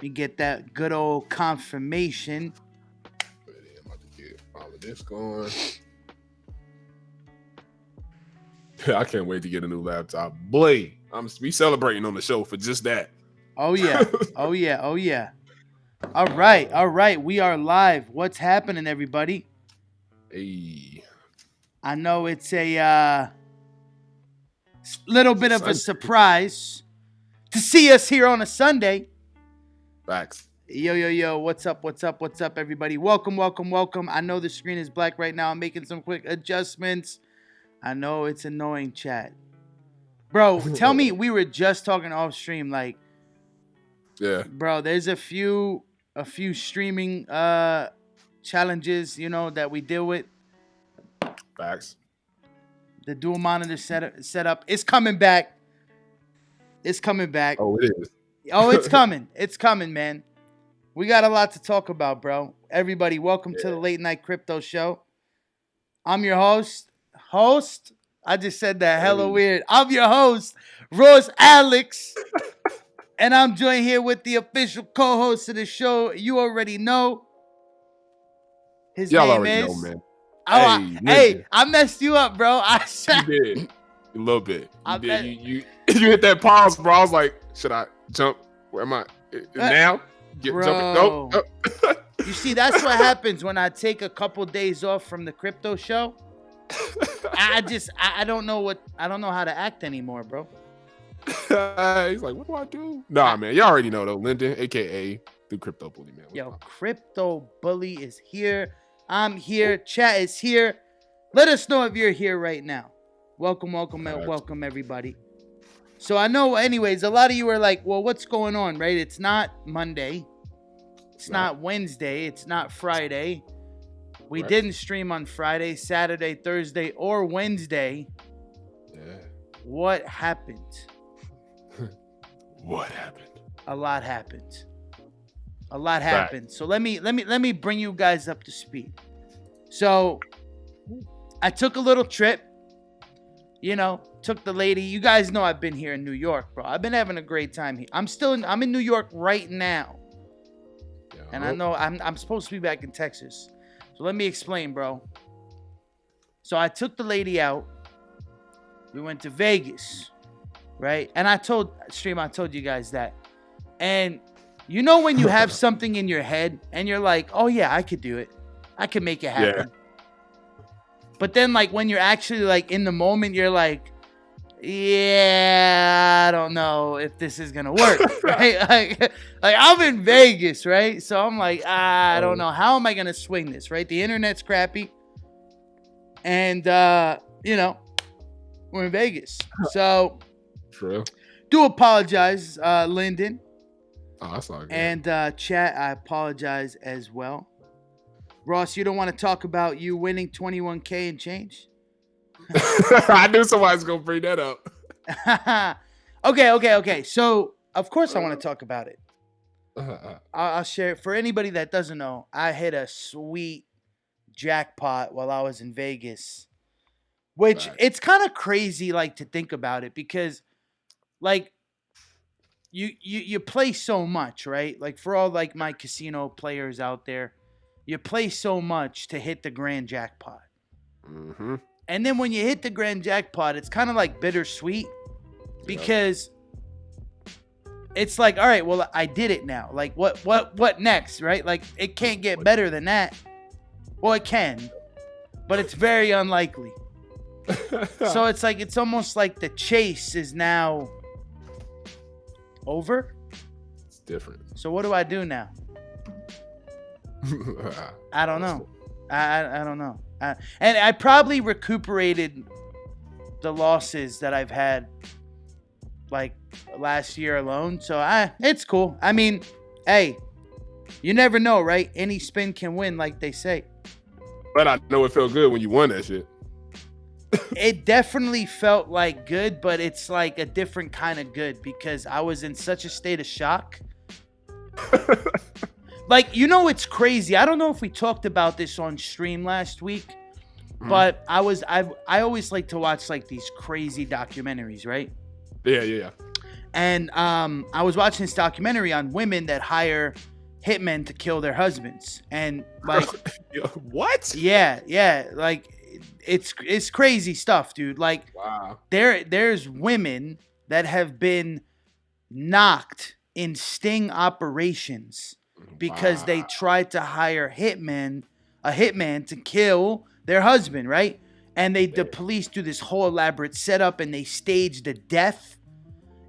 We get that good old confirmation. I'm about to get all of this going. I can't wait to get a new laptop. Boy, we celebrating on the show for just that. Oh yeah. Oh yeah. Oh yeah. All right. All right. We are live. What's happening, everybody? Hey. I know it's a little bit of a surprise to see us here on a Sunday. Facts. Yo. What's up? What's up? What's up, everybody? Welcome. I know the screen is black right now. I'm making some quick adjustments. I know it's annoying, chat. Bro, tell me, we were just talking off stream, like, yeah, bro, there's a few streaming challenges, that we deal with. Facts. The dual monitor setup is coming back. It's coming back. Oh, it is. Oh, it's coming. It's coming, man. We got a lot to talk about, bro. Everybody, welcome to the Late Night Crypto Show. I'm your host. I just said that hella weird. I'm your host, Rose Alex. And I'm joined here with the official co-host of the show. You already know. His Y'all name already is... know, man. Hey, I messed you up, bro. You did. A little bit. You hit that pause, bro. I was like, should I jump? Where am I? Now? Bro. Go. You see, that's what happens when I take a couple days off from the crypto show. I don't know how to act anymore, bro. He's like, what do I do? Nah, man, y'all already know though. Lyndon, aka the Crypto Bully, man. Yo, Crypto Bully is here. I'm here. Chat is here. Let us know if you're here right now. Welcome, everybody. So I know, anyways, a lot of you are like, well, what's going on, right? It's not Monday. It's not Wednesday. It's not Friday. We didn't stream on Friday, Saturday, Thursday, or Wednesday. Yeah. What happened? What happened? A lot happened. So let me bring you guys up to speed. So I took a little trip. Took the lady. You guys know I've been here in New York, bro. I've been having a great time here. I'm in New York right now. Yeah. And I know I'm supposed to be back in Texas. So let me explain, bro. So I took the lady out. We went to Vegas, right? And I told you guys that. And when you have something in your head and you're like, oh yeah, I could do it. I can make it happen. Yeah. But then like when you're actually like in the moment, you're like, yeah, I don't know if this is going to work, right? Like I'm in Vegas, right? So I'm like, I don't know. How am I going to swing this, right? The internet's crappy. And, we're in Vegas. So, true. Do apologize, Lyndon. Oh, that's all good. And chat, I apologize as well. Ross, you don't want to talk about you winning 21K and change? I knew somebody's going to bring that up. Okay. So, of course I want to talk about it. I'll share it. For anybody that doesn't know, I hit a sweet jackpot while I was in Vegas. Which, it's kind of crazy, like, to think about it. Because, like, you play so much, right? Like, for all, like, my casino players out there, you play so much to hit the grand jackpot. Mm-hmm. And then when you hit the grand jackpot, it's kind of like bittersweet because it's like, all right, well, I did it now. Like, what next, right? Like, it can't get better than that. Well, it can, but it's very unlikely. So it's like, it's almost like the chase is now over. It's different. So what do I do now? I don't know. I don't know. And I probably recuperated the losses that I've had like last year alone. So it's cool. I mean, hey, you never know, right? Any spin can win, like they say. But I know it felt good when you won that shit. It definitely felt like good, but it's like a different kind of good because I was in such a state of shock. Like, it's crazy. I don't know if we talked about this on stream last week, but I always like to watch like these crazy documentaries, right? Yeah. And I was watching this documentary on women that hire hitmen to kill their husbands. And like, what? Yeah. Like, it's crazy stuff, dude. Like, wow. There's women that have been knocked in sting operations because they tried to hire a hitman to kill their husband, right? And the police do this whole elaborate setup and they stage the death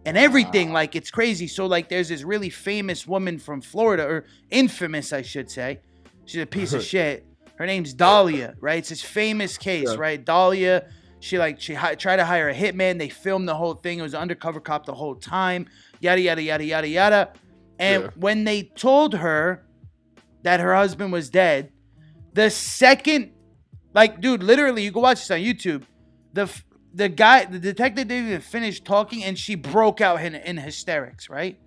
and everything. Like, it's crazy. So like, there's this really famous woman from Florida, or infamous, I should say. She's a piece of shit. Her name's Dahlia, right? It's this famous case, right? Dahlia, she tried to hire a hitman. They filmed the whole thing. It was an undercover cop the whole time. Yada, yada, yada, yada, yada. And when they told her that her husband was dead, the second, like, dude, literally, you can watch this on YouTube. The detective didn't even finish talking, and she broke out in hysterics, right?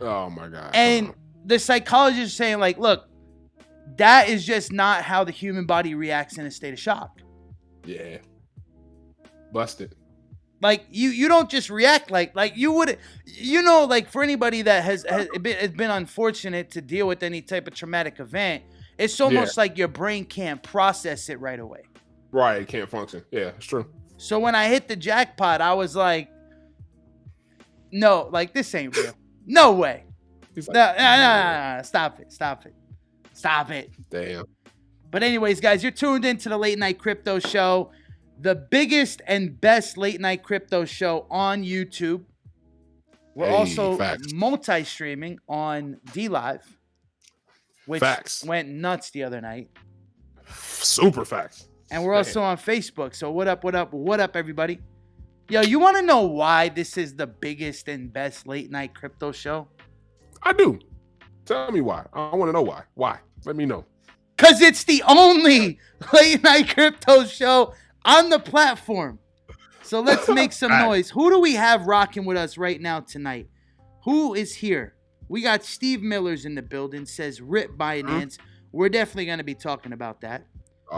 Oh, my God. And the psychologist is saying, like, look, that is just not how the human body reacts in a state of shock. Yeah. Busted. Like, you don't just react like you would, like, for anybody that has been unfortunate to deal with any type of traumatic event, it's almost like your brain can't process it right away. Right, it can't function. Yeah, it's true. So when I hit the jackpot, I was like, no, like, this ain't real. No way. He's like, no, stop it. Damn. But anyways, guys, you're tuned into the Late Night Crypto Show, the biggest and best late night crypto show on YouTube. We're also multi-streaming on DLive, which went nuts the other night. Super facts. And we're also on Facebook. So what up, everybody? Yo, you want to know why this is the biggest and best late night crypto show? I do. Tell me why. I want to know why. Why? Let me know. Because it's the only late night crypto show on the platform. So let's make some noise. Who do we have rocking with us right now tonight? Who is here? We got Steve Miller's in the building, says Rip Binance. We're definitely going to be talking about that.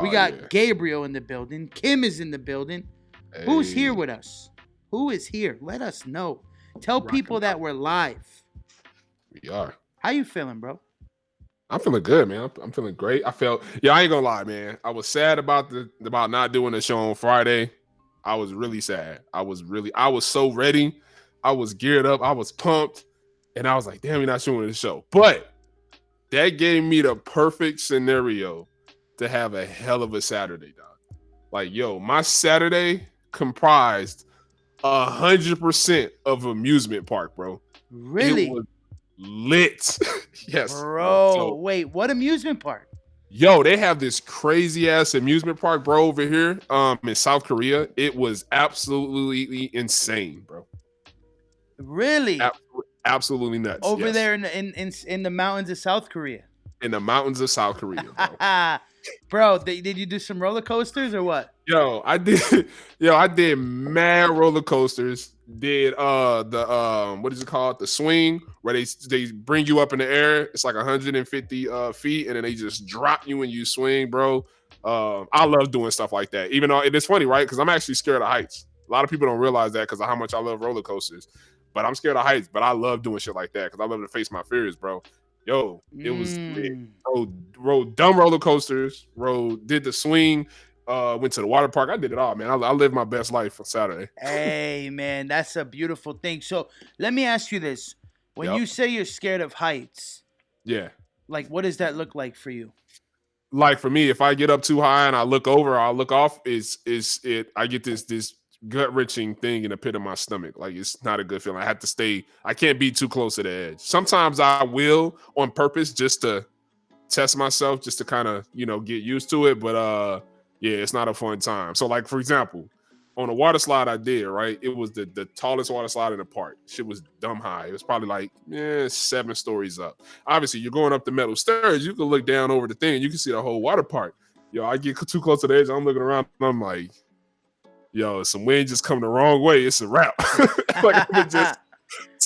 We got Gabriel in the building. Kim is in the building. Hey. Who's here with us? Who is here? Let us know. Tell people that we're live. We are. How you feeling, bro? I'm feeling good, man. I'm feeling great. I ain't gonna lie, man. I was sad about not doing the show on Friday. I was really sad. I was so ready. I was geared up. I was pumped. And I was like, damn, we're not showing the show. But that gave me the perfect scenario to have a hell of a Saturday, dog. Like, yo, my Saturday comprised 100% of amusement park, bro. Really? It was lit. Yes. Bro, so, wait, what amusement park? Yo, they have this crazy ass amusement park, bro, over here in South Korea. It was absolutely insane, bro. Really? Absolutely nuts. Over there in the mountains of South Korea. In the mountains of South Korea, bro. Bro, did you do some roller coasters or what? Yo, I did mad roller coasters. Did what is it called? The swing, where they bring you up in the air. It's like 150 feet, and then they just drop you when you swing, bro. I love doing stuff like that. Even though it's funny, right? Because I'm actually scared of heights. A lot of people don't realize that because of how much I love roller coasters. But I'm scared of heights. But I love doing shit like that because I love to face my fears, bro. Yo, it was lit. Rode dumb roller coasters. Did the swing. Went to the water park. I did it all, man. I lived my best life on Saturday. Hey, man, that's a beautiful thing. So let me ask you this: when you say you're scared of heights, like, what does that look like for you? Like, for me, if I get up too high and I look over or I look off, I get this gut-wrenching thing in the pit of my stomach. Like, it's not a good feeling. I can't be too close to the edge. Sometimes I will on purpose just to test myself, just to kind of, get used to it. But yeah, it's not a fun time. So, like, for example, on a water slide I did, right? It was the tallest water slide in the park. Shit was dumb high. It was probably like 7 stories up. Obviously, you're going up the metal stairs. You can look down over the thing and you can see the whole water park. Yo, I get too close to the edge. I'm looking around and I'm like, yo, some wind just come the wrong way. It's a wrap. Like, I'm just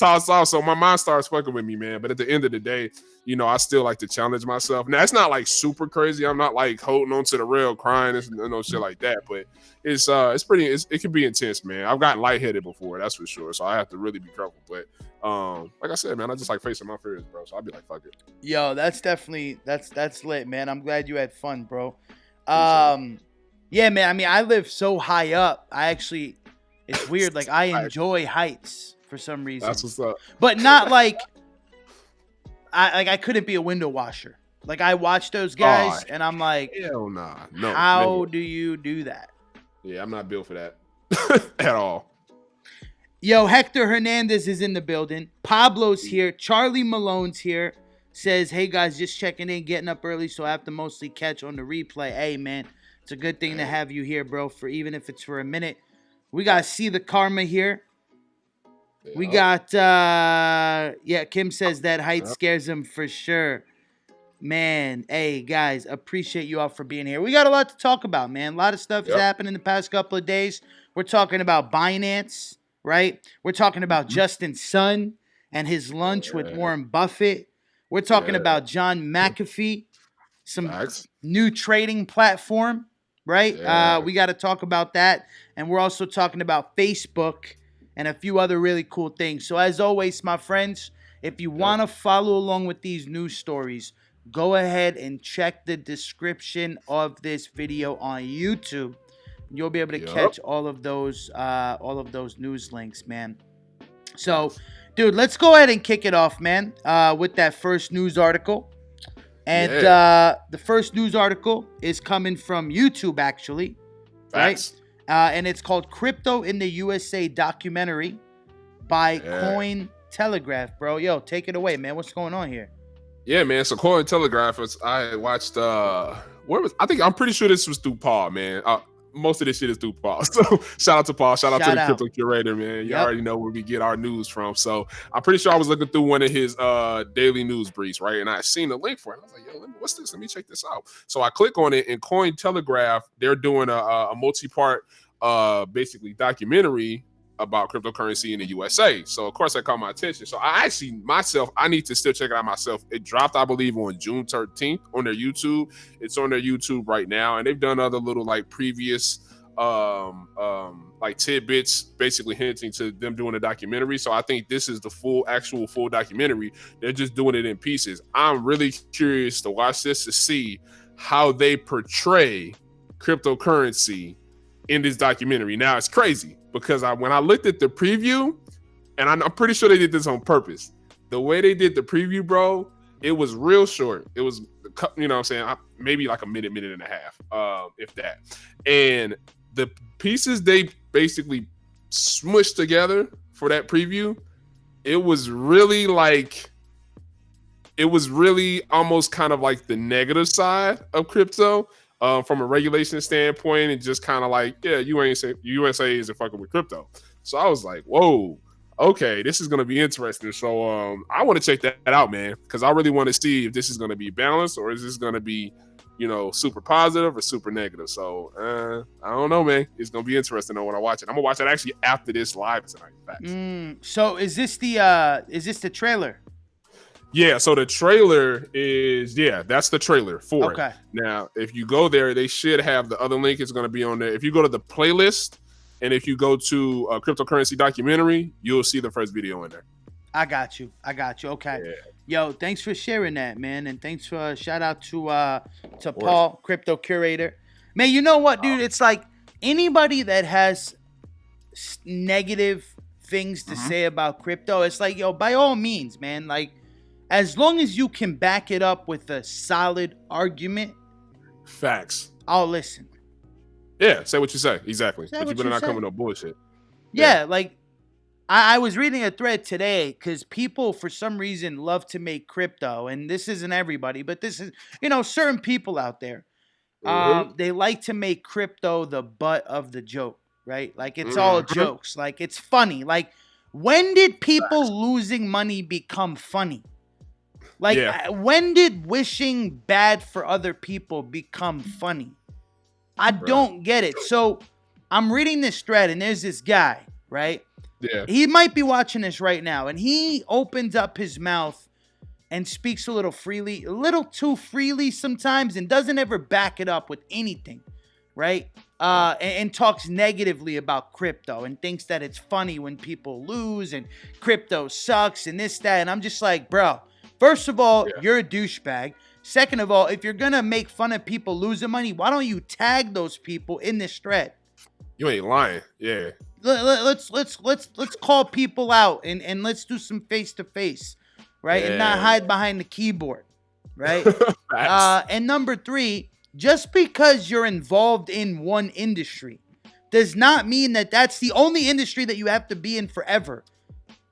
toss off. So my mind starts fucking with me, man. But at the end of the day, you know, I still like to challenge myself. Now it's not like super crazy. I'm not like holding on to the rail crying and no shit like that. But it's it can be intense, man. I've gotten lightheaded before, that's for sure. So I have to really be careful. But like I said, man, I just like facing my fears, bro. So I'll be like, fuck it. Yo, that's definitely that's lit, man. I'm glad you had fun, bro. Yeah, man. I mean, I live so high up. It's weird. Like I enjoy heights for some reason. That's what's up. But not like I couldn't be a window washer. Like I watch those guys and I'm like, hell nah. No. How do you do that? Yeah, I'm not built for that at all. Yo, Hector Hernandez is in the building. Pablo's here. Charlie Malone's here. Says, hey guys, just checking in, getting up early, so I have to mostly catch on the replay. Hey man, it's a good thing to have you here, bro, for even if it's for a minute. We got See the Karma here. Yeah. We got Kim says that height scares him for sure. Man, hey guys, appreciate you all for being here. We got a lot to talk about, man. A lot of stuff has happened in the past couple of days. We're talking about Binance, right? We're talking about Justin Sun and his lunch with Warren Buffett. We're talking about John McAfee, some new trading platform, right? Yeah. We got to talk about that. And we're also talking about Facebook and a few other really cool things. So as always, my friends, if you want to follow along with these news stories, go ahead and check the description of this video on YouTube. You'll be able to catch all of those news links, man. So, dude, let's go ahead and kick it off, man, with that first news article. And the first news article is coming from YouTube, actually, right? And it's called "Crypto in the USA Documentary" by CoinTelegraph, bro. Yo, take it away, man. What's going on here? Yeah, man. So CoinTelegraph, I watched. I'm pretty sure this was through Paul, man. Most of this shit is through Paul. So shout out to Paul. Shout out to the Crypto Curator, man. You already know where we get our news from. So I'm pretty sure I was looking through one of his daily news briefs, right? And I seen the link for it. I was like, yo, what's this? Let me check this out. So I click on it, and CoinTelegraph, they're doing a multi-part basically documentary about cryptocurrency in the USA. So of course that caught my attention. So I need to still check it out myself. It dropped, I believe, on June 13th on their YouTube. It's on their YouTube right now, and they've done other little like previous like tidbits, basically hinting to them doing a documentary. So I think this is the actual full documentary. They're just doing it in pieces. I'm really curious to watch this to see how they portray cryptocurrency in this documentary. Now it's crazy because when I looked at the preview, and I'm pretty sure they did this on purpose. The way they did the preview, bro, it was real short. It was, you know what I'm saying, maybe like a minute and a half, if that. And the pieces they basically smushed together for that preview, it was really almost kind of like the negative side of crypto. From a regulation standpoint, and just kind of like, USA isn't fucking with crypto. So I was like, whoa, okay, this is going to be interesting. So I want to check that out, man, because I really want to see if this is going to be balanced or is this going to be, super positive or super negative. So I don't know, man. It's going to be interesting when I watch it. I'm going to watch it actually after this live tonight. So is this the trailer? Yeah, so the trailer is, that's the trailer for it. Now, if you go there, they should have the other link. It's going to be on there. If you go to the playlist and if you go to a cryptocurrency documentary, you'll see the first video in there. I got you. Okay. Yeah. Yo, thanks for sharing that, man. And thanks for shout out to Paul, Crypto Curator. Man, you know what, dude? It's like anybody that has negative things to say about crypto, it's like, yo, by all means, man, like, as long as you can back it up with a solid argument. Facts. I'll listen. Yeah, say what you say. Exactly. But you better not come with no bullshit. Yeah, like I was reading a thread today because people for some reason love to make crypto, and this isn't everybody, but this is, certain people out there. They like to make crypto the butt of the joke, right? Like it's all jokes. Like it's funny. Like when did people losing money become funny? Like, when did wishing bad for other people become funny? I don't get it. So I'm reading this thread, and there's this guy, right? Yeah. He might be watching this right now, and he opens up his mouth and speaks a little too freely sometimes, and doesn't ever back it up with anything, right? And talks negatively about crypto and thinks that it's funny when people lose and crypto sucks and this, that. And I'm just like, bro, first of all, you're a douchebag. Second of all, if you're going to make fun of people losing money, why don't you tag those people in this thread? You ain't lying. Yeah. Let's call people out and let's do some face to face, right? And not hide behind the keyboard, right? And number 3, just because you're involved in one industry does not mean that that's the only industry that you have to be in forever.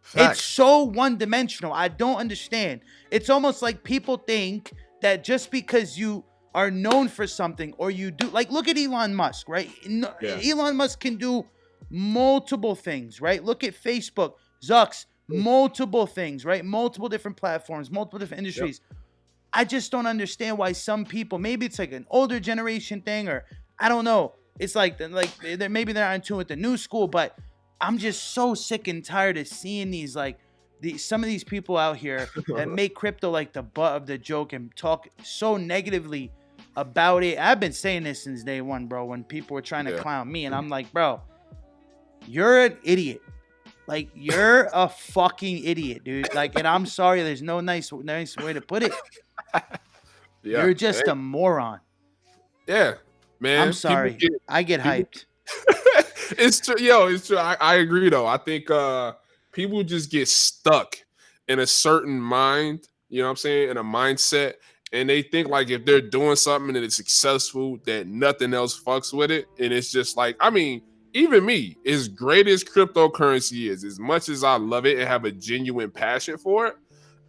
Facts. It's so one-dimensional. I don't understand. It's almost like people think that just because you are known for something, or you do, like, look at Elon Musk, right? Elon Musk can do multiple things, right? Look at Facebook, Zucks, multiple things, right? Multiple different platforms, multiple different industries. Yep. I just don't understand why some people, maybe it's like an older generation thing, or I don't know. It's like maybe they're not in tune with the new school, but I'm just so sick and tired of seeing these, like, some of these people out here that make crypto like the butt of the joke and talk so negatively about it. I've been saying this since day one, bro, when people were trying to clown me, and I'm like, bro, you're an idiot. Like, you're a fucking idiot, dude. Like, and I'm sorry, there's no nice way to put it. You're just a moron. Yeah, man. I'm sorry. I get hyped. It's true. Yo, it's true. I agree, though. I think people just get stuck in a certain mind, you know what I'm saying, in a mindset. And they think, like, if they're doing something and it's successful, that nothing else fucks with it. And it's just like, I mean, even me, as great as cryptocurrency is, as much as I love it and have a genuine passion for it,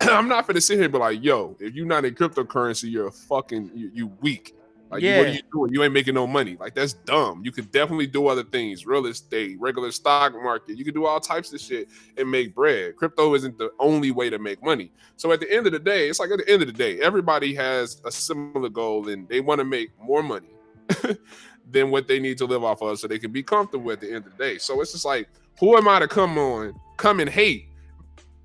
I'm not going to sit here and be like, yo, if you're not in cryptocurrency, you're a fucking, you weak. Like, what are you doing? You ain't making no money. Like, that's dumb. You could definitely do other things, real estate, regular stock market. You can do all types of shit and make bread. Crypto isn't the only way to make money. So at the end of the day, it's like, at the end of the day, everybody has a similar goal, and they want to make more money than what they need to live off of, so they can be comfortable at the end of the day. So it's just like, who am I to come and hate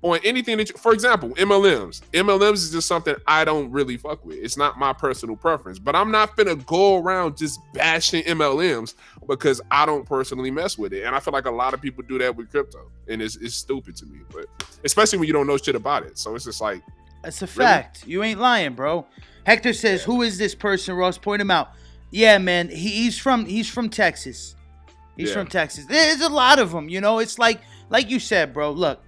on anything that for example, MLMs is just something I don't really fuck with. It's not my personal preference, but I'm not finna go around just bashing MLMs because I don't personally mess with it. And I feel like a lot of people do that with crypto, and it's stupid to me, but especially when you don't know shit about it. So it's just like, that's a fact. Really? You ain't lying, bro. Hector says, who is this person, Ross? Point him out. Yeah, man, he's from Texas. He's from Texas. There's a lot of them, you know. It's like you said, bro. Look,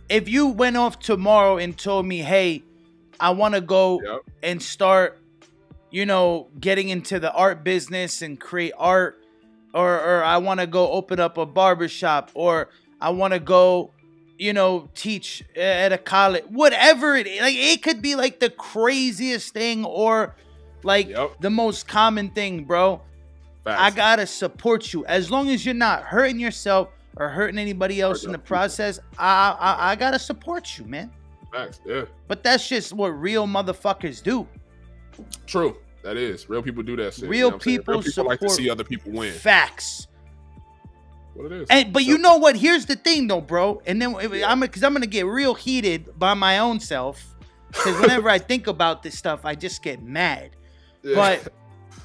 if you went off tomorrow and told me, hey, I want to go and start, you know, getting into the art business and create art, or I want to go open up a barbershop, or I want to go, you know, teach at a college, whatever it is. Like, it could be like the craziest thing, or like the most common thing, bro. Facts. I gotta support you as long as you're not hurting yourself or hurting anybody else in the process. I gotta support you, man. Facts, yeah. But that's just what real motherfuckers do. True, that is. Real people do that shit. Real people like to see other people win. Facts. What it is. But you know what? Here's the thing, though, bro. And then I'm gonna get real heated by my own self, because whenever I think about this stuff, I just get mad. Yeah. But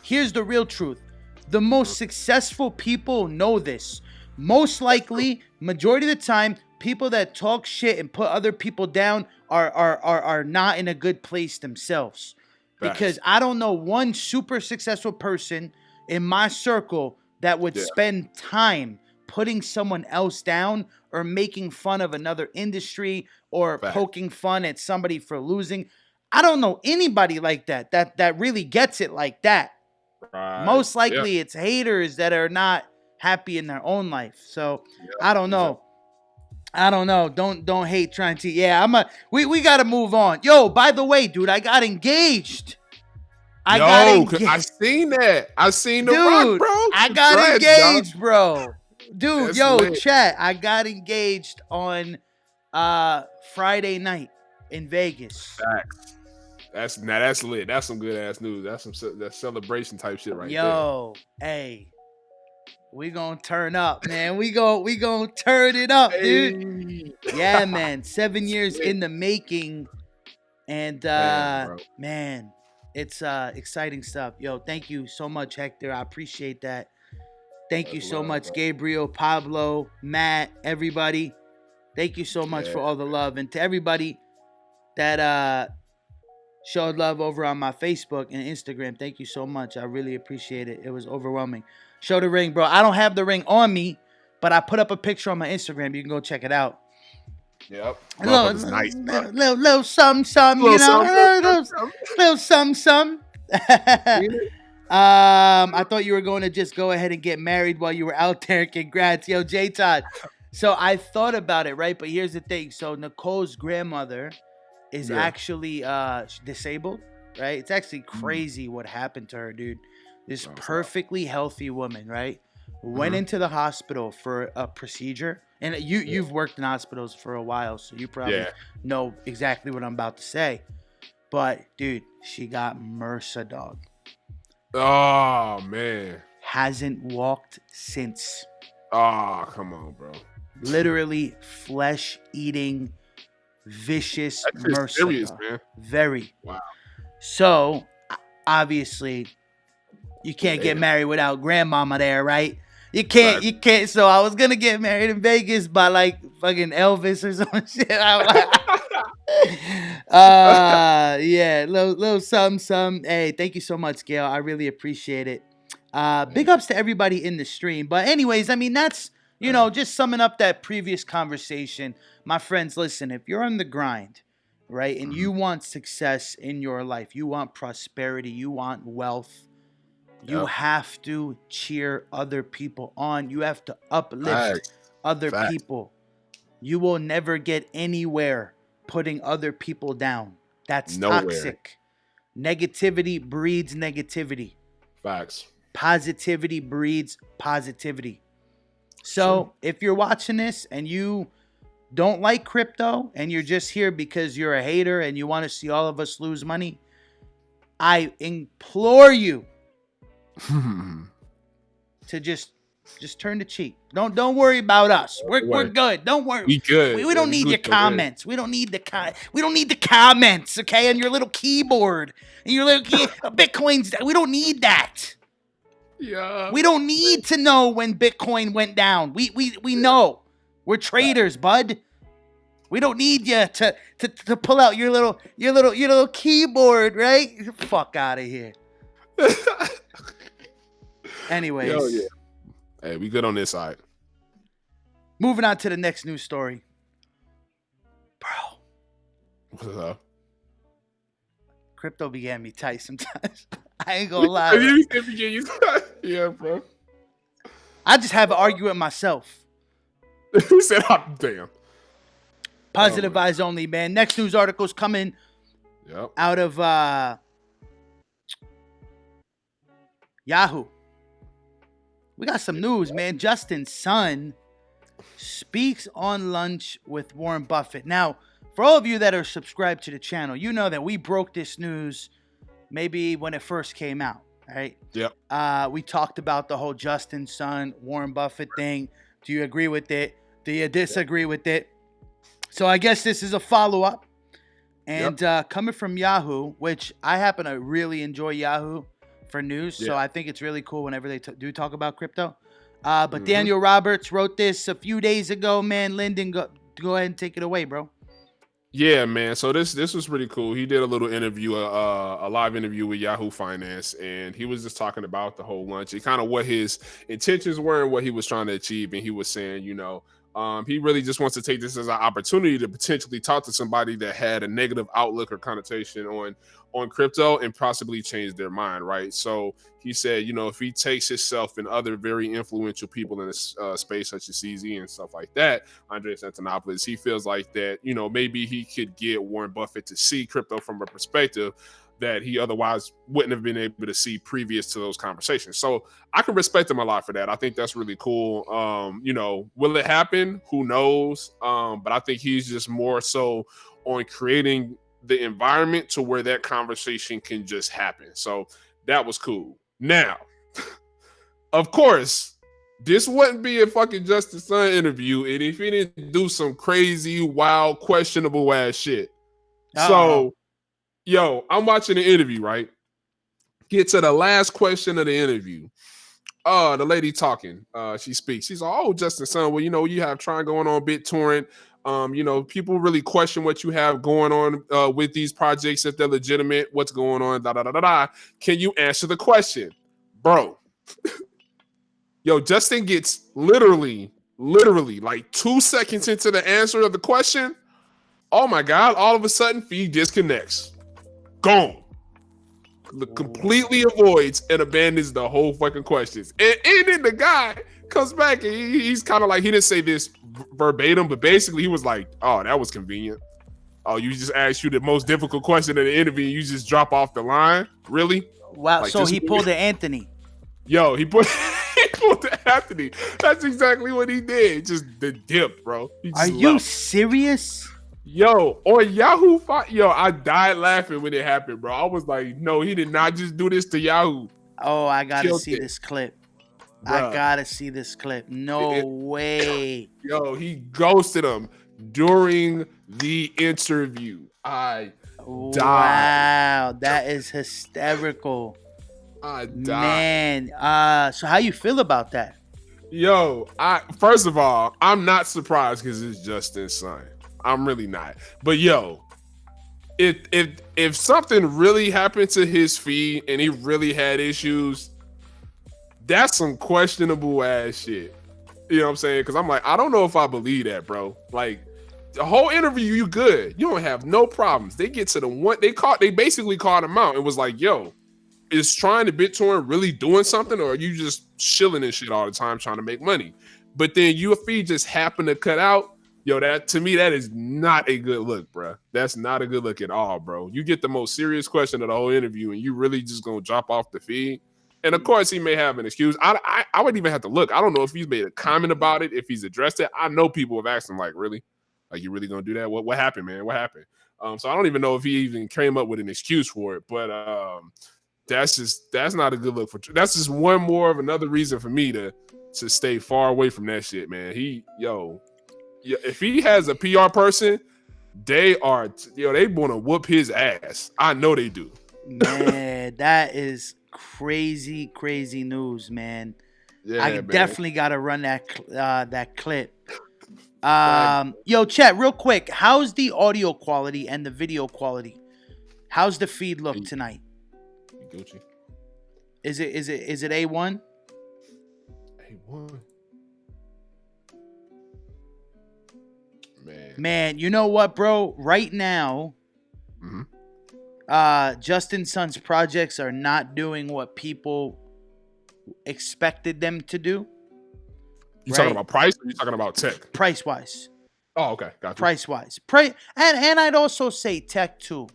here's the real truth. The most successful people know this. Most likely, majority of the time, people that talk shit and put other people down are not in a good place themselves. Facts. Because I don't know one super successful person in my circle that would spend time putting someone else down or making fun of another industry or poking fun at somebody for losing. I don't know anybody like that really gets it like that. Right. Most likely it's haters that are not happy in their own life. So I don't know. I don't know. Don't hate trying to. We got to move on. Yo, by the way, dude, I got engaged. I seen that. I seen the rock, bro. I got engaged, bro. Dude, that's chat. I got engaged on Friday night in Vegas. Facts. That's lit. That's some good ass news. That's celebration type shit right there. Yo, hey. We gonna turn up, man. We gonna turn it up, dude. Hey. Yeah, man. 7 years in the making. And Damn, bro. man, it's exciting stuff. Yo, thank you so much, Hector. I appreciate that. Thank you That's so love, much, bro. Gabriel, Pablo, Matt, everybody. Thank you so much for all the love. And to everybody that showed love over on my Facebook and Instagram, thank you so much. I really appreciate it. It was overwhelming. Show the ring, bro. I don't have the ring on me, but I put up a picture on my Instagram. You can go check it out. Yep. Nice, little something, Little you know, something. little something. I thought you were going to just go ahead and get married while you were out there. Congrats, yo, J Todd. So I thought about it, right? But here's the thing. So Nicole's grandmother is actually disabled, right? It's actually crazy what happened to her, dude. This perfectly healthy woman, right? Went into the hospital for a procedure. And you've worked in hospitals for a while, so you probably know exactly what I'm about to say. But, dude, she got MRSA, dog. Oh, man. Hasn't walked since. Oh, come on, bro. Literally flesh-eating, vicious That's MRSA. serious, man. Very. Wow. So, obviously, you can't get married without grandmama there, right? You can't. So I was gonna get married in Vegas by like fucking Elvis or some shit. I'm like, yeah, little something. Hey, thank you so much, Gail. I really appreciate it. Big ups to everybody in the stream. But anyways, I mean, that's, just summing up that previous conversation. My friends, listen, if you're on the grind, right, and you want success in your life, you want prosperity, you want wealth, you have to cheer other people on. You have to uplift other people. You will never get anywhere putting other people down. That's toxic. Negativity breeds negativity. Facts. Positivity breeds positivity. So if you're watching this and you don't like crypto and you're just here because you're a hater and you want to see all of us lose money, I implore you to just turn the cheek. Don't worry about us. We're good. Don't worry. We good. We don't need your comments. We don't need the comments, okay? On your little keyboard and your little Bitcoin's. We don't need that. Yeah. We don't need to know when Bitcoin went down. We know. We're traders, bud. We don't need you to pull out your little keyboard, right? Get the fuck out of here. Anyways. Hey, we good on this side. Moving on to the next news story. Bro. What's up? Crypto began me tight sometimes. I ain't gonna lie. Yeah, bro. I just have an argument with myself. He said, damn. Positive vibes only, man. Next news article's coming out of Yahoo. We got some news, man. Justin's son speaks on lunch with Warren Buffett. Now, for all of you that are subscribed to the channel, you know that we broke this news maybe when it first came out, right? Yep. We talked about the whole Justin's son, Warren Buffett thing. Do you agree with it? Do you disagree with it? So I guess this is a follow-up. And coming from Yahoo, which I happen to really enjoy Yahoo for news, so I think it's really cool whenever they do talk about crypto. But Daniel Roberts wrote this a few days ago, man. Lyndon, go ahead and take it away, bro. Yeah, man. So this was pretty cool. He did a little interview, a live interview with Yahoo Finance, and he was just talking about the whole lunch and kind of what his intentions were and what he was trying to achieve. And he was saying, he really just wants to take this as an opportunity to potentially talk to somebody that had a negative outlook or connotation on crypto and possibly change their mind, right? So he said, if he takes himself and other very influential people in this space, such as CZ and stuff like that, Andreas Antonopoulos, he feels like that, maybe he could get Warren Buffett to see crypto from a perspective that he otherwise wouldn't have been able to see previous to those conversations. So I can respect him a lot for that. I think that's really cool. Will it happen? Who knows? But I think he's just more so on creating the environment to where that conversation can just happen. So that was cool. Now, of course, this wouldn't be a fucking Justice Sun interview, and if he didn't do some crazy, wild, questionable ass shit. So, yo, I'm watching the interview, right? Get to the last question of the interview. The lady talking, she speaks. She's like, "Oh, Justin Sun, well, you have Tron going on BitTorrent. People really question what you have going on with these projects, if they're legitimate. What's going on? Da da da da da. Can you answer the question, bro?" Yo, Justin gets literally like 2 seconds into the answer of the question. Oh my God! All of a sudden, feed disconnects. Gone. Completely avoids and abandons the whole fucking questions. And then the guy comes back and he's kind of like, he didn't say this verbatim, but basically he was like, "Oh, that was convenient. Oh, you just asked you the most difficult question in the interview and you just drop off the line? Really?" Wow. Like, so he pulled the Anthony. Yo, he pulled the Anthony. That's exactly what he did. Just the dip, bro. Are you serious? Yo, on Yahoo, I died laughing when it happened, bro. I was like, no, he did not just do this to Yahoo. Oh, I gotta see this clip. Bruh. I gotta see this clip. No way. Yo, he ghosted him during the interview. I died. Wow, that is hysterical. I died. Man, so how you feel about that? Yo, first of all, I'm not surprised because it's Justin Sun. I'm really not. But yo, if something really happened to his feed and he really had issues, that's some questionable ass shit. You know what I'm saying? Because I'm like, I don't know if I believe that, bro. Like, the whole interview, you good. You don't have no problems. They get to the one, they basically called him out and was like, yo, is trying to BitTorrent really doing something, or are you just chilling and shit all the time trying to make money? But then your feed just happened to cut out. Yo, that to me, that is not a good look, bro. That's not a good look at all, bro. You get the most serious question of the whole interview, and you really just gonna drop off the feed. And of course, he may have an excuse. I wouldn't even have to look. I don't know if he's made a comment about it, if he's addressed it. I know people have asked him, like, really? Like, you really gonna do that? What happened, man? What happened? So I don't even know if he even came up with an excuse for it. But that's not a good look for. That's just one more of another reason for me to stay far away from that shit, man. Yeah, if he has a PR person, they want to whoop his ass. I know they do. Man, that is crazy news, man. Yeah, I definitely got to run that clip. Yo, chat, real quick. How's the audio quality and the video quality? How's the feed look tonight? Gucci. Is it A1? A1. Man, you know what, bro? Right now, Justin Sun's projects are not doing what people expected them to do. You talking about price, or you talking about tech? Price wise. Oh, okay, gotcha. Price wise, and I'd also say tech too.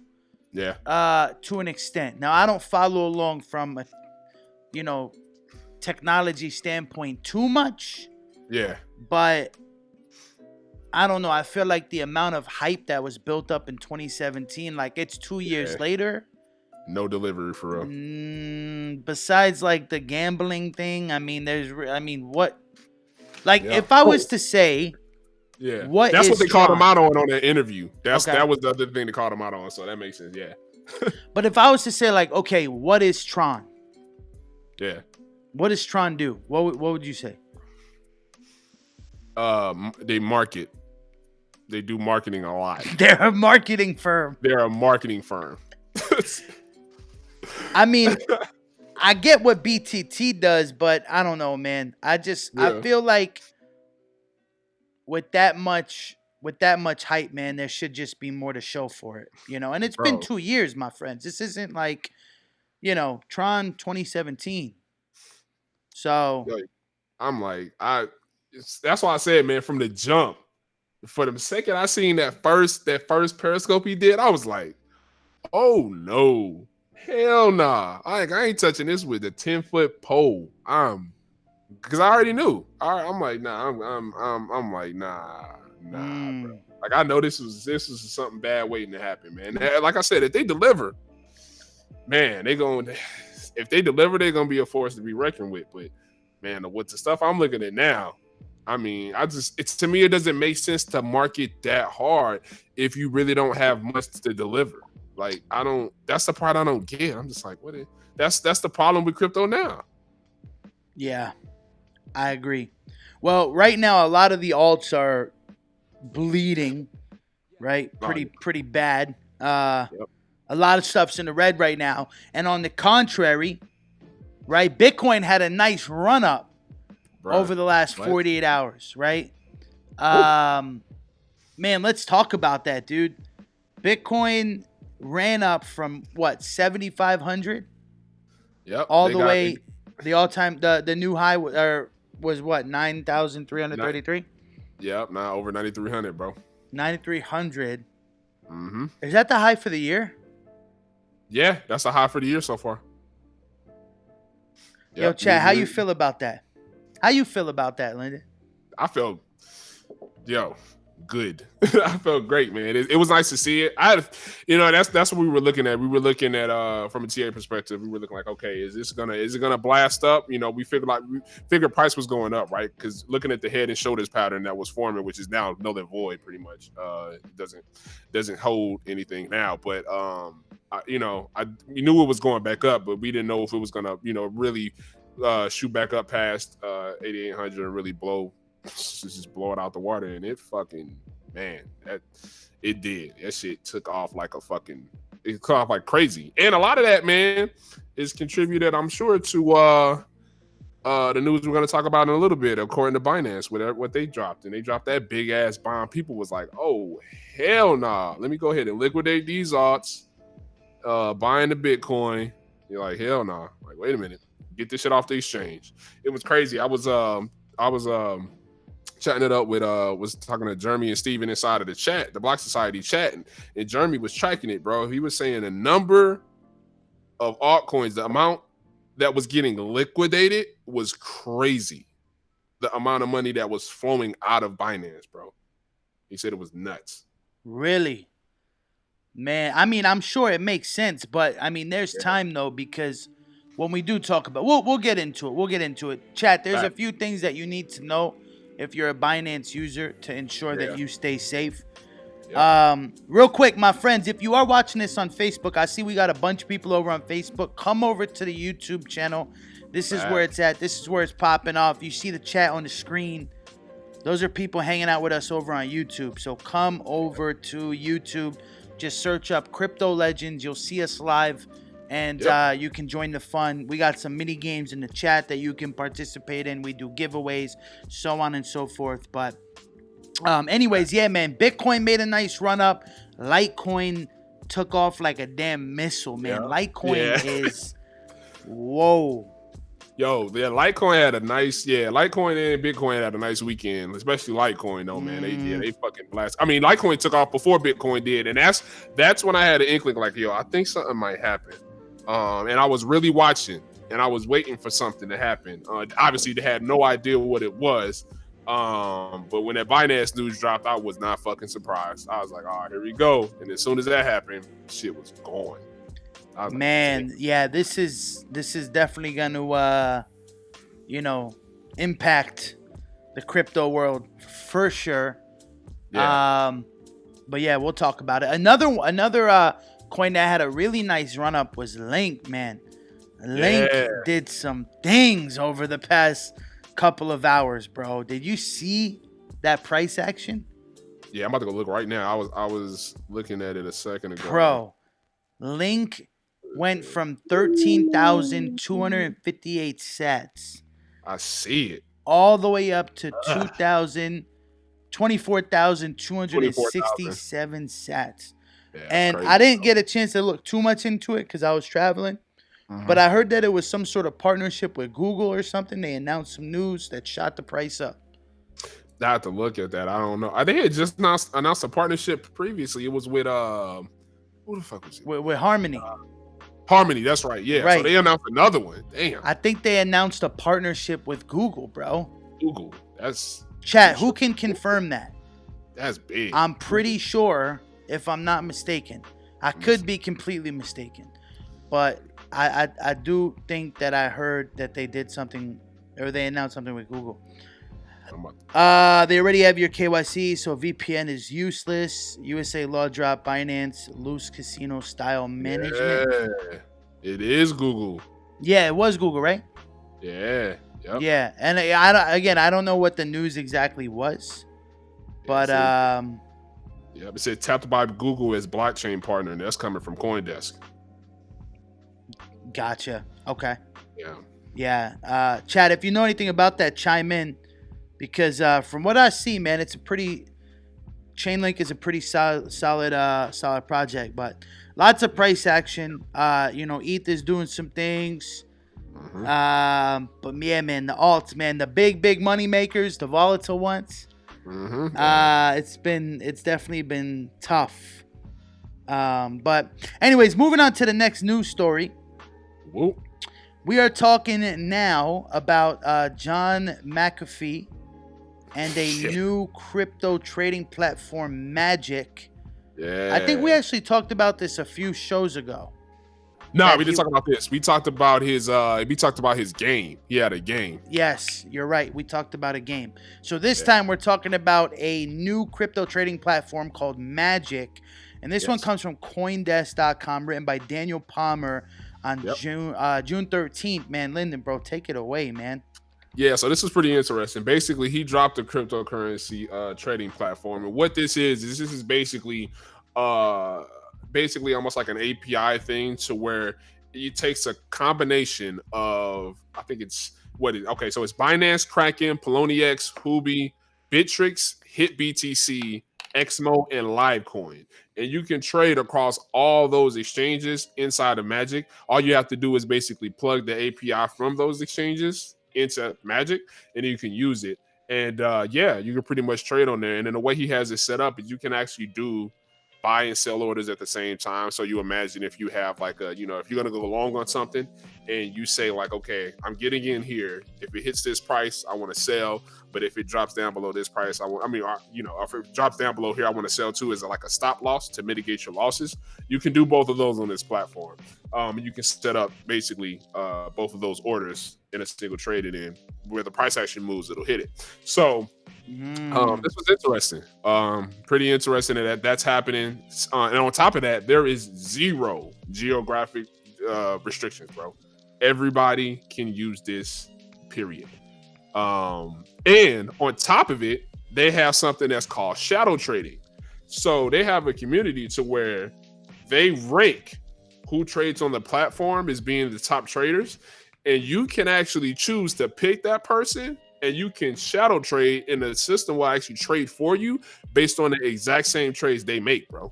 Yeah. To an extent. Now, I don't follow along from a, technology standpoint too much. Yeah. But I don't know. I feel like the amount of hype that was built up in 2017, like it's 2 years later. No delivery for real. Besides like the gambling thing, what? Like if I was to say, that's what they called him out on that interview. That was the other thing they called him out on. So that makes sense. Yeah. But if I was to say like, okay, what is Tron? Yeah. What does Tron do? What would you say? They market. They do marketing a lot. They're a marketing firm. I mean, I get what BTT does, but I don't know, man. I feel like with that much hype, man, there should just be more to show for it, And it's been 2 years, my friends. This isn't like, Tron 2017. So I'm like, that's why I said, man, from the jump, for the second I seen that first Periscope he did, I was like, oh no, hell nah. I ain't touching this with a 10-foot pole. Because I already knew. I'm like, nah, I'm like, nah, bro. Like, I know this was something bad waiting to happen, man. Like I said, if they deliver, man, if they deliver, they're gonna be a force to be reckoned with. But man, what the stuff I'm looking at now. I mean, it's to me, it doesn't make sense to market that hard if you really don't have much to deliver. Like, that's the part I don't get. I'm just like, that's the problem with crypto now. Yeah, I agree. Well, right now, a lot of the alts are bleeding, right? Pretty bad. A lot of stuff's in the red right now. And on the contrary, right, Bitcoin had a nice run up over the last 48 hours, right? Man, let's talk about that, dude. Bitcoin ran up from what, 7,500? Yep. All the way, the all-time, the new high was what, 9,333? Yep, now over 9,300, bro. 9,300. Mm-hmm. Is that the high for the year? Yeah, that's the high for the year so far. Yep. Yo, Chad, how you feel about that? How you feel about that, Lyndon? I feel, good. I felt great, man. It was nice to see it. That's what we were looking at. We were looking at from a TA perspective. We were looking like, okay, is it gonna blast up? We figured price was going up, right? Because looking at the head and shoulders pattern that was forming, which is now null and void, pretty much. It doesn't hold anything now. But we knew it was going back up, but we didn't know if it was gonna, really shoot back up past 8,800 and really just blow it out the water. And it fucking, man, it did. That shit took off like crazy. And a lot of that, man, is contributed, I'm sure, to the news we're going to talk about in a little bit, according to Binance, what they dropped. And they dropped that big ass bomb. People was like, oh, hell nah. Let me go ahead and liquidate these alts, buying the Bitcoin. You're like, hell nah. Like, wait a minute. Get this shit off the exchange. It was crazy. I was chatting it up with was talking to Jeremy and Steven inside of the chat, the Block Society chat, and Jeremy was tracking it, bro. He was saying the number of altcoins, the amount that was getting liquidated was crazy. The amount of money that was flowing out of Binance, bro. He said it was nuts. Really? Man, I mean, I'm sure it makes sense, but I mean, there's time though, because when we do talk about, we'll get into it. Chat, there's a few things that you need to know if you're a Binance user to ensure that you stay safe. Real quick, my friends, if you are watching this on Facebook, I see we got a bunch of people over on Facebook. Come over to the YouTube channel. This is where it's at. This is where it's popping off. You see the chat on the screen. Those are people hanging out with us over on YouTube. So come over to YouTube. Just search up Crypto Legends. You'll see us live. And you can join the fun. We got some mini games in the chat that you can participate in. We do giveaways, so on and so forth. But anyways, yeah, man, Bitcoin made a nice run up. Litecoin took off like a damn missile, man. Litecoin is whoa. Yo, Litecoin had a nice, Litecoin and Bitcoin had a nice weekend, especially Litecoin though, man. They fucking blast. I mean, Litecoin took off before Bitcoin did, and that's when I had an inkling like, yo, I think something might happen. And I was really watching, and I was waiting for something to happen. Obviously, they had no idea what it was. But when that Binance news dropped, I was not fucking surprised. I was like, all right, here we go. And as soon as that happened, shit was going. Man, yeah, this is definitely going to, impact the crypto world for sure. Yeah. But yeah, we'll talk about it. Another coin that had a really nice run up was Link, man. Link did some things over the past couple of hours, bro. Did you see that price action? Yeah, I'm about to go look right now. I was looking at it a second ago. Bro, Link went from 13,258 sats. I see it. All the way up to 24,267 sats. Yeah, and crazy, I didn't get a chance to look too much into it because I was traveling. But I heard that it was some sort of partnership with Google or something. They announced some news that shot the price up. I have to look at that. I don't know. They had just announced a partnership previously. It was with who the fuck was it? With Harmony. Harmony, that's right. Yeah. Right. So they announced another one. Damn. I think they announced a partnership with Google, bro. Google. That's chat. Who can confirm that? That's big. I'm pretty sure, if I'm not mistaken. I could be completely mistaken, but I do think that I heard that they did something or they announced something with Google. I'm about They already have your KYC, so VPN is useless. USA law drop Binance loose casino style management. Yeah, it is Google. Yeah, it was Google, right? Yeah. Yep. Yeah, and I don't know what the news exactly was, but Yeah, it said tapped by Google as blockchain partner, and that's coming from CoinDesk. gotcha. Okay. Yeah. Yeah. Chad, if you know anything about that, chime in, because from what I see, man, it's a pretty Chainlink is a pretty solid project, but lots of price action. ETH is doing some things. But yeah, man, the alts, man, the big money makers, the volatile ones. It's definitely been tough. But anyways, moving on to the next news story. Whoop. We are talking now about John McAfee and a new crypto trading platform, Magic. Yeah. I think we actually talked about this a few shows ago. No, we didn't talk about this. We talked about his game. He had a game. Yes, you're right. We talked about a game. So this time we're talking about a new crypto trading platform called Magic. And this one comes from CoinDesk.com, written by Daniel Palmer on June 13th. Man, Lyndon, bro, take it away, man. Yeah, so this is pretty interesting. Basically, he dropped a cryptocurrency trading platform. And what this is basically almost like an API thing, to where it takes a combination of, I think it's so it's Binance, Kraken, Poloniex, Huobi, Bittrex, HitBTC, Xmo, and Livecoin. And you can trade across all those exchanges inside of Magic. All you have to do is basically plug the API from those exchanges into Magic, and you can use it. And you can pretty much trade on there. And then the way he has it set up is you can actually do buy and sell orders at the same time. So you imagine if you have like if you're gonna go long on something and you say like, okay, I'm getting in here. If it hits this price, I want to sell. But if it drops down below this price, if it drops down below here, I want to sell too. Is like a stop loss to mitigate your losses. You can do both of those on this platform. You can set up basically both of those orders in a single trade, and then where the price action moves, it'll hit it. So this was interesting. Pretty interesting that's happening. And on top of that, there is zero geographic restrictions, bro. Everybody can use this, period. And on top of it, they have something that's called shadow trading. So they have a community to where they rank who trades on the platform as being the top traders, and you can actually choose to pick that person, and you can shadow trade, and the system will actually trade for you based on the exact same trades they make, bro.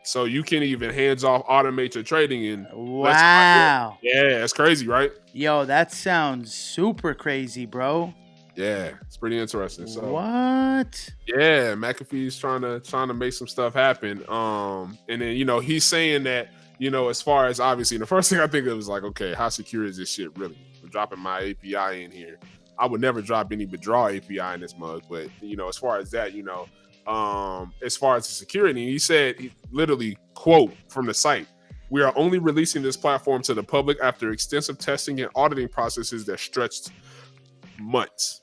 So you can even hands off automate your trading. And wow. Yeah, that's crazy, right? Yo, that sounds super crazy, bro. Yeah, it's pretty interesting. So what? Yeah, McAfee's trying to make some stuff happen. And then he's saying that as far as, obviously, the first thing I think of was like, okay, how secure is this shit really? I'm dropping my API in here. I would never drop any withdraw API in this mug, but as far as that, as far as the security, he said, he literally quote from the site, "We are only releasing this platform to the public after extensive testing and auditing processes that stretched months."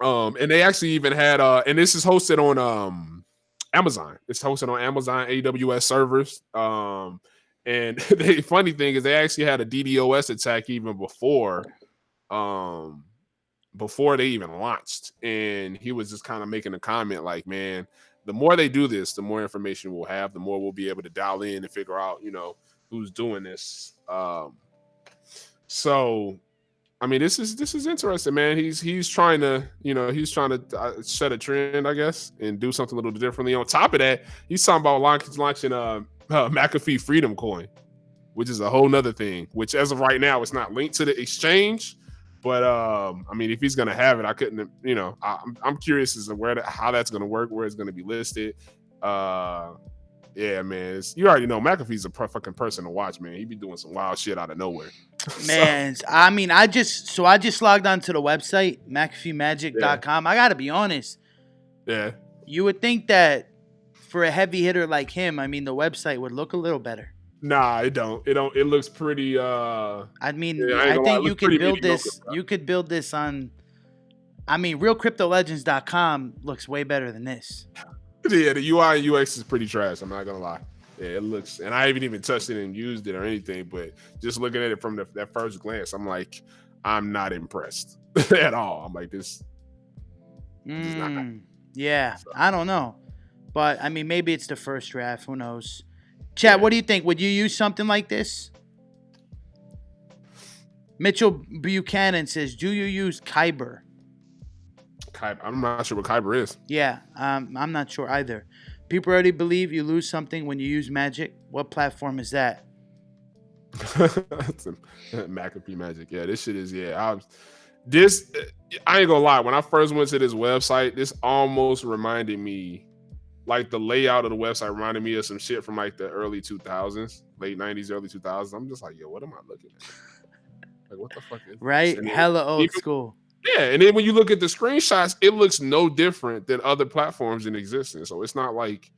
And they actually even had and this is hosted on Amazon. It's hosted on Amazon AWS servers. And the funny thing is they actually had a DDoS attack even before they even launched. And he was just kind of making a comment like, man, the more they do this, the more information we'll have, the more we'll be able to dial in and figure out, who's doing this. So I mean, this is interesting, man. He's trying to set a trend, I guess, and do something a little differently. On top of that, he's talking about launching McAfee Freedom Coin, which is a whole nother thing. Which, as of right now, it's not linked to the exchange. But I mean, if he's gonna have it, I couldn't. I'm curious as to how that's gonna work, where it's gonna be listed. Yeah, man. You already know McAfee's a fucking person to watch, man. He be doing some wild shit out of nowhere. Man, I mean, I just logged onto the website, McAfeeMagic.com. I gotta be honest. Yeah. You would think that for a heavy hitter like him, I mean, the website would look a little better. Nah, it don't. It don't. It looks pretty. I mean, Yeah, I ain't I gonna lie. It think you looks could pretty build mediocre, this. bro. You could build this on. I mean, realcryptolegends.com looks way better than this. Yeah, the UI and UX is pretty trash. I'm not gonna lie. Yeah, it looks, and I haven't even touched it and used it or anything. But just looking at it from that first glance, I'm like, I'm not impressed at all. I'm like, this is not. Yeah, So, I don't know, but I mean, maybe it's the first draft. Who knows? Chad, yeah. what do you think? Would you use something like this? Mitchell Buchanan says, "Do you use Kyber?" I'm not sure what Kyber is. Yeah, I'm not sure either. People already believe you lose something when you use Magic. What platform is that? McAfee Magic. Yeah, this shit is. Yeah, I ain't gonna lie. When I first went to this website, this almost reminded me, like the layout of the website reminded me of some shit from like the early 2000s, late 90s, early 2000s. I'm just like, yo, what am I looking at? Like, what the fuck is Right? this? Hella old school. Yeah, and then when you look at the screenshots, it looks no different than other platforms in existence. So it's not like,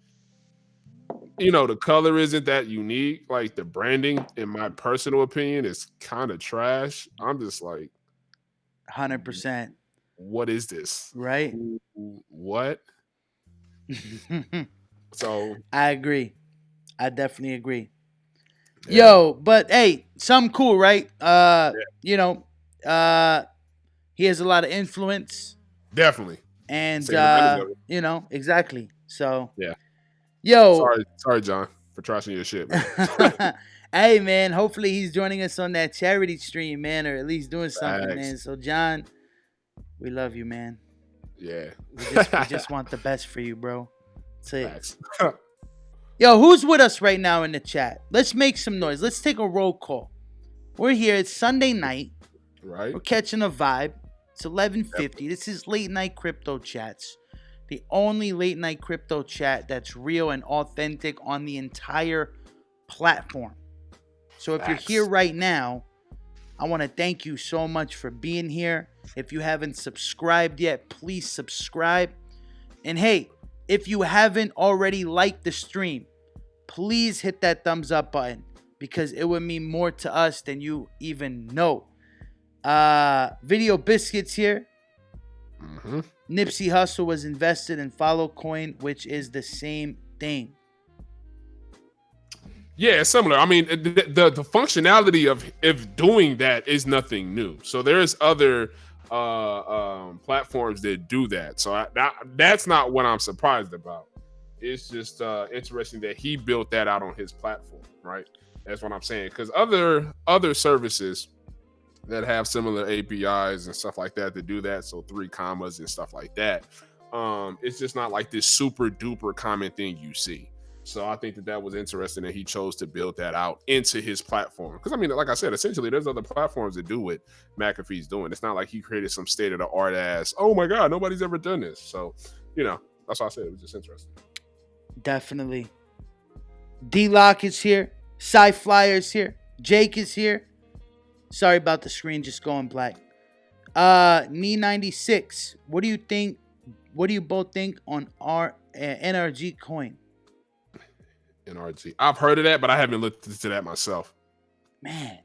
the color isn't that unique. Like the branding, in my personal opinion, is kind of trash. I'm just like, 100%. what is this? Right? What? So I agree. I definitely agree. yeah. Yo, but hey, something cool, right? You know, he has a lot of influence, Definitely. and Say the of it. Exactly. So Yeah. yo, Sorry, John, for trashing your shit, man. hey man, hopefully he's joining us on that charity stream, man, or at least doing something, Thanks. man. So John, we love you, man. Yeah. We just want the best for you, bro. That's it. Thanks. Yo, who's with us right now in the chat? Let's make some noise. Let's take a roll call. We're here. It's Sunday night. Right. We're catching a vibe. It's 11:50. This is Late Night Crypto Chats. The only late night crypto chat that's real and authentic on the entire platform. So if you're here right now, I want to thank you so much for being here. If you haven't subscribed yet, please subscribe. And hey, if you haven't already liked the stream, please hit that thumbs up button because it would mean more to us than you even know. Video Biscuits here. Mm-hmm. Nipsey Hussle was invested in Follow Coin, which is the same thing. Yeah, it's similar. I mean, the functionality of doing that is nothing new. So there's other platforms that do that. So that's not what I'm surprised about. It's just interesting that he built that out on his platform, right? That's what I'm saying. Because other services that have similar APIs and stuff like that do that. So 3 commas and stuff like that. It's just not like this super duper common thing you see. So I think that was interesting that he chose to build that out into his platform. Because I mean, like I said, essentially there's other platforms that do what McAfee's doing. It's not like he created some state of the art ass, oh my God, nobody's ever done this. So, that's why I said it was just interesting. Definitely. D-Lock is here. Cy Flyer's here. Jake is here. Sorry about the screen just going black. Me96. What do you think? What do you both think on our NRG coin? NRG. I've heard of that, but I haven't looked into that myself. Man,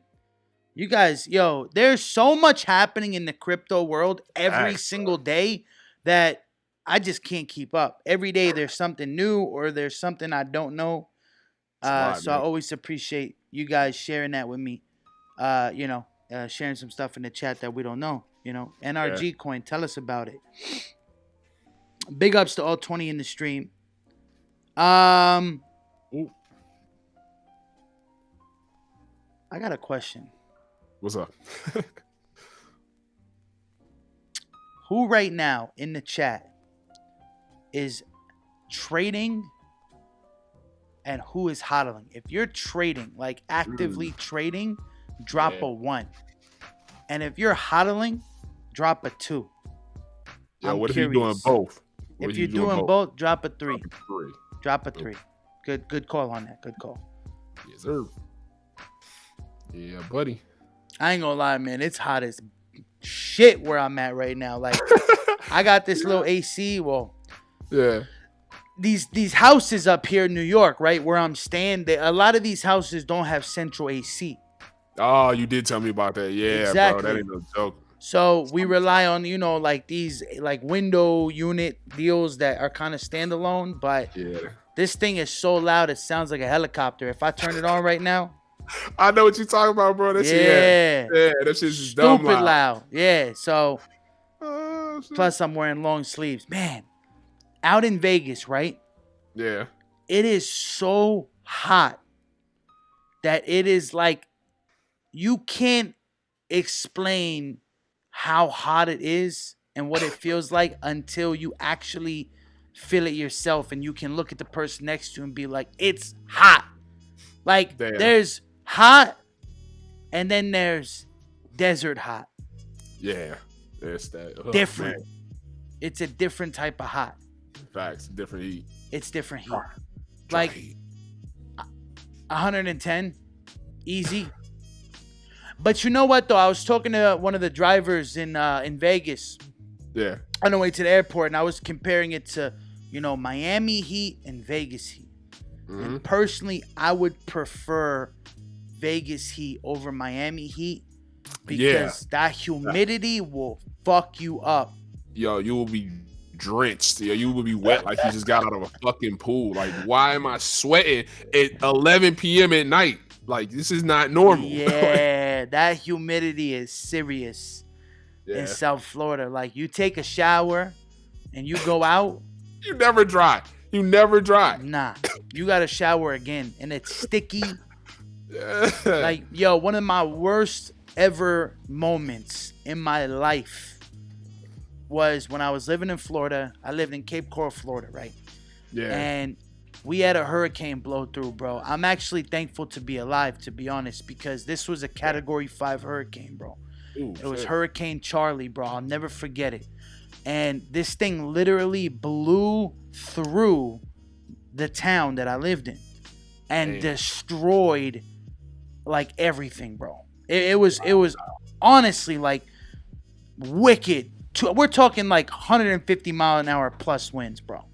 you guys, there's so much happening in the crypto world every single day that I just can't keep up. Every day there's something new or there's something I don't know. So I always appreciate you guys sharing that with me. Sharing some stuff in the chat that we don't know. NRG coin, tell us about it. Big ups to all 20 in the stream. Ooh. I got a question. What's up? Who right now in the chat is trading and who is hodling? If you're trading, like actively trading, drop a 1. And if you're hodling, drop a 2. Yeah, what if you're doing both? If you're doing both, drop a 3. Drop a 3. Good call on that. Good call. Yes, sir. Yeah, buddy. I ain't gonna lie, man. It's hot as shit where I'm at right now. Like, I got this little AC. Well, yeah. these houses up here in New York, right, where I'm staying, a lot of these houses don't have central AC. Oh, you did tell me about that. Yeah, Exactly. bro. That ain't no joke. So we rely on, like these like window unit deals that are kind of standalone. But this thing is so loud, it sounds like a helicopter. If I turn it on right now. I know what you're talking about, bro. That shit, yeah, that shit's just dumb stupid loud. Yeah, so oh, plus I'm wearing long sleeves. Man, out in Vegas, right? Yeah. It is so hot that it is like you can't explain how hot it is and what it feels like until you actually feel it yourself, and you can look at the person next to you and be like, it's hot. Like, there's hot, and then there's desert hot. Yeah, it's that different. Man. It's a different type of hot. Facts, different heat. It's different heat. Like heat. 110, easy. But you know what though? I was talking to one of the drivers in Vegas. Yeah. On the way to the airport, and I was comparing it to, Miami heat and Vegas heat. Mm-hmm. And personally, I would prefer Vegas heat over Miami heat because that humidity will fuck you up. Yo, you will be drenched. Yo, you will be wet like you just got out of a fucking pool. Like, why am I sweating at 11 p.m. at night? Like, this is not normal. Yeah, that humidity is serious in South Florida. Like, you take a shower and you go out. You never dry. Nah, you got to shower again, and it's sticky. Like, yo, one of my worst ever moments in my life was when I was living in Florida. I lived in Cape Coral, Florida, right? Yeah. And we had a hurricane blow through, bro. I'm actually thankful to be alive, to be honest, because this was a Category 5 hurricane, bro. Ooh, it was Hurricane Charlie, bro. I'll never forget it. And this thing literally blew through the town that I lived in and destroyed like everything, bro. It was honestly like wicked. We're talking like 150 mile an hour plus winds, bro.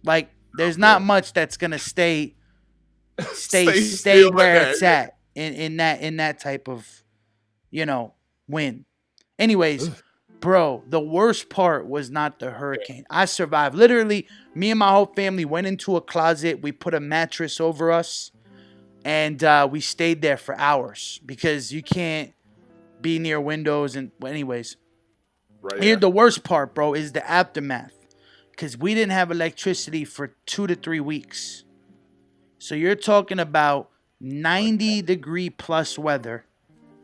Like there's not much that's gonna stay where it's at in that type of wind. Anyways. Bro, the worst part was not the hurricane. I survived. Literally, me and my whole family went into a closet. We put a mattress over us, and we stayed there for hours because you can't be near windows. And anyways, here the worst part, bro, is the aftermath because we didn't have electricity for 2 to 3 weeks. So you're talking about 90-degree plus weather.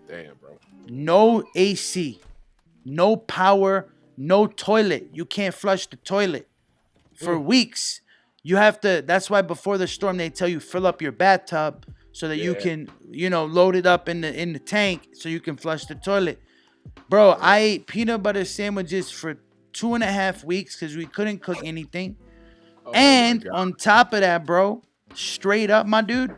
Damn, bro. No AC. No power, no toilet. You can't flush the toilet for weeks. You have to, that's why before the storm, they tell you fill up your bathtub so that you can, load it up in the tank so you can flush the toilet. Bro, I ate peanut butter sandwiches for 2.5 weeks because we couldn't cook anything. And on top of that, bro, straight up, my dude,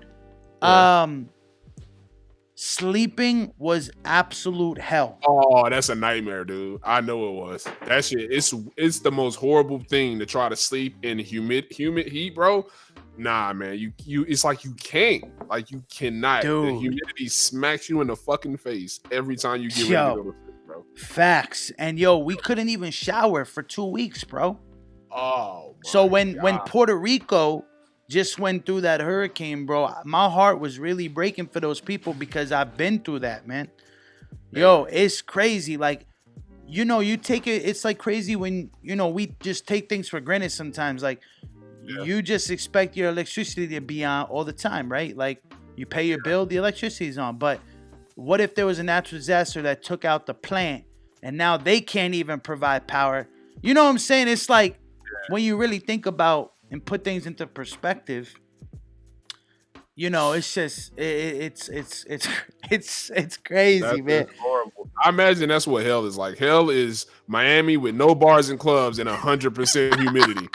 sleeping was absolute hell. Oh, that's a nightmare, dude. I know it was. That shit, it's the most horrible thing to try to sleep in humid heat, bro. Nah, man, you it's like you can't. Like you cannot. Dude. The humidity smacks you in the fucking face every time you get ready to go to sleep, bro. Facts. And we couldn't even shower for 2 weeks, bro. Oh. So when Puerto Rico just went through that hurricane, bro, my heart was really breaking for those people because I've been through that, man. Yo, it's crazy. Like, you take it, it's like crazy when, we just take things for granted sometimes. Like, you just expect your electricity to be on all the time, right? Like, you pay your bill, the electricity's on. But what if there was a natural disaster that took out the plant and now they can't even provide power? You know what I'm saying? It's like, when you really think about and put things into perspective, it's just it's crazy, man. Horrible. I imagine that's what hell is like. Hell is Miami with no bars and clubs and 100% humidity.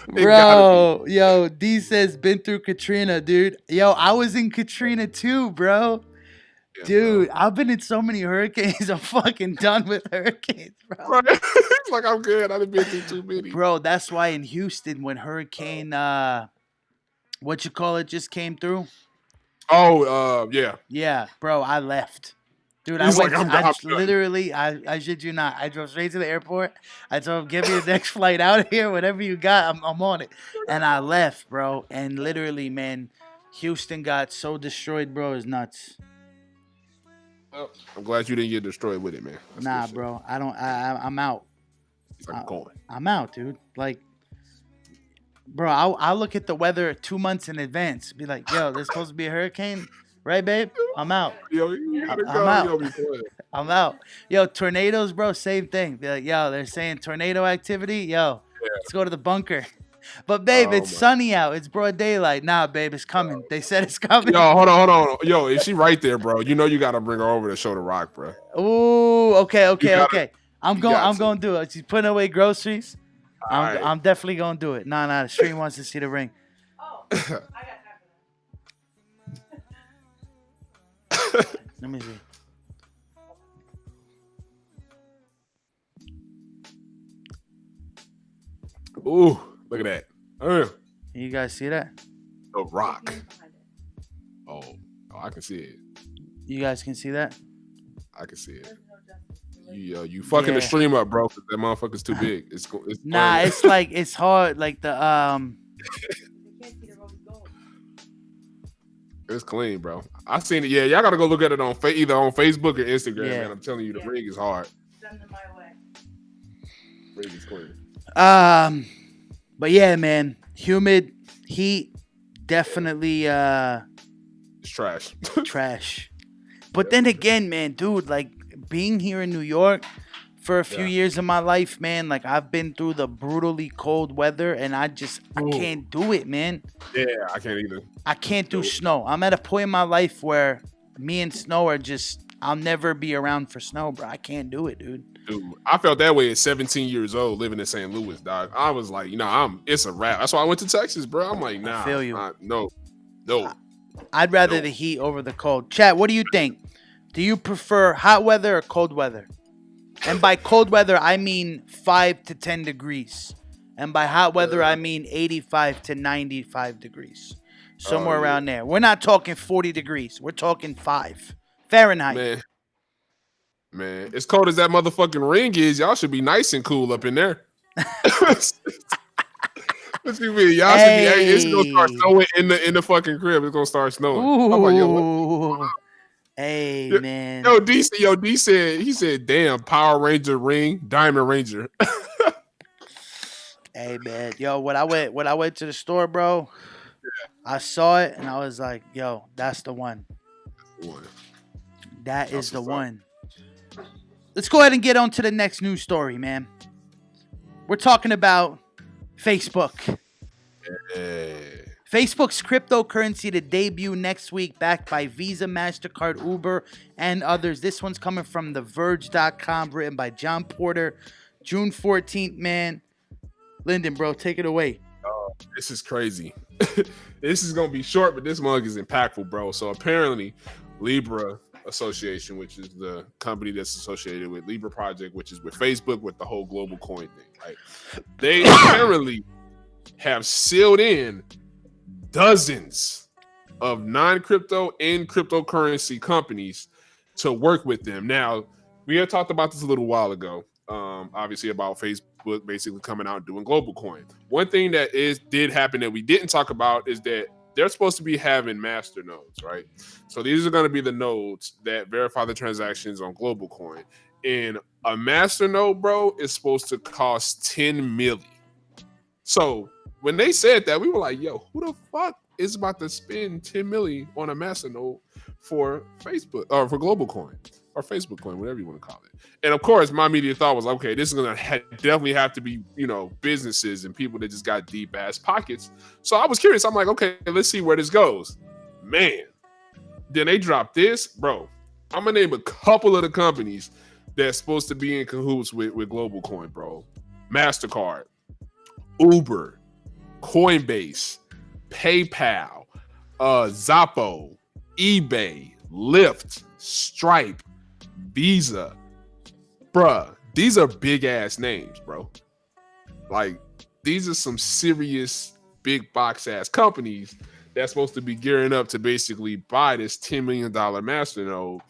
Bro, yo, D says been through Katrina, dude. Yo, I was in Katrina too, bro. Yeah, Dude, I've been in so many hurricanes. I'm fucking done with hurricanes, bro. bro. Right? It's like I'm good. I've been through too many. Bro, that's why in Houston when hurricane what you call it just came through. Oh, yeah. Yeah, bro, I left. Dude, He's like, I'm done. literally, I shit you not. I drove straight to the airport. I told him, give me the next flight out of here. Whatever you got, I'm on it. And I left, bro. And literally, man, Houston got so destroyed, bro. It's nuts. Well, I'm glad you didn't get destroyed with it, man. That's Nah, good shit. bro. I'm out. He's like, going. I'm out, dude. Like, bro, I'll look at the weather 2 months in advance. Be like, yo, there's supposed to be a hurricane. Right, babe? I'm out. Yo, you gotta I'm go. out. You don't be playing. I'm out. Yo, tornadoes, bro, same thing. Be like, yo, they're saying tornado activity. Yo, let's go to the bunker. But, babe, it's sunny out. It's broad daylight. Nah, babe, it's coming. They said it's coming. Yo, hold on. Yo, is she right there, bro? You know you gotta bring her over to show the rock, bro. Ooh, okay. I'm going to do it. She's putting away groceries. I'm definitely going to do it. Nah, the stream wants to see the ring. Oh, I got time for that. Let me see. Ooh, look at that. You guys see that? The rock. Oh, I can see it. You guys can see that? I can see it. You fucking the stream up, bro. Cause that motherfucker's too big. It's nah. It's like it's hard. Like the It's clean, bro. I seen it. Yeah, y'all gotta go look at it on either on Facebook or Instagram, man. I'm telling you, the rig is hard. Send them my way. Rig is clean. But yeah, man, humid, heat, definitely It's trash. trash. But then again, man, dude, like being here in New York for a few years of my life, man, like I've been through the brutally cold weather and I can't do it, man. Yeah, I can't either. I can't do snow. I'm at a point in my life where me and snow are just, I'll never be around for snow, bro. I can't do it, dude. Dude, I felt that way at 17 years old living in St. Louis, dog. I was like, it's a wrap. That's why I went to Texas, bro. I'm like, nah. I feel you. No. I'd rather the heat over the cold. Chat, what do you think? Do you prefer hot weather or cold weather? And by cold weather, I mean 5 to 10 degrees. And by hot weather, I mean 85 to 95 degrees. Somewhere around there. We're not talking 40 degrees. We're talking 5 Fahrenheit. Man, as cold as that motherfucking ring is, y'all should be nice and cool up in there. What you mean? Y'all should be. Hey, it's gonna start snowing in the fucking crib. It's gonna start snowing. I'm like, yo, hey, man. Yo, D said, he said, damn, Power Ranger ring, Diamond Ranger. Hey, man. Yo, when I went to the store, bro, I saw it and I was like, yo, that's the one. That is the one. Let's go ahead and get on to the next news story, man. We're talking about Facebook. Facebook's cryptocurrency to debut next week, backed by Visa, MasterCard, Uber, and others. This one's coming from TheVerge.com, written by John Porter. June 14th, man. Lyndon, bro, take it away. This is crazy. This is going to be short, but this mug is impactful, bro. So apparently, Libra Association, which is the company that's associated with Libra Project, which is with Facebook, with the whole global coin thing, right? They apparently have sealed in dozens of non-crypto and cryptocurrency companies to work with them. Now, we had talked about this a little while ago, obviously about Facebook basically coming out and doing global coin. One thing that did happen that we didn't talk about is that they're supposed to be having master nodes, right? So these are going to be the nodes that verify the transactions on global coin. And a master node, bro, is supposed to cost 10 million. So when they said that, we were like, yo, who the fuck is about to spend 10 million on a master node for Facebook or for global coin or Facebook coin, whatever you want to call it? And of course, my immediate thought was, okay, this is going to definitely have to be, businesses and people that just got deep ass pockets. So I was curious. I'm like, okay, let's see where this goes. Man, then they dropped this, bro. I'm going to name a couple of the companies that's supposed to be in cahoots with global coin, bro. MasterCard, Uber, Coinbase, PayPal, Zappo, eBay, Lyft, Stripe, Visa. Bruh, these are big ass names, bro. Like, these are some serious big box ass companies that's supposed to be gearing up to basically buy this $10 million masternode.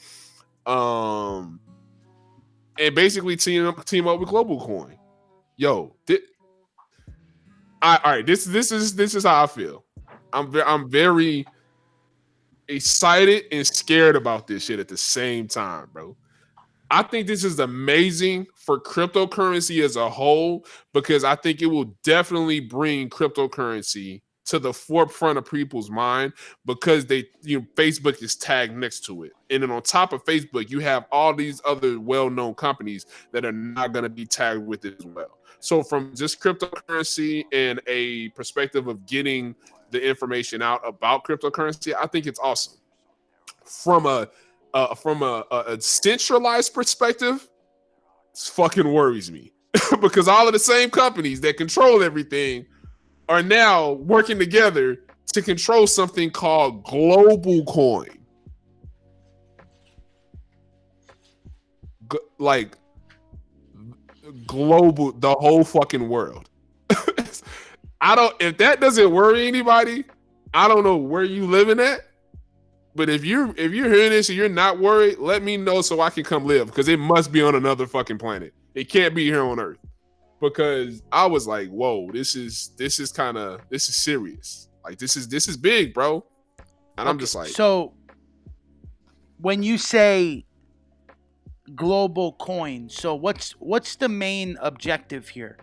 And basically team up with Global Coin. Yo, all right, this is how I feel. I'm very excited and scared about this shit at the same time, bro. I think this is amazing for cryptocurrency as a whole because I think it will definitely bring cryptocurrency to the forefront of people's mind because Facebook is tagged next to it. And then on top of Facebook, you have all these other well-known companies that are not going to be tagged with it as well. So from just cryptocurrency and a perspective of getting the information out about cryptocurrency, I think it's awesome. From a centralized perspective, it fucking worries me because all of the same companies that control everything are now working together to control something called global coin. Like global, the whole fucking world. If that doesn't worry anybody, I don't know where you living at. But if you're hearing this and you're not worried, let me know so I can come live because it must be on another fucking planet. It can't be here on Earth. Because I was like, whoa, this is serious. Like this is big, bro. And I'm just like, so when you say global coin, so what's the main objective here?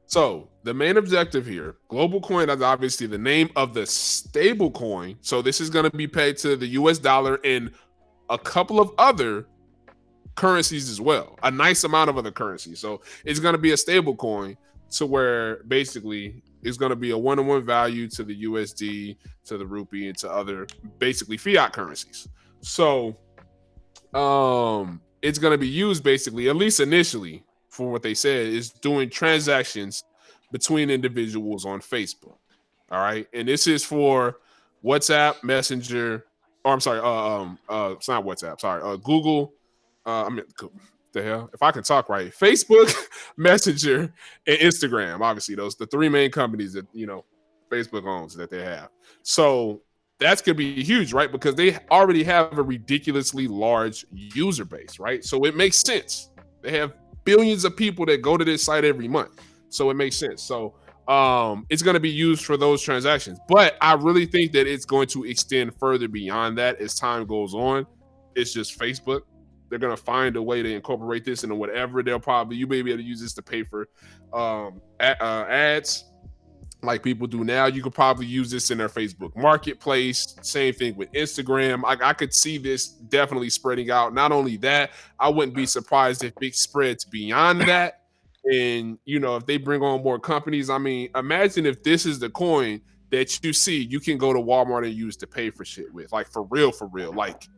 So the main objective here, global coin is obviously the name of the stable coin. So this is going to be paid to the US dollar and a couple of other currencies as well, a nice amount of other currencies. So it's going to be a stable coin to where basically it's going to be a one-to-one value to the USD, to the rupee, and to other basically fiat currencies. So it's going to be used basically, at least initially, for what they said, is doing transactions between individuals on Facebook. All right. And this is for WhatsApp, Messenger, or I'm sorry, it's not WhatsApp, sorry, Google, the hell, if I can talk right, Facebook, Messenger, and Instagram. Obviously, those the three main companies that Facebook owns that they have. So that's gonna be huge, right? Because they already have a ridiculously large user base, right? So it makes sense. They have billions of people that go to this site every month, so it makes sense. So it's going to be used for those transactions, but I really think that it's going to extend further beyond that as time goes on. It's just Facebook. They're going to find a way to incorporate this into whatever. You may be able to use this to pay for ads like people do now. You could probably use this in their Facebook marketplace. Same thing with Instagram. I could see this definitely spreading out. Not only that, I wouldn't be surprised if it spreads beyond that. And, if they bring on more companies, I mean, imagine if this is the coin that you see, you can go to Walmart and use to pay for shit with. Like, for real. Like,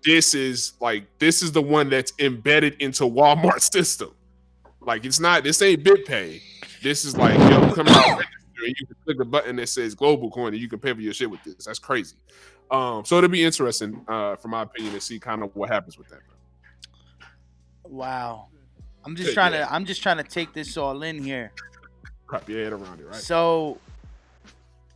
this is the one that's embedded into Walmart's system. Like, this ain't BitPay. This is like, come out and you can click the button that says global coin and you can pay for your shit with this. That's crazy. So it'll be interesting, from my opinion, to see kind of what happens with that. Wow. I'm just trying to take this all in here. Wrap your head around it, right? So,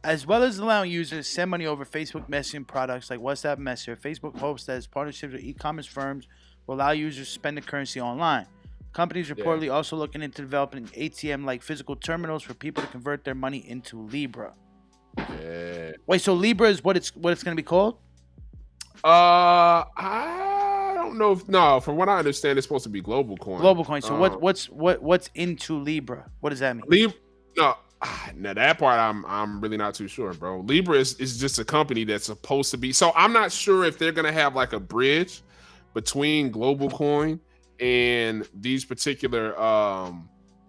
as well as allowing users to send money over Facebook messaging products like WhatsApp Messenger, Facebook hopes that its partnerships with e-commerce firms will allow users to spend the currency online. Companies reportedly also looking into developing ATM-like physical terminals for people to convert their money into Libra. Yeah. Wait, so Libra is what it's going to be called? I don't know no, from what I understand, it's supposed to be global coin. Global coin. So what's into Libra? What does that mean? Now that part I'm really not too sure, bro. Libra is just a company that's supposed to be. So I'm not sure if they're gonna have like a bridge between global coin and these particular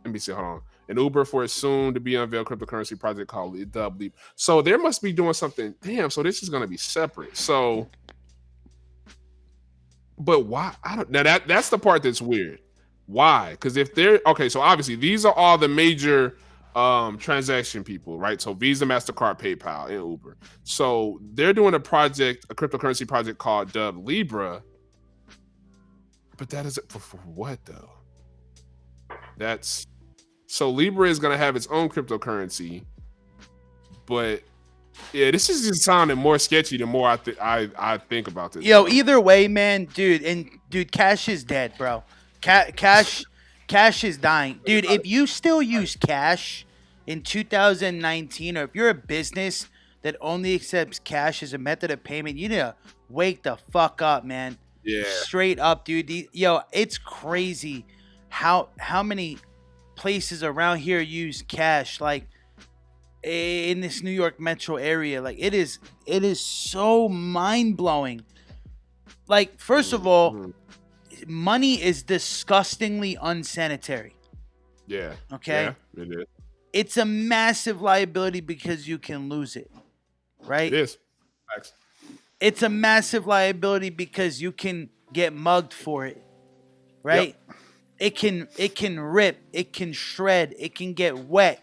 let me see, hold on. An Uber for a soon to be unveiled cryptocurrency project called Libra. So there must be doing something. Damn, so this is gonna be separate. So but why? I don't now that's the part that's weird. Why? Because if they're okay, so obviously these are all the major transaction people, right? So Visa, MasterCard, PayPal, and Uber. So they're doing a cryptocurrency project called Libra. But that is for what though? So Libra is gonna have its own cryptocurrency, but yeah, this is just sounding more sketchy the more I think about this. Yo, either way, man, dude, cash is dead, bro. Cash is dying, dude. If you still use cash in 2019, or if you're a business that only accepts cash as a method of payment, you need to wake the fuck up, man. Yeah. Straight up, dude. Yo, it's crazy how many places around here use cash, like in this New York metro area. Like it is so mind-blowing. Like, first of all, money is disgustingly unsanitary. Yeah. Okay? Yeah, it is. It's a massive liability because you can lose it. Right? It is. Thanks. It's a massive liability because you can get mugged for it. Right? Yep. It can rip, it can shred, it can get wet.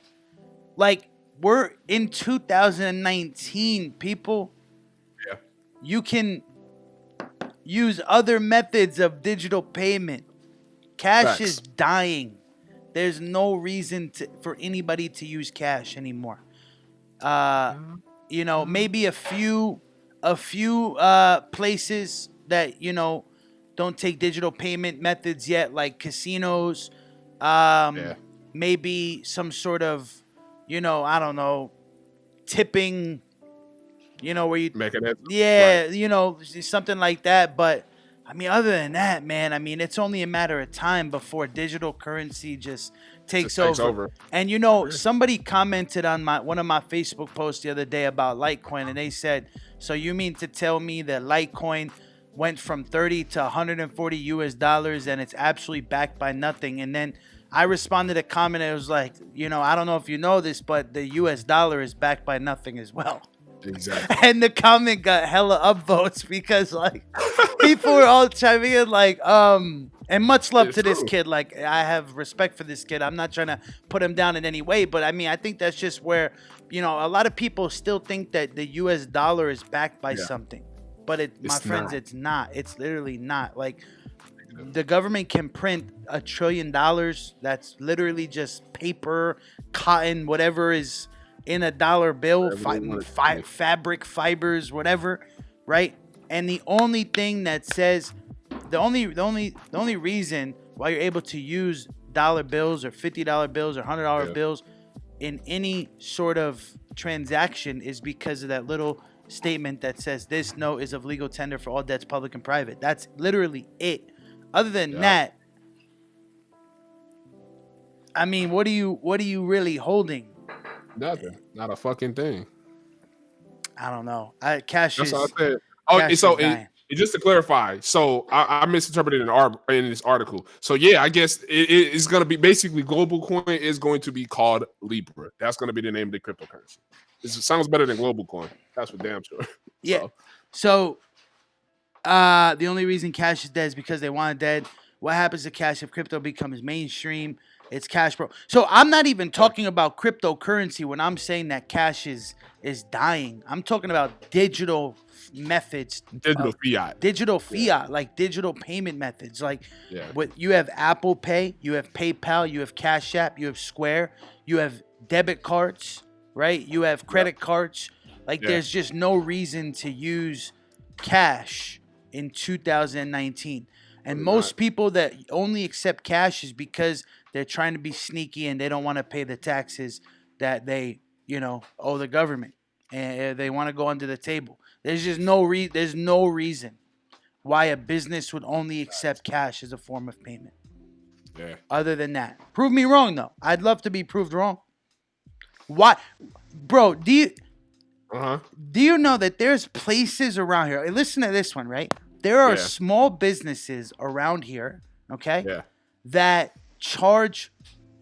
Like, we're in 2019, people. Yeah. You can use other methods of digital payment. Cash is dying. There's no reason for anybody to use cash anymore. Maybe a few places that, don't take digital payment methods yet, like casinos. Maybe some sort of, I don't know, tipping, where you mechanism. Yeah, right. Something like that. But I mean, other than that, man, I mean, it's only a matter of time before digital currency just takes over. And somebody commented on one of my Facebook posts the other day about Litecoin, and they said, "So you mean to tell me that Litecoin went from 30 to 140 US dollars and it's absolutely backed by nothing?" And then I responded a comment, and it was like, I don't know if you know this, but the US dollar is backed by nothing as well. Exactly. And the comment got hella upvotes because, like, people were all chiming in, like, and much love to this kid. Like, I have respect for this kid. I'm not trying to put him down in any way, but I mean, I think that's just where, a lot of people still think that the US dollar is backed by something. But my friends, it's not. It's literally not. Like, the government can print $1 trillion. That's literally just paper, cotton, whatever is in a dollar bill, fabric, fibers, whatever, right? And the only thing that says, the only reason why you're able to use dollar bills or $50 bills or $100 bills in any sort of transaction is because of that little statement that says this note is of legal tender for all debts, public and private. That's literally it. Other than that, I mean, what are you really holding? Nothing. Not a fucking thing. I don't know. Cash That's is. what I said. Just to clarify, so I misinterpreted in this article. So yeah, I guess it's going to be basically global coin is going to be called Libra. That's going to be the name of the cryptocurrency. It sounds better than global coin. That's for damn sure. Yeah. So the only reason cash is dead is because they want it dead. What happens to cash if crypto becomes mainstream? It's cash, bro. So I'm not even talking about cryptocurrency when I'm saying that cash is dying. I'm talking about digital methods. Digital fiat, like digital payment methods. Like what you have Apple Pay, you have PayPal, you have Cash App, you have Square, you have debit cards, right? You have credit cards. Like there's just no reason to use cash in 2019. And most people that only accept cash is because they're trying to be sneaky and they don't want to pay the taxes that they, owe the government. And they want to go under the table. There's just no reason why a business would only accept cash as a form of payment. Yeah. Other than that. Prove me wrong, though. I'd love to be proved wrong. Why? Bro, do you know that there's places around here? Listen to this one, right? There are small businesses around here, okay, that charge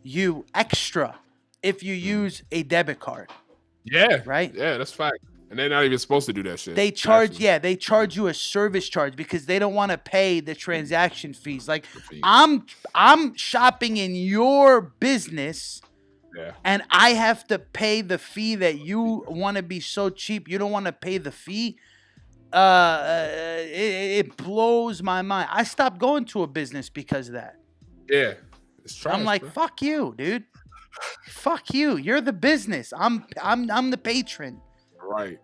you extra if you use a debit card. Yeah. Right? Yeah, that's fact. And they're not even supposed to do that shit. They charge you a service charge because they don't want to pay the transaction fees. Like, I'm shopping in your business, Yeah. and I have to pay the fee that you want to be so cheap. You don't want to pay the fee. It blows my mind. I stopped going to a business because of that. Yeah. It's trash, I'm like, bro. fuck you, dude. Fuck you. You're the business. I'm the patron. Right.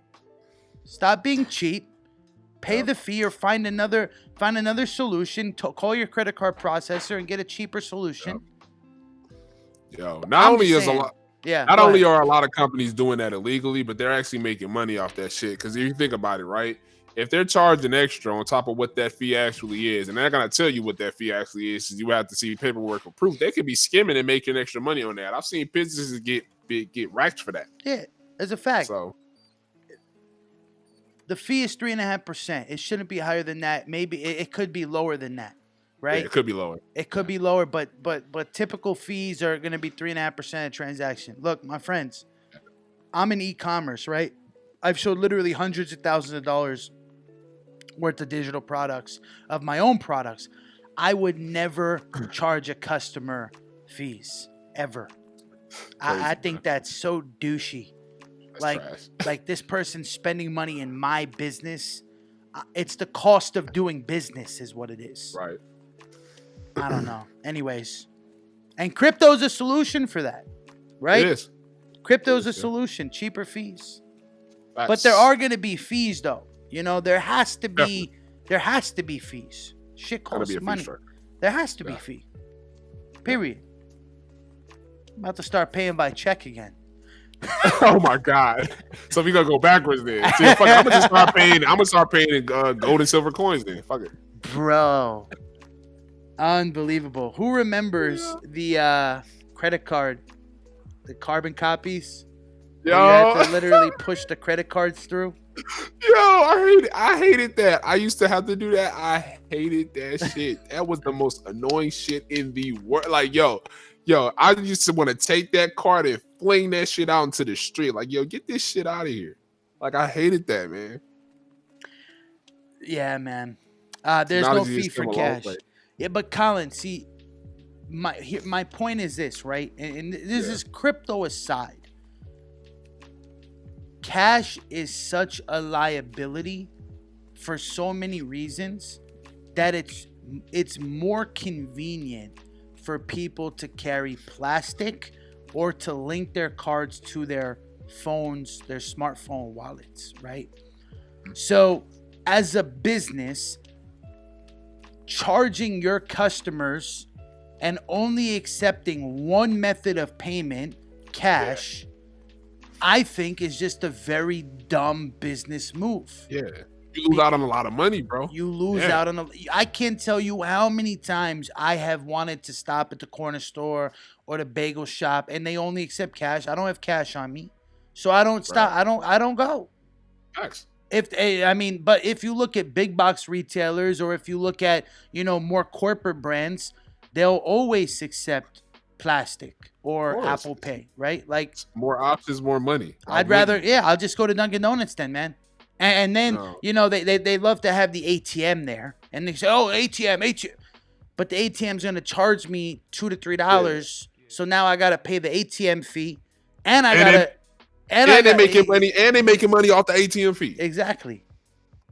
Stop being cheap. Pay Yep. the fee or find another solution. Call your credit card processor and get a cheaper solution. Yo, I'm not just only is a saying. lot. Yeah. Not go only ahead. are a lot of companies doing that illegally, but they're actually making money off that shit. Because if you think about it, right? If they're charging extra on top of what that fee actually is, and they're not gonna tell you what that fee actually is, you have to see paperwork for proof. They could be skimming and making extra money on that. I've seen businesses get racked for that. Yeah, as a fact. So The fee is 3.5%. It shouldn't be higher than that. Maybe it could be lower than that, right? yeah, it could be lower. It could be lower, but typical fees are going to be 3.5% of transaction. Look, my friends, I'm in e-commerce, right? I've showed literally hundreds of thousands of dollars worth of digital products, of my own products. I would never charge a customer fees ever. I think that's so douchey. That's trash. Like this person's spending money in my business. It's the cost of doing business is what it is. Right. I don't know. Anyways, and crypto's a solution for that, right? It is. Crypto's It a is, yeah. solution, cheaper fees. Facts. But there are going to be fees though. You know, there has to be fees. Shit Gotta costs be a fee money. structure. There has to be Yeah. fee. Period. I'm about to start paying by check again. Oh my god! So we gonna go backwards then. See, fuck it, I'm gonna just start paying. I'm gonna start paying in gold and silver coins then. Fuck it. Bro. Unbelievable. Who remembers the credit card, the carbon copies? Where you had to literally push the credit cards through? Yo, I hated that. I used to have to do that. I hated that shit. That was the most annoying shit in the world. Like, yo, I used to want to take that card and fling that shit out into the street. Like, yo, get this shit out of here. Like, I hated that, man. Yeah, man. There's no Technology is fee for still a long cash. way. Yeah, but Colin, see, my point is this, right? And this is crypto aside. Cash is such a liability for so many reasons that it's more convenient for people to carry plastic or to link their cards to their phones, their smartphone wallets, right? So as a business, charging your customers and only accepting one method of payment, cash, I think is just a very dumb business move. Yeah. You lose out on a lot of money, bro. You lose out on I can't tell you how many times I have wanted to stop at the corner store or the bagel shop and they only accept cash. I don't have cash on me. So I don't stop. Right. I don't go. Facts. But if you look at big box retailers or if you look at, more corporate brands, they'll always accept plastic or Apple Pay, right? Like more options, more money. I'll just go to Dunkin' Donuts then, man. And then, they love to have the ATM there. And they say, oh, ATM. But the ATM's going to charge me $2 to $3. So now I got to pay the ATM fee. And they're making money. And they making money off the ATM fee. Exactly.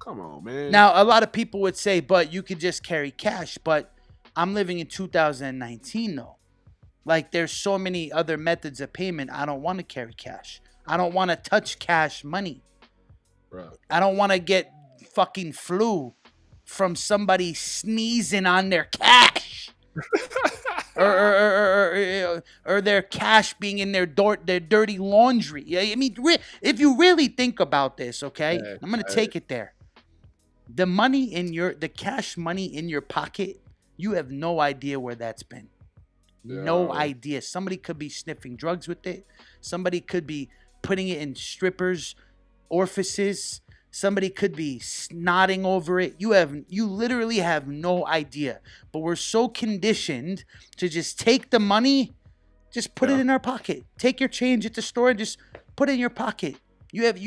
Come on, man. Now, a lot of people would say, but you could just carry cash. But I'm living in 2019, though. Like, there's so many other methods of payment. I don't want to carry cash. I don't want to touch cash money. Bro. I don't want to get fucking flu from somebody sneezing on their cash. or their cash being in their dirty laundry. I mean, if you really think about this, okay? I'm going to take it there. The cash money in your pocket, you have no idea where that's been. No idea. Somebody could be sniffing drugs with it. Somebody could be putting it in strippers' orifices. Somebody could be snotting over it. You literally have no idea. But we're so conditioned to just take the money, just put it in our pocket. Take your change at the store and just put it in your pocket. You have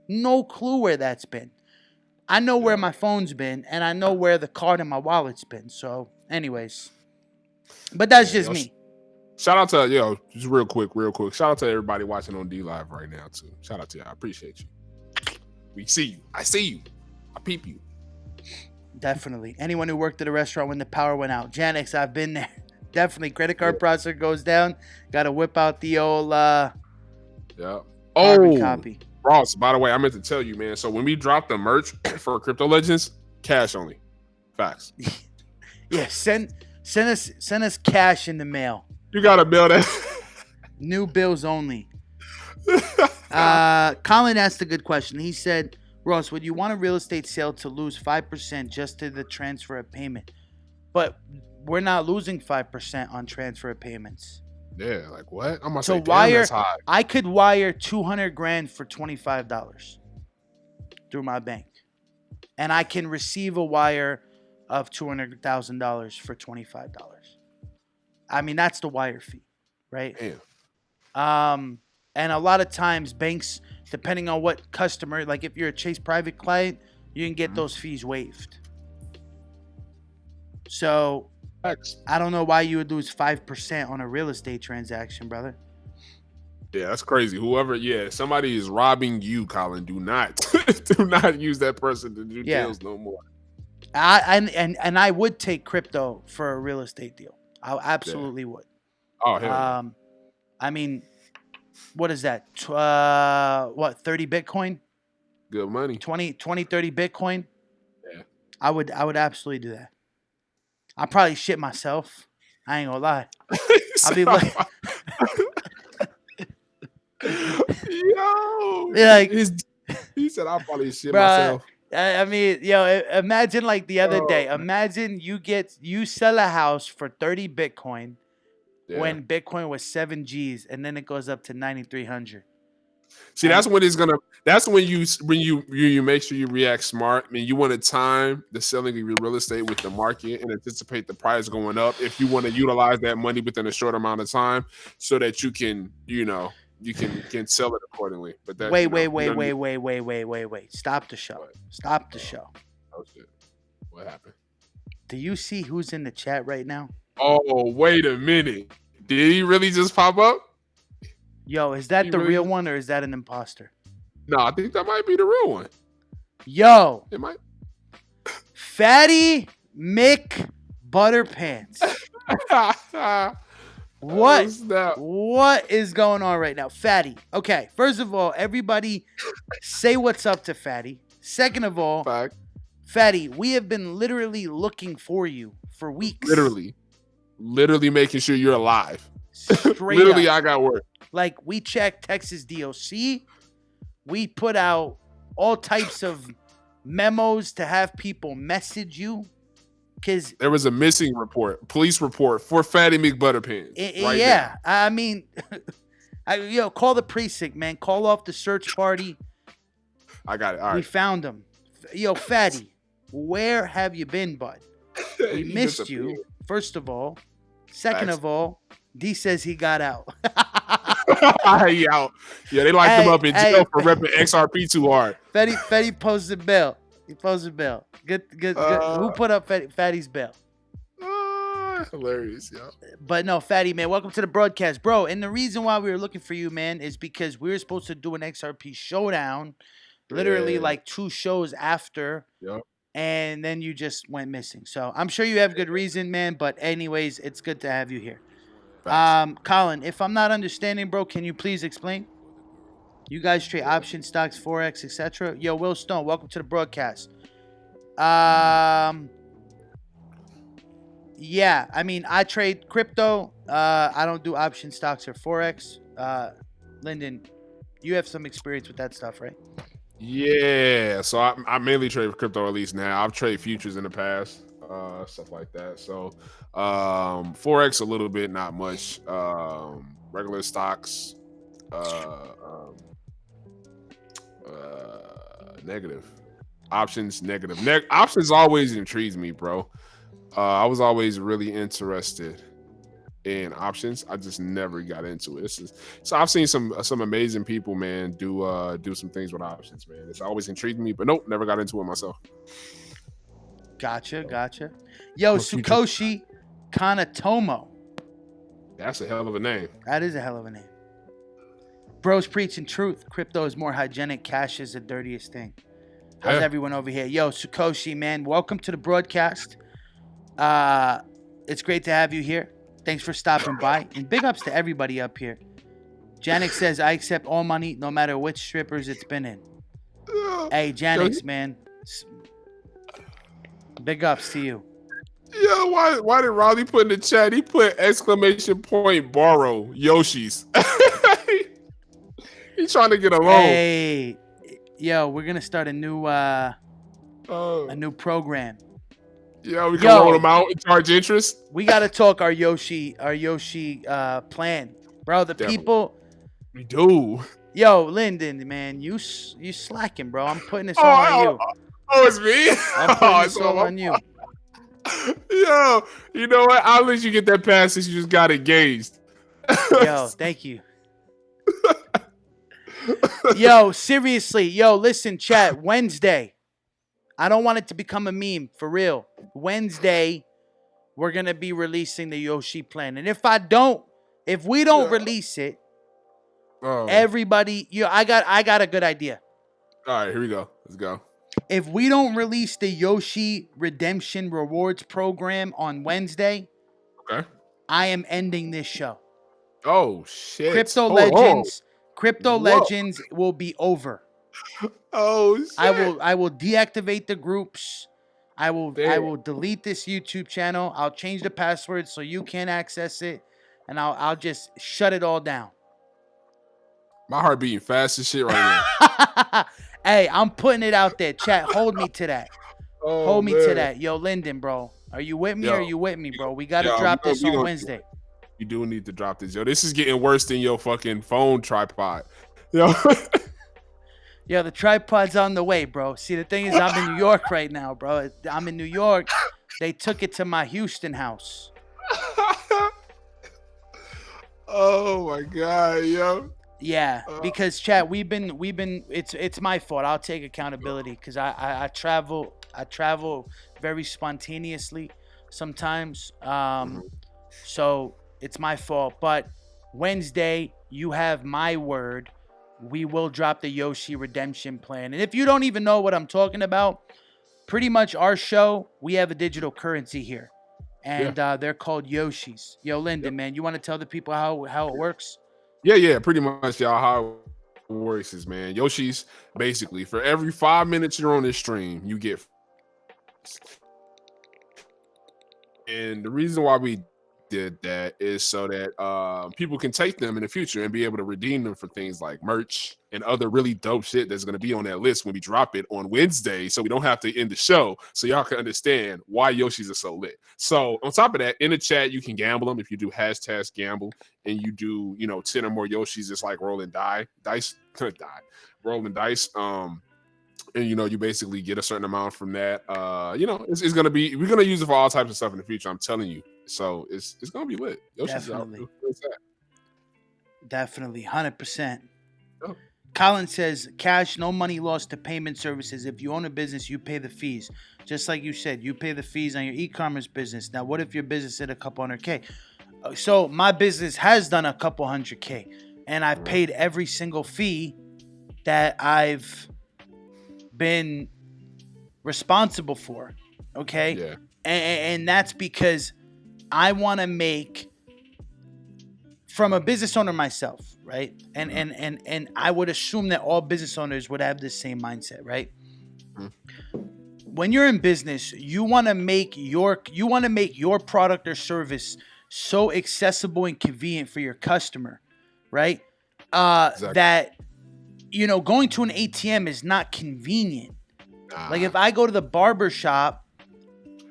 no clue where that's been. I know where my phone's been, and I know where the card in my wallet's been. So, anyways, but that's just me. Shout out to just real quick. Shout out to everybody watching on D Live right now too. Shout out to you. I appreciate you. We see you. I see you. I peep you. Definitely. Anyone who worked at a restaurant when the power went out. Janix, I've been there. Definitely. Credit card processor goes down. Got to whip out the old carbon copy. Ross, by the way, I meant to tell you, man. So when we drop the merch for Crypto Legends, cash only. Facts. Yeah, send us cash in the mail. You gotta mail that. New bills only. Colin asked a good question. He said, Ross, would you want a real estate sale to lose 5% just to the transfer of payment? But we're not losing 5% on transfer of payments. Yeah, like what? I'm gonna So say, wire, that's high. I could wire $200,000 for $25 through my bank, and I can receive a wire of $200,000 for $25. I mean, that's the wire fee, right? Damn. And a lot of times banks, depending on what customer, like if you're a Chase private client, you can get those fees waived. So I don't know why you would lose 5% on a real estate transaction, brother. Yeah, that's crazy. Whoever, somebody is robbing you, Colin. Do not use that person to do deals no more. And I would take crypto for a real estate deal. I absolutely would. Oh, hell yeah. I mean, what is that? 30 Bitcoin? Good money. 30 Bitcoin? Yeah. I would absolutely do that. I'll probably shit myself. I ain't gonna lie. I'll be like, he said I'll probably shit bruh, myself. I mean, imagine like the other day. Imagine you sell a house for 30 Bitcoin when Bitcoin was 7 G's, and then it goes up to 9,300. See, that's when you make sure you react smart. I mean, you want to time the selling of your real estate with the market and anticipate the price going up. If you want to utilize that money within a short amount of time, so that you can, you can sell it accordingly. But that, wait. Stop the show. What? Stop the show. Oh shit! What happened? Do you see who's in the chat right now? Oh, wait a minute. Did he really just pop up? Yo, is that the real one or is that an imposter? No, I think that might be the real one. Yo. It might. Fatty Mick Butterpants. What is going on right now? Fatty. Okay, first of all, everybody say what's up to Fatty. Second of all, Fatty, we have been literally looking for you for weeks. Literally making sure you're alive. Straight up. I got work. Like, we checked Texas DOC. We put out all types of memos to have people message you. Because there was a missing police report for Fatty McButterpants. Now. I mean, call the precinct, man. Call off the search party. I got it. All right. We found him. Yo, Fatty, where have you been, bud? We missed you, first of all. Second of all, D says he got out. He out. Yeah, they locked him up in jail for repping XRP too hard. Fatty posted bail. He posted bail. Good. Who put up Fatty's bail? Hilarious, yo. But no, Fatty, man, welcome to the broadcast, bro. And the reason why we were looking for you, man, is because we were supposed to do an XRP showdown, literally like 2 shows after. Yep. And then you just went missing. So I'm sure you have good reason, man. But anyways, it's good to have you here. Colin, if I'm not understanding, bro, can you please explain? You guys trade options, stocks, forex, etc. Yo, Will Stone, welcome to the broadcast. Yeah, I mean, I trade crypto. I don't do options, stocks, or forex. Lyndon, you have some experience with that stuff, right? Yeah, so I mainly trade crypto, at least now. I've traded futures in the past, stuff like that. So forex a little bit, not much. Regular stocks, negative. Options, negative. Options always intrigues me, bro. I was always really interested in options. I just never got into it. So I've seen some amazing people, man, do some things with options, man. It's always intrigued me, but nope, never got into it myself. Gotcha. Yo, Sukoshi Kanatomo. That's a hell of a name. That is a hell of a name. Bros preaching truth. Crypto is more hygienic. Cash is the dirtiest thing. How's everyone over here? Yo, Sukoshi, man, welcome to the broadcast. It's great to have you here. Thanks for stopping by. And big ups to everybody up here. Janik says, I accept all money, no matter which strippers it's been in. Hey, Janix, man. Big ups to you. Yeah, why did Raleigh put in the chat? He put / borrow Yoshi's. He's trying to get a loan. Hey, yo, we're gonna start a new program. Yeah, we can roll them out and charge interest. We gotta talk our Yoshi plan, bro. The Definitely. people. We do. Yo, Lyndon, man, you slacking, bro. I'm putting this all on you. Oh, it's me. I'm putting this all on you. Yo, you know what? I'll let you get that pass since you just got engaged. Yo, thank you. Yo, seriously. Yo, listen, chat. Wednesday. I don't want it to become a meme. For real. Wednesday, we're going to be releasing the Yoshi plan. And if we don't release it, everybody, I got a good idea. All right, here we go. Let's go. If we don't release the Yoshi Redemption Rewards program on Wednesday, okay, I am ending this show. Oh, shit. Crypto Legends will be over. Oh, shit. I will deactivate the groups. I will delete this YouTube channel. I'll change the password so you can't access it, and I'll just shut it all down. My heart beating fast as shit right now. Hey, I'm putting it out there. Chat, hold me to that. Hold me to that. Yo, Lyndon, bro. Are you with me or are you with me, bro? We got to drop this on Wednesday. You do need to drop this. Yo, this is getting worse than your fucking phone tripod. Yo. Yo, the tripod's on the way, bro. See, the thing is, I'm in New York right now, bro. I'm in New York. They took it to my Houston house. Oh, my God, yo. Yeah, because chat, we've been. It's my fault. I'll take accountability because I travel very spontaneously sometimes. So it's my fault. But Wednesday, you have my word. We will drop the Yoshi Redemption plan. And if you don't even know what I'm talking about, pretty much our show, we have a digital currency here, and they're called Yoshis. Yo, Lyndon, man, you want to tell the people how it works? Yeah, pretty much, y'all. How it works is, man, Yoshi's basically for every 5 minutes you're on this stream, you get. And the reason why we did that is so that people can take them in the future and be able to redeem them for things like merch and other really dope shit that's going to be on that list when we drop it on Wednesday, so we don't have to end the show, so y'all can understand why Yoshis are so lit. So on top of that, in the chat you can gamble them if you do #gamble and you do 10 or more Yoshis. It's like rolling dice. And you basically get a certain amount from that. It's gonna be, we're gonna use it for all types of stuff in the future. I'm telling you. So it's gonna be lit. Yoshi's Definitely, 100%. Oh. Colin says, cash, no money lost to payment services. If you own a business, you pay the fees. Just like you said, you pay the fees on your e-commerce business. Now, what if your business hit a couple $100K? So my business has done a couple $100K, and I've paid every single fee that I've been responsible for. Okay. Yeah. And that's because I want to make, from a business owner myself, right? And I would assume that all business owners would have the same mindset, right? Mm-hmm. When you're in business, you want to make your product or service so accessible and convenient for your customer, right? Exactly. That going to an ATM is not convenient. Like if I go to the barber shop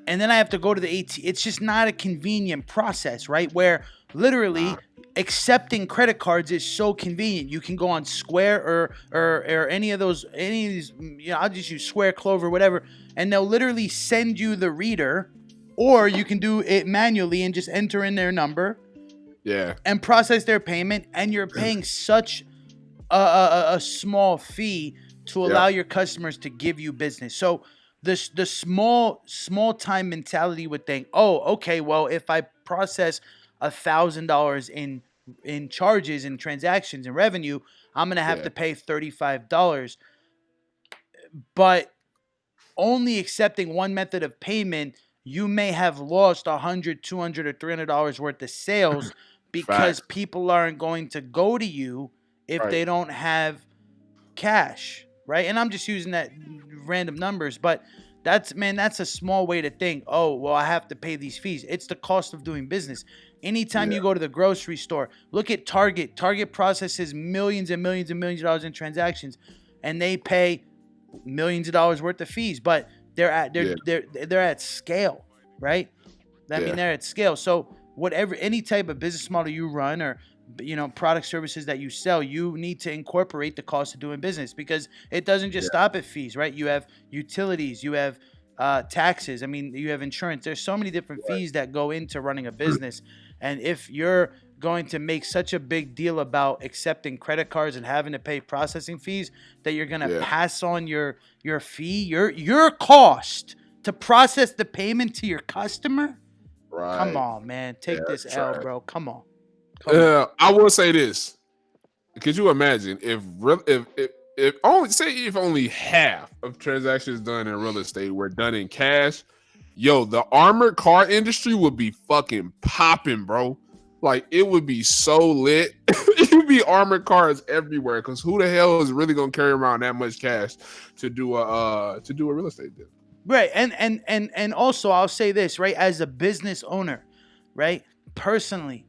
and then I have to go to the ATM, it's just not a convenient process, right? Where literally accepting credit cards is so convenient. You can go on Square or any of these, I'll just use Square, Clover, whatever, and they'll literally send you the reader, or you can do it manually and just enter in their number, and process their payment, and you're paying such a small fee to allow your customers to give you business. So the small time mentality would think, oh, okay, well, if I process $1,000 in charges and transactions and revenue, I'm gonna have to pay $35. But only accepting one method of payment, you may have lost $100, $200, or $300 worth of sales because Facts. people aren't going to go to you if they don't have cash, right? And I'm just using that random numbers, but that's a small way to think. Oh, well, I have to pay these fees. It's the cost of doing business. Anytime you go to the grocery store, look at Target. Target processes millions and millions and millions of dollars in transactions, and they pay millions of dollars worth of fees, but they're at scale, right? I mean, they're at scale. So whatever, any type of business model you run, or product services that you sell, you need to incorporate the cost of doing business, because it doesn't just stop at fees, right? You have utilities, you have taxes. I mean, you have insurance. There's so many different fees that go into running a business. And if you're going to make such a big deal about accepting credit cards and having to pay processing fees, that you're going to pass on your fee, your cost to process the payment to your customer. Right. Come on, man. Take this L, bro. Come on. I will say this. Could you imagine if only half of transactions done in real estate were done in cash? Yo, the armored car industry would be fucking popping, bro. Like, it would be so lit. It would be armored cars everywhere, because who the hell is really gonna carry around that much cash to do a real estate deal? Right. And also, I'll say this, right? As a business owner, right? Personally,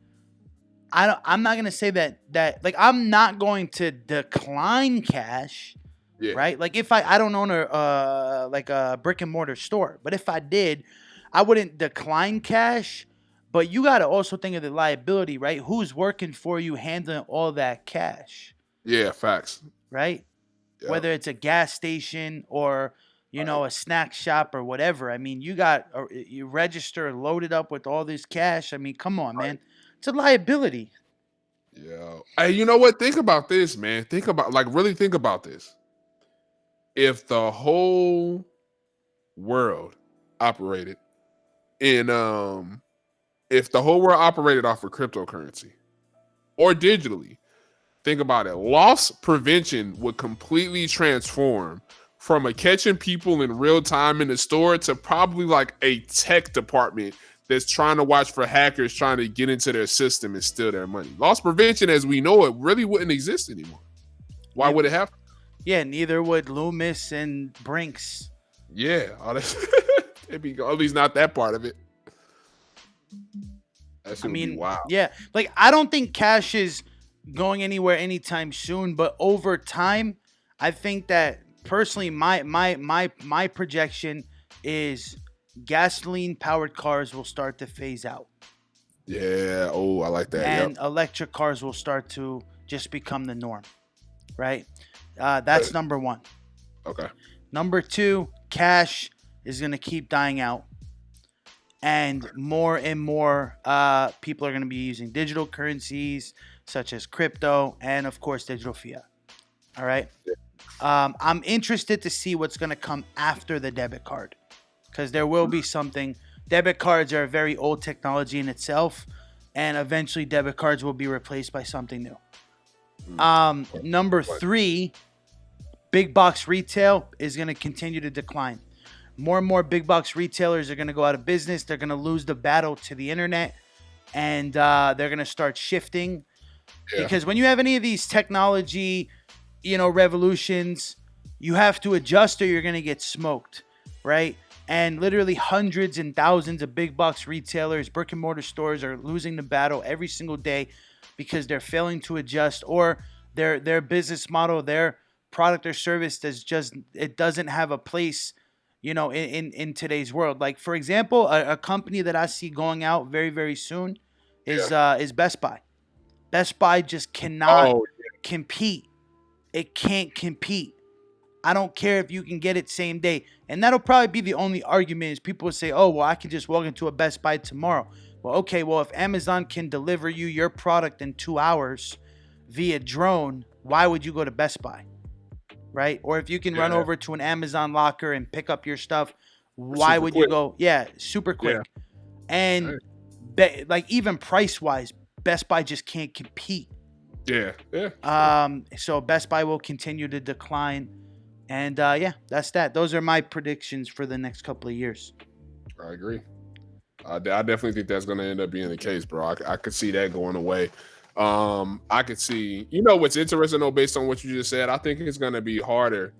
I'm not gonna say that like, I'm not going to decline cash. Yeah. Right. Like, if I don't own a brick and mortar store, but if I did, I wouldn't decline cash. But you got to also think of the liability, right? Who's working for you handling all that cash? Yeah, facts. Right. Yep. Whether it's a gas station or, a snack shop or whatever. I mean, you got you register loaded up with all this cash. I mean, come on, man. It's a liability. Yeah. Hey, you know what? Think about this, man. Really think about this. If the whole world operated if the whole world operated off of cryptocurrency or digitally, think about it. Loss prevention would completely transform from a catching people in real time in the store to probably like a tech department that's trying to watch for hackers trying to get into their system and steal their money. Loss prevention, as we know it, really wouldn't exist anymore. Why would it happen? Yeah, neither would Loomis and Brinks. Yeah, it'd be at least not that part of it. That should be wild. Yeah, like, I don't think cash is going anywhere anytime soon, but over time, I think that personally, my projection is gasoline powered cars will start to phase out. Yeah. Oh, I like that. And electric cars will start to just become the norm, right? That's number one. Okay. Number two, cash is going to keep dying out. And more people are going to be using digital currencies such as crypto and, of course, digital fiat. All right. I'm interested to see what's going to come after the debit card, because there will be something. Debit cards are a very old technology in itself, and eventually debit cards will be replaced by something new. Number three, big box retail is going to continue to decline. More and more big box retailers are going to go out of business. They're going to lose the battle to the internet, and they're going to start shifting. Yeah. Because when you have any of these technology, revolutions, you have to adjust or you're going to get smoked, right? And literally hundreds and thousands of big box retailers, brick and mortar stores are losing the battle every single day because they're failing to adjust, or their business model, their product or service doesn't have a place in today's world. Like, for example, a company that I see going out very, very soon is Best Buy. Best Buy just cannot compete. It can't compete. I don't care if you can get it same day. And that'll probably be the only argument, is people will say, oh, well, I can just walk into a Best Buy tomorrow. Well, okay, well, if Amazon can deliver you your product in 2 hours via drone, why would you go to Best Buy? Right? Or if you can run over to an Amazon locker and pick up your stuff, why would you go? Yeah, super quick. Yeah. And like even price wise, Best Buy just can't compete. Yeah. So Best Buy will continue to decline, and yeah, that's that. Those are my predictions for the next couple of years. I agree. I definitely think that's going to end up being the case, bro. I could see that going away. I could see, what's interesting though, based on what you just said, I think it's going to be harder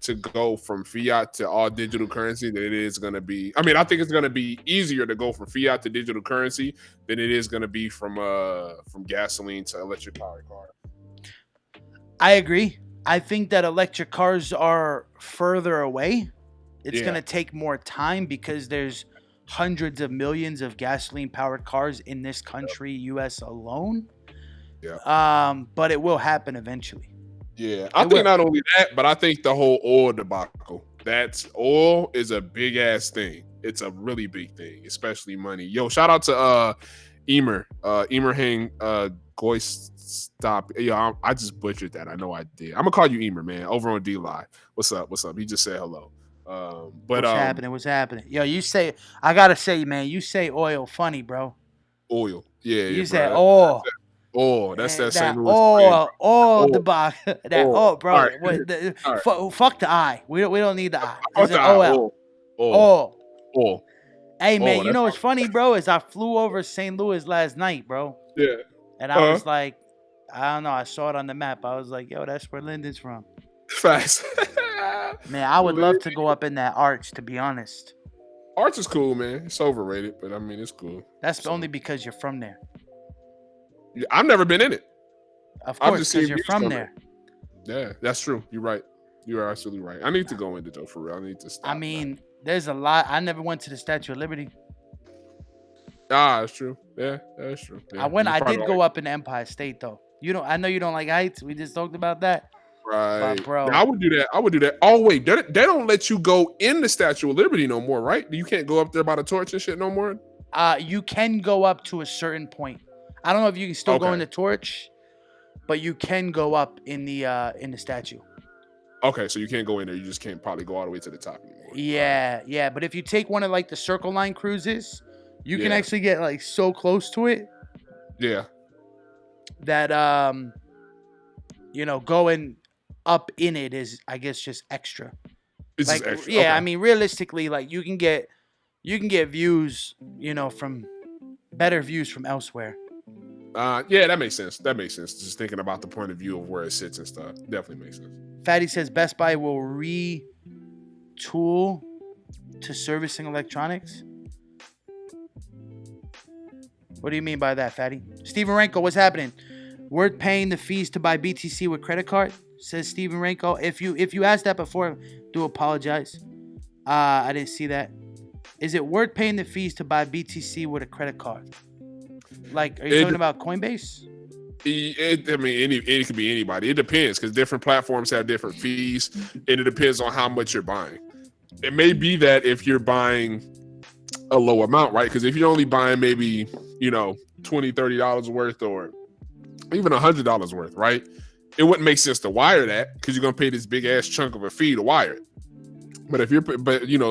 to go from fiat to all digital currency than it is going to be. I mean, I think it's going to be easier to go from fiat to digital currency than it is going to be from gasoline to electric powered car. I agree. I think that electric cars are further away. It's going to take more time because there's hundreds of millions of gasoline powered cars in this country, US alone. Yeah. But it will happen eventually. Yeah, I think not only that, but I think the whole oil debacle. Oil is a big ass thing. It's a really big thing, especially money. Yo, shout out to Emer Hang Goistop. Yo, I just butchered that. I know I did. I'm gonna call you Emer, man. Over on D Live. What's up? He just said hello. What's happening? Yo, I gotta say, man, you say oil funny, bro. Oil. Yeah. You say oil. Oh, that's that St. Louis. Bro. Right. Fuck the I. We don't need the I. It's OL. Hey man, you know what's funny, bro? Is I flew over St. Louis last night, bro. Yeah. And I was like, I don't know. I saw it on the map. I was like, yo, that's where Lyndon's from. Facts. Man, I would love to go up in that arch, to be honest. Arch is cool, man. It's overrated, but I mean, it's cool. That's only because you're from there. I've never been in it. Of course, because you're from there. Yeah, that's true. You're right. You are absolutely right. I need to go into it, though, for real. I need to stop. I mean, there's a lot. I never went to the Statue of Liberty. That's true. Yeah, that's true. Yeah. I did go up in Empire State, though. I know you don't like heights. We just talked about that. Right. But, bro. Now, I would do that. Oh, wait. They don't let you go in the Statue of Liberty no more, right? You can't go up there by the torch and shit no more? You can go up to a certain point. I don't know if you can still go in the torch, but you can go up in the statue. Okay, so you can't go in there. You just can't probably go all the way to the top anymore. Yeah. But if you take one of like the Circle Line cruises, you can actually get like so close to it. Yeah. That going up in it is, I guess, just extra. It's like, just extra. Yeah, okay. I mean, realistically, like you can get views, better views from elsewhere. Yeah, that makes sense. Just thinking about the point of view of where it sits and stuff. Definitely makes sense. Fatty says Best Buy will retool to servicing electronics. What do you mean by that, Fatty? Steven Renko, what's happening? Worth paying the fees to buy BTC with credit card? Says Steven Renko. If you asked that before, do apologize. I didn't see that. Is it worth paying the fees to buy BTC with a credit card? Like, are you talking about Coinbase? It could be anybody. It depends because different platforms have different fees, and it depends on how much you're buying. It may be that if you're buying a low amount, right? Because if you're only buying maybe, $20-$30 worth or even $100 worth, right? It wouldn't make sense to wire that because you're gonna pay this big ass chunk of a fee to wire it. But if you're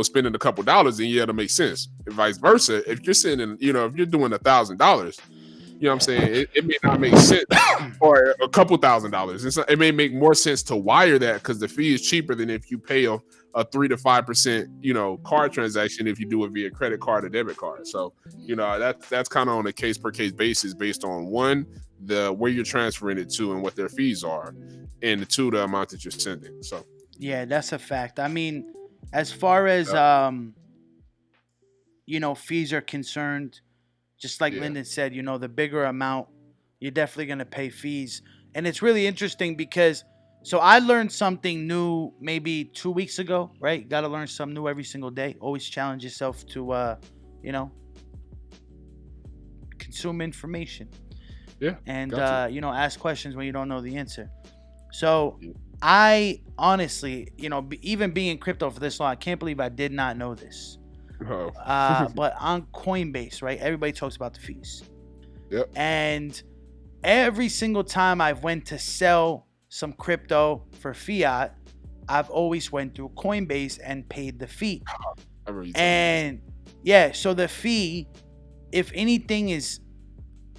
spending a couple dollars, then it'll make sense. And vice versa, if you're sending, if you're doing $1,000, you know what I'm saying? It may not make sense, or a couple $1,000s. It may make more sense to wire that because the fee is cheaper than if you pay a 3 to 5%, card transaction if you do it via credit card or debit card. So, that's kind of on a case per case basis based on one, where you're transferring it to and what their fees are, and two, the amount that you're sending. So, yeah, that's a fact. I mean, as far as fees are concerned, just like Lyndon said, the bigger amount, you're definitely going to pay fees. And it's really interesting because, so I learned something new maybe 2 weeks ago, right? Got to learn something new every single day. Always challenge yourself to, consume information. Yeah. And, ask questions when you don't know the answer. So I honestly, even being in crypto for this long, I can't believe I did not know this. Oh. But on Coinbase, right, everybody talks about the fees. Yep. And every single time I've went to sell some crypto for fiat, I've always went through Coinbase and paid the fee. I really and yeah, so the fee if anything is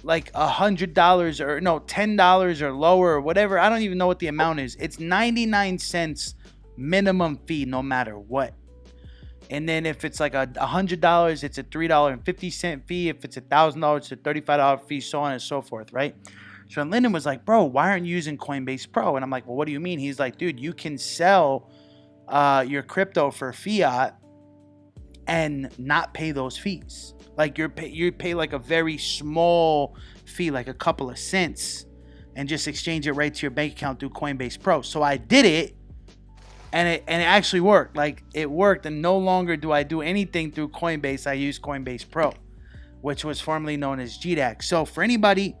like $100 or no $10 or lower or whatever, I don't even know what the amount is. It's 99 cents minimum fee no matter what. And then if it's like $100, it's a $3.50 fee. If it's $1,000, it's a $35 fee, so on and so forth, right? So Lyndon was like, bro, why aren't you using Coinbase Pro? And I'm like, well, what do you mean? He's like, dude, you can sell your crypto for fiat and not pay those fees. Like you pay like a very small fee, like a couple of cents, and just exchange it right to your bank account through Coinbase Pro. So I did it. And it actually worked. Like, it worked, and no longer do I do anything through Coinbase. I use Coinbase Pro, which was formerly known as GDAX. So for anybody,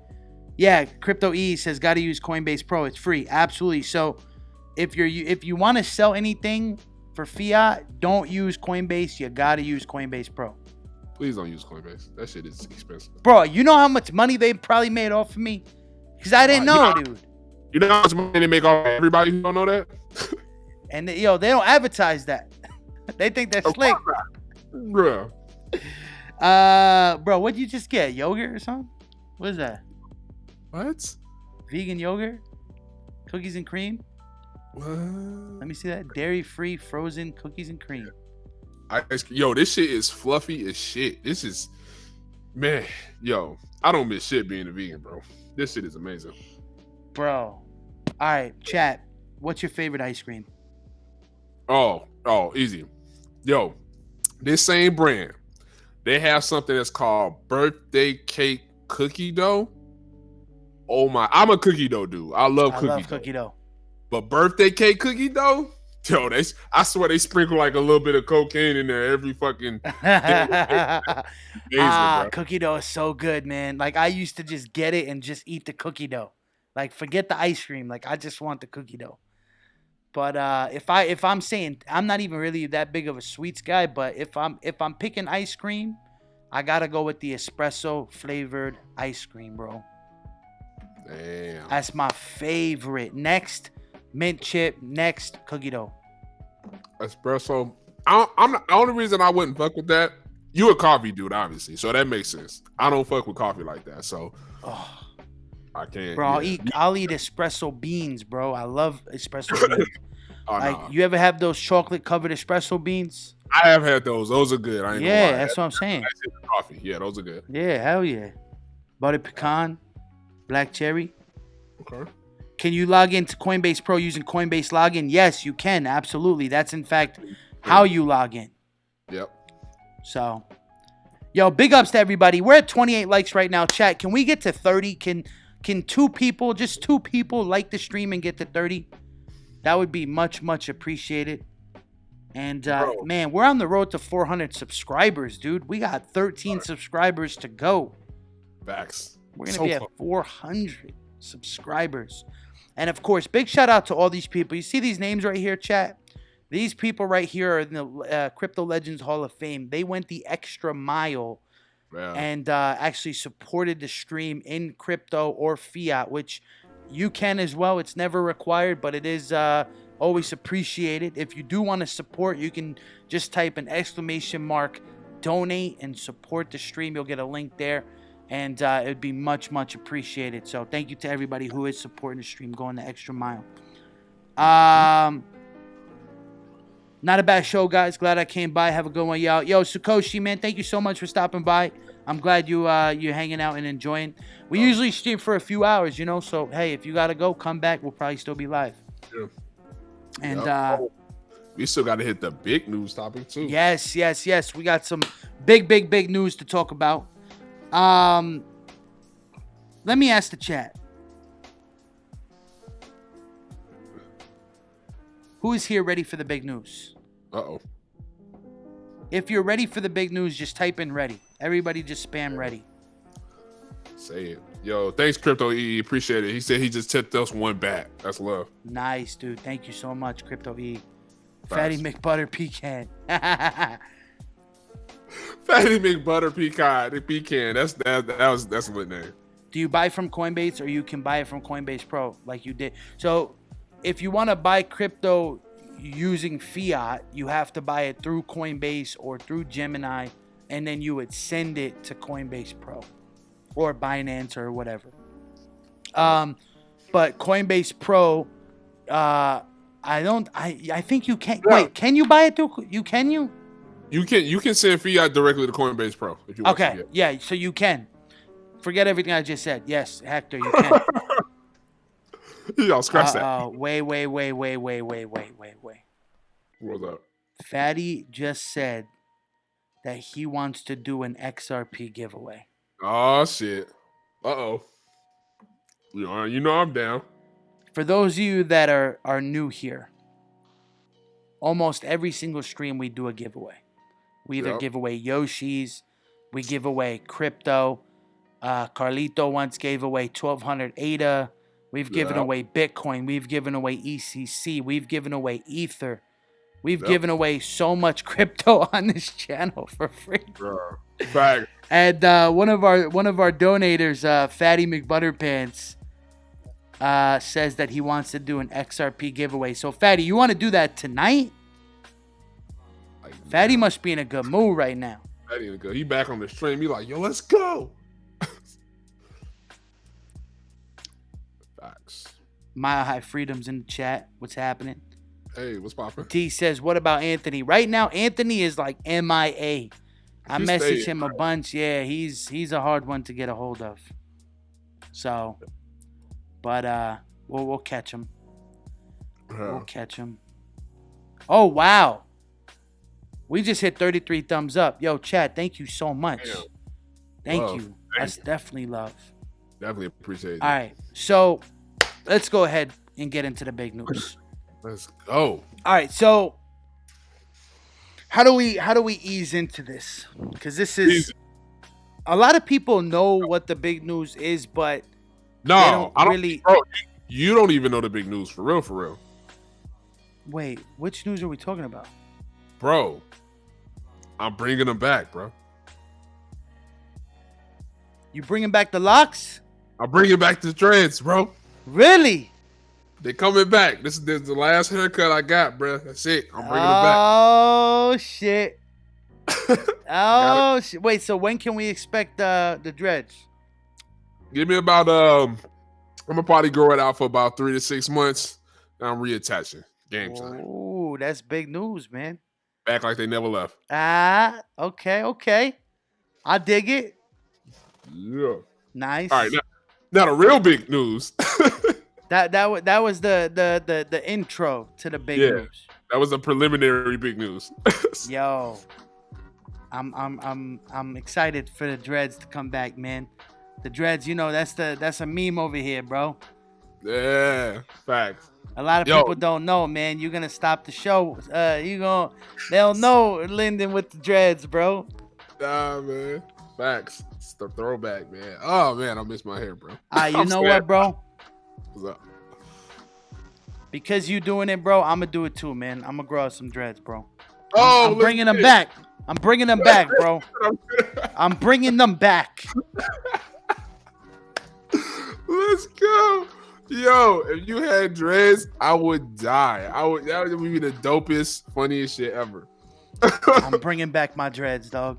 yeah, Crypto E says got to use Coinbase Pro. It's free, absolutely. So if you want to sell anything for fiat, don't use Coinbase. You got to use Coinbase Pro. Please don't use Coinbase. That shit is expensive. Bro, you know how much money they probably made off of me? Because I didn't know, dude. You know how much money they make off everybody who don't know that? And they don't advertise that. They think they're slick. Bro. Bro, what'd you just get? Yogurt or something? What is that? What? Vegan yogurt? Cookies and cream? What? Let me see that. Dairy-free frozen cookies and cream. Yo, this shit is fluffy as shit. This is, man, yo, I don't miss shit being a vegan, bro. This shit is amazing. Bro. All right, chat. What's your favorite ice cream? Oh, easy. Yo, this same brand, they have something that's called birthday cake cookie dough. Oh my, I'm a cookie dough dude. I love cookie dough. But birthday cake cookie dough, yo, I swear they sprinkle like a little bit of cocaine in there every fucking day. Cookie dough is so good, man. Like, I used to just get it and just eat the cookie dough. Like, forget the ice cream. Like, I just want the cookie dough. But if I'm saying, I'm not even really that big of a sweets guy, but if I'm picking ice cream, I gotta go with the espresso flavored ice cream, bro. Damn. That's my favorite. Next, mint chip. Next, cookie dough. Espresso. I'm the only reason I wouldn't fuck with that. You a coffee dude, obviously, so that makes sense. I don't fuck with coffee like that, so I can't. Bro, yeah. I'll eat espresso beans, bro. I love espresso beans. You ever have those chocolate covered espresso beans? I have had those. Those are good. I ain't gonna lie. That's what I'm saying. Coffee. Yeah, those are good. Yeah, hell yeah. Butter pecan, black cherry. Okay. Can you log into Coinbase Pro using Coinbase login? Yes, you can. Absolutely. That's in fact how you log in. Yep. So, yo, big ups to everybody. We're at 28 likes right now. Chat, can we get to 30? Can just two people like the stream and get to 30? That would be much, much appreciated. And, man, we're on the road to 400 subscribers, dude. We got 13 subscribers to go. Facts. We're going to be at 400 subscribers. And, of course, big shout out to all these people. You see these names right here, chat? These people right here are in the Crypto Legends Hall of Fame. They went the extra mile and actually supported the stream in crypto or fiat, which you can as well. It's never required, but it is always appreciated. If you do want to support, you can just type an ! donate and support the stream. You'll get a link there, and it would be much, much appreciated. So thank you to everybody who is supporting the stream, going the extra mile. Not a bad show, guys. Glad I came by. Have a good one, y'all. Yo, Sakoshi, man, thank you so much for stopping by. I'm glad you're hanging out and enjoying. We usually stream for a few hours, you know. So hey, if you gotta go, come back. We'll probably still be live. Yeah. And we still got to hit the big news topic too. Yes. We got some big news to talk about. Let me ask the chat. Who is here ready for the big news? Uh-oh. If you're ready for the big news, just type in ready. Everybody just spam ready. Say it. Yo, thanks, Crypto E. Appreciate it. He said he just tipped us one back. That's love. Nice, dude. Thank you so much, Crypto E. Fatty McButter Pecan. Fatty McButter Pecan. That's a good name. Do you buy from Coinbase, or you can buy it from Coinbase Pro like you did? So if you want to buy crypto using fiat, you have to buy it through Coinbase or through Gemini and then you would send it to Coinbase Pro or Binance or whatever. But Coinbase Pro, I think you can. Yeah. Wait, can you buy it through? Can you? You can send fiat directly to Coinbase Pro if you want to. Okay, yeah, so you can. Forget everything I just said. Yes, Hector, you can. Y'all scratch that. Wait. What's up? Fatty just said that he wants to do an XRP giveaway. Oh shit. Uh-oh. You know I'm down. For those of you that are new here, almost every single stream we do a giveaway. We either give away Yoshis, we give away crypto. Carlito once gave away 1,200 ADA. We've given away Bitcoin. We've given away ECC. We've given away Ether. We've given away so much crypto on this channel for free. Fact. And one of our donators, Fatty McButterpants, says that he wants to do an XRP giveaway. So Fatty, you want to do that tonight? Fatty must be in a good mood right now. Fatty in a good. He back on the stream. He like, yo, let's go. Facts. Mile High Freedom's in the chat. What's happening? Hey, what's poppin'? T says, what about Anthony? Right now, Anthony is like MIA. I messaged him a bunch. Yeah, he's a hard one to get a hold of. So, but we'll catch him. We'll catch him. Oh wow, we just hit 33 thumbs up. Yo, chat, thank you so much. Thank you. That's definitely love. Definitely appreciate it. All right, so let's go ahead and get into the big news. Let's go. All right, so how do we ease into this? Because this is a lot of people know what the big news is, but no, I don't really. Bro, you don't even know the big news for real, for real. Wait, which news are we talking about? Bro, I'm bringing them back, bro. You bringing back the locks? I'm bringing back the dreads, bro. Really? They coming back. This is the last haircut I got, bro. That's it. I'm bringing them back. Oh shit! Oh shit! Wait, so when can we expect the dreads? Give me about I'm gonna probably grow it out for about 3 to 6 months. And I'm reattaching. Game time. Ooh, that's big news, man. Back like they never left. Okay. I dig it. Yeah. Nice. All right, now the real big news. That was the intro to the big news. That was the preliminary big news. Yo, I'm excited for the dreads to come back, man. The dreads, you know, that's a meme over here, bro. Yeah, facts. A lot of people don't know, man. You're gonna stop the show. They'll know Lyndon with the dreads, bro. Nah, man. Facts. It's the throwback, man. Oh man, I miss my hair, bro. You know what, bro? What's up? Because you doing it, bro, I'm gonna do it too, man. I'm gonna grow out some dreads, bro. Oh, I'm bringing them back. I'm bringing them back, bro. I'm bringing them back. Let's go. Yo, if you had dreads, I would die. That would be the dopest, funniest shit ever. I'm bringing back my dreads, dog.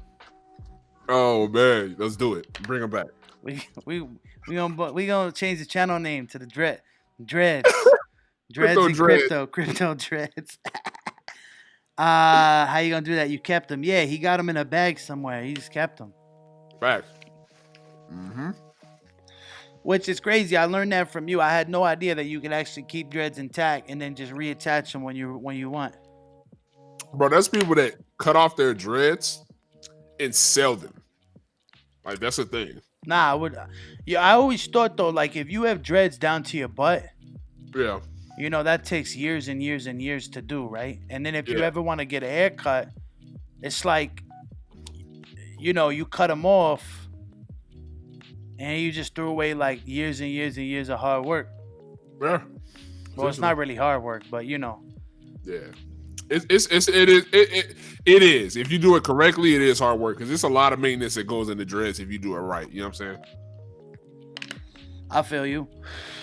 Oh man, let's do it. Bring them back. We gonna change the channel name to the dreads. Dreads and crypto dreads. How you gonna do that? You kept them? Yeah, he got them in a bag somewhere. He just kept them. Facts. Which is crazy. I learned that from you. I had no idea that you could actually keep dreads intact and then just reattach them when you want. Bro, that's people that cut off their dreads and sell them. Like that's a thing. Nah, I always thought though, like if you have dreads down to your butt, yeah, you know that takes years and years and years to do, right? And then if you ever want to get a haircut, it's like, you know, you cut them off. And you just threw away like years and years and years of hard work. Yeah. Well, it's not really hard work, but you know. Yeah. It is. If you do it correctly, it is hard work because it's a lot of maintenance that goes into dreads if you do it right. You know what I'm saying? I feel you.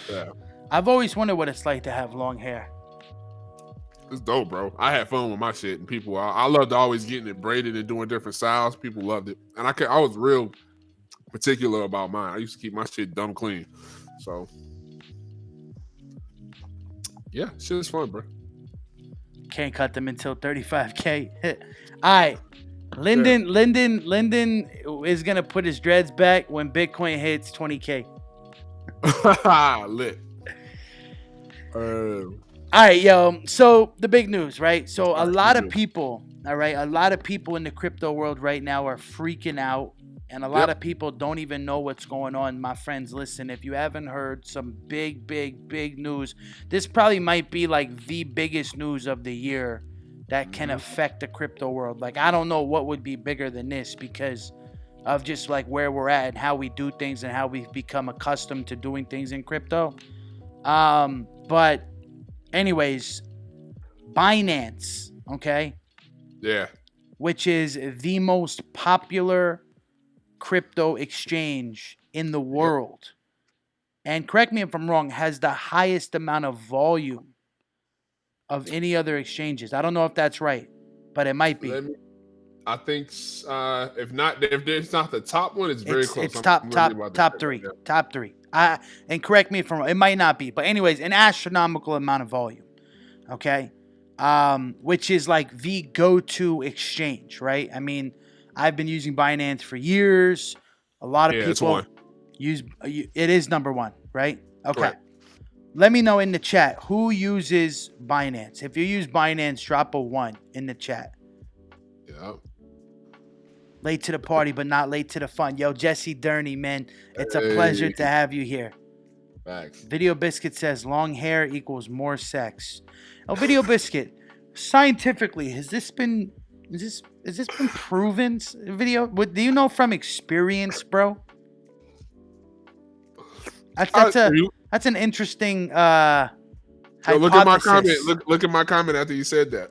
Yeah. I've always wondered what it's like to have long hair. It's dope, bro. I had fun with my shit, and people. I loved always getting it braided and doing different styles. People loved it, and I was real particular about mine. I used to keep my shit dumb clean. So yeah, shit is fun, bro. Can't cut them until 35K. All right. Lyndon is gonna put his dreads back when Bitcoin hits 20K. Lit. All right, yo. So the big news, right? So a lot of people, all right, a lot of people in the crypto world right now are freaking out, and a lot of people don't even know what's going on. My friends, listen, if you haven't heard some big news, this probably might be like the biggest news of the year that can affect the crypto world. Like, I don't know what would be bigger than this because of just like where we're at and how we do things and how we've become accustomed to doing things in crypto. But anyways, Binance, okay? Yeah. Which is the most popular crypto exchange in the world. And correct me if I'm wrong, has the highest amount of volume of any other exchanges. I don't know if that's right, but it might be. I think if it's not the top one, it's very close. It's top three. Right, top three. And correct me if I'm wrong. It might not be, but anyways, an astronomical amount of volume. Okay, which is like the go-to exchange, right? I mean, I've been using Binance for years. A lot of people use it. Is number one, right? Okay. Correct. Let me know in the chat who uses Binance. If you use Binance, drop a 1 in the chat. Yeah. Late to the party, but not late to the fun. Yo, Jesse Durney, man, it's a pleasure to have you here. Thanks. Video Biscuit says long hair equals more sex. Oh, Video Biscuit, scientifically, has this been proven? Video, do you know from experience, bro? That's an interesting hypothesis. Look at my comment. Look at my comment after you said that.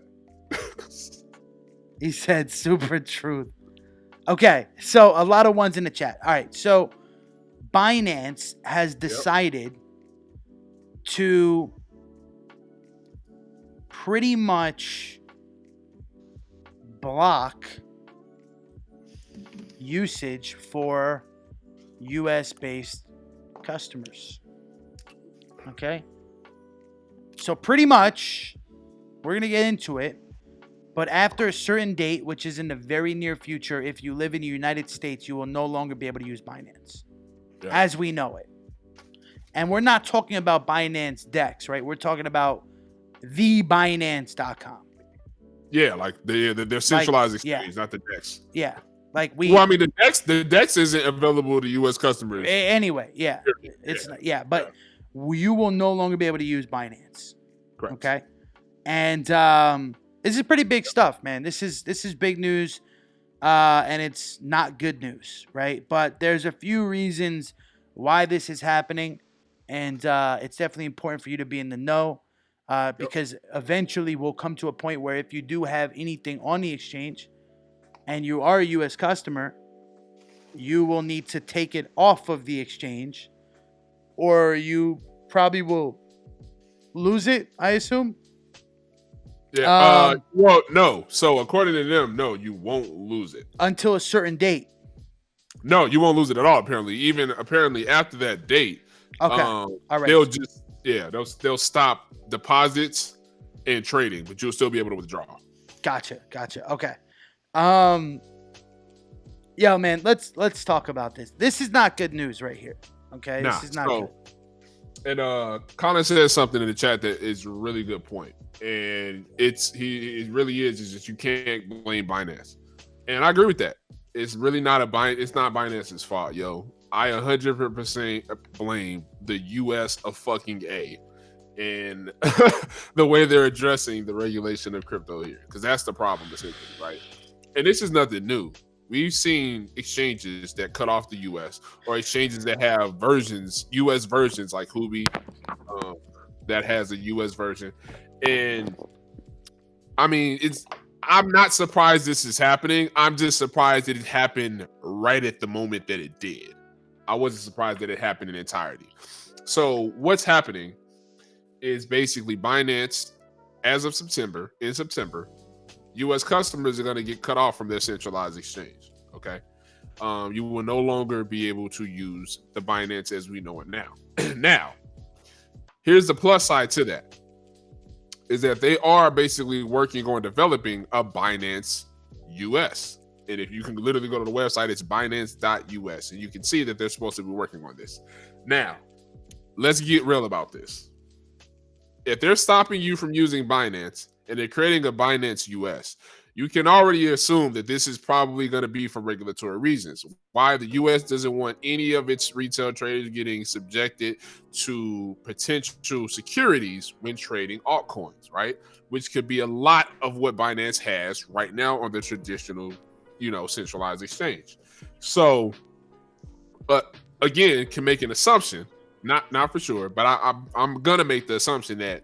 He said super truth. Okay, so a lot of ones in the chat. All right, so Binance has decided to pretty much block usage for US-based customers. Okay, so pretty much we're gonna get into it, but after a certain date, which is in the very near future, if you live in the United States, you will no longer be able to use Binance as we know it. And we're not talking about Binance Dex, right? We're talking about thebinance.com. Yeah, like the centralized exchange, not the Dex. Yeah. Like I mean, the Dex isn't available to U.S. customers anyway. Yeah, but you will no longer be able to use Binance. Correct. Okay, and this is pretty big stuff, man. This is big news, and it's not good news, right? But there's a few reasons why this is happening, and it's definitely important for you to be in the know, because eventually we'll come to a point where if you do have anything on the exchange and you are a U.S. customer, you will need to take it off of the exchange, or you probably will lose it, I assume. Yeah. Well, no. So according to them, no, you won't lose it until a certain date. No, you won't lose it at all. Apparently, even after that date, okay, all right. They'll just they'll stop deposits and trading, but you'll still be able to withdraw. Gotcha. Okay. Yo, man, let's talk about this. This is not good news right here. Okay, this is not good. And Connor says something in the chat that is a really good point, and it really is that you can't blame Binance, and I agree with that. It's really not it's not Binance's fault, yo. I 100% blame the US of fucking A, and the way they're addressing the regulation of crypto here, because that's the problem, essentially, right? And this is nothing new. We've seen exchanges that cut off the U.S. or exchanges that have U.S. versions like Huobi, that has a U.S. version. And I mean, I'm not surprised this is happening. I'm just surprised that it happened right at the moment that it did. I wasn't surprised that it happened in entirety. So what's happening is basically Binance as of September, U.S. customers are going to get cut off from their centralized exchange. Okay. You will no longer be able to use the Binance as we know it now. Now, here's the plus side to that, is that they are basically working on developing a Binance US. And if you can literally go to the website, it's binance.us. And you can see that they're supposed to be working on this. Now, let's get real about this. If they're stopping you from using Binance and they're creating a Binance US, you can already assume that this is probably going to be for regulatory reasons. Why the US doesn't want any of its retail traders getting subjected to potential securities when trading altcoins, right? Which could be a lot of what Binance has right now on the traditional, centralized exchange. So, again, can make an assumption, not for sure, but I'm gonna make the assumption that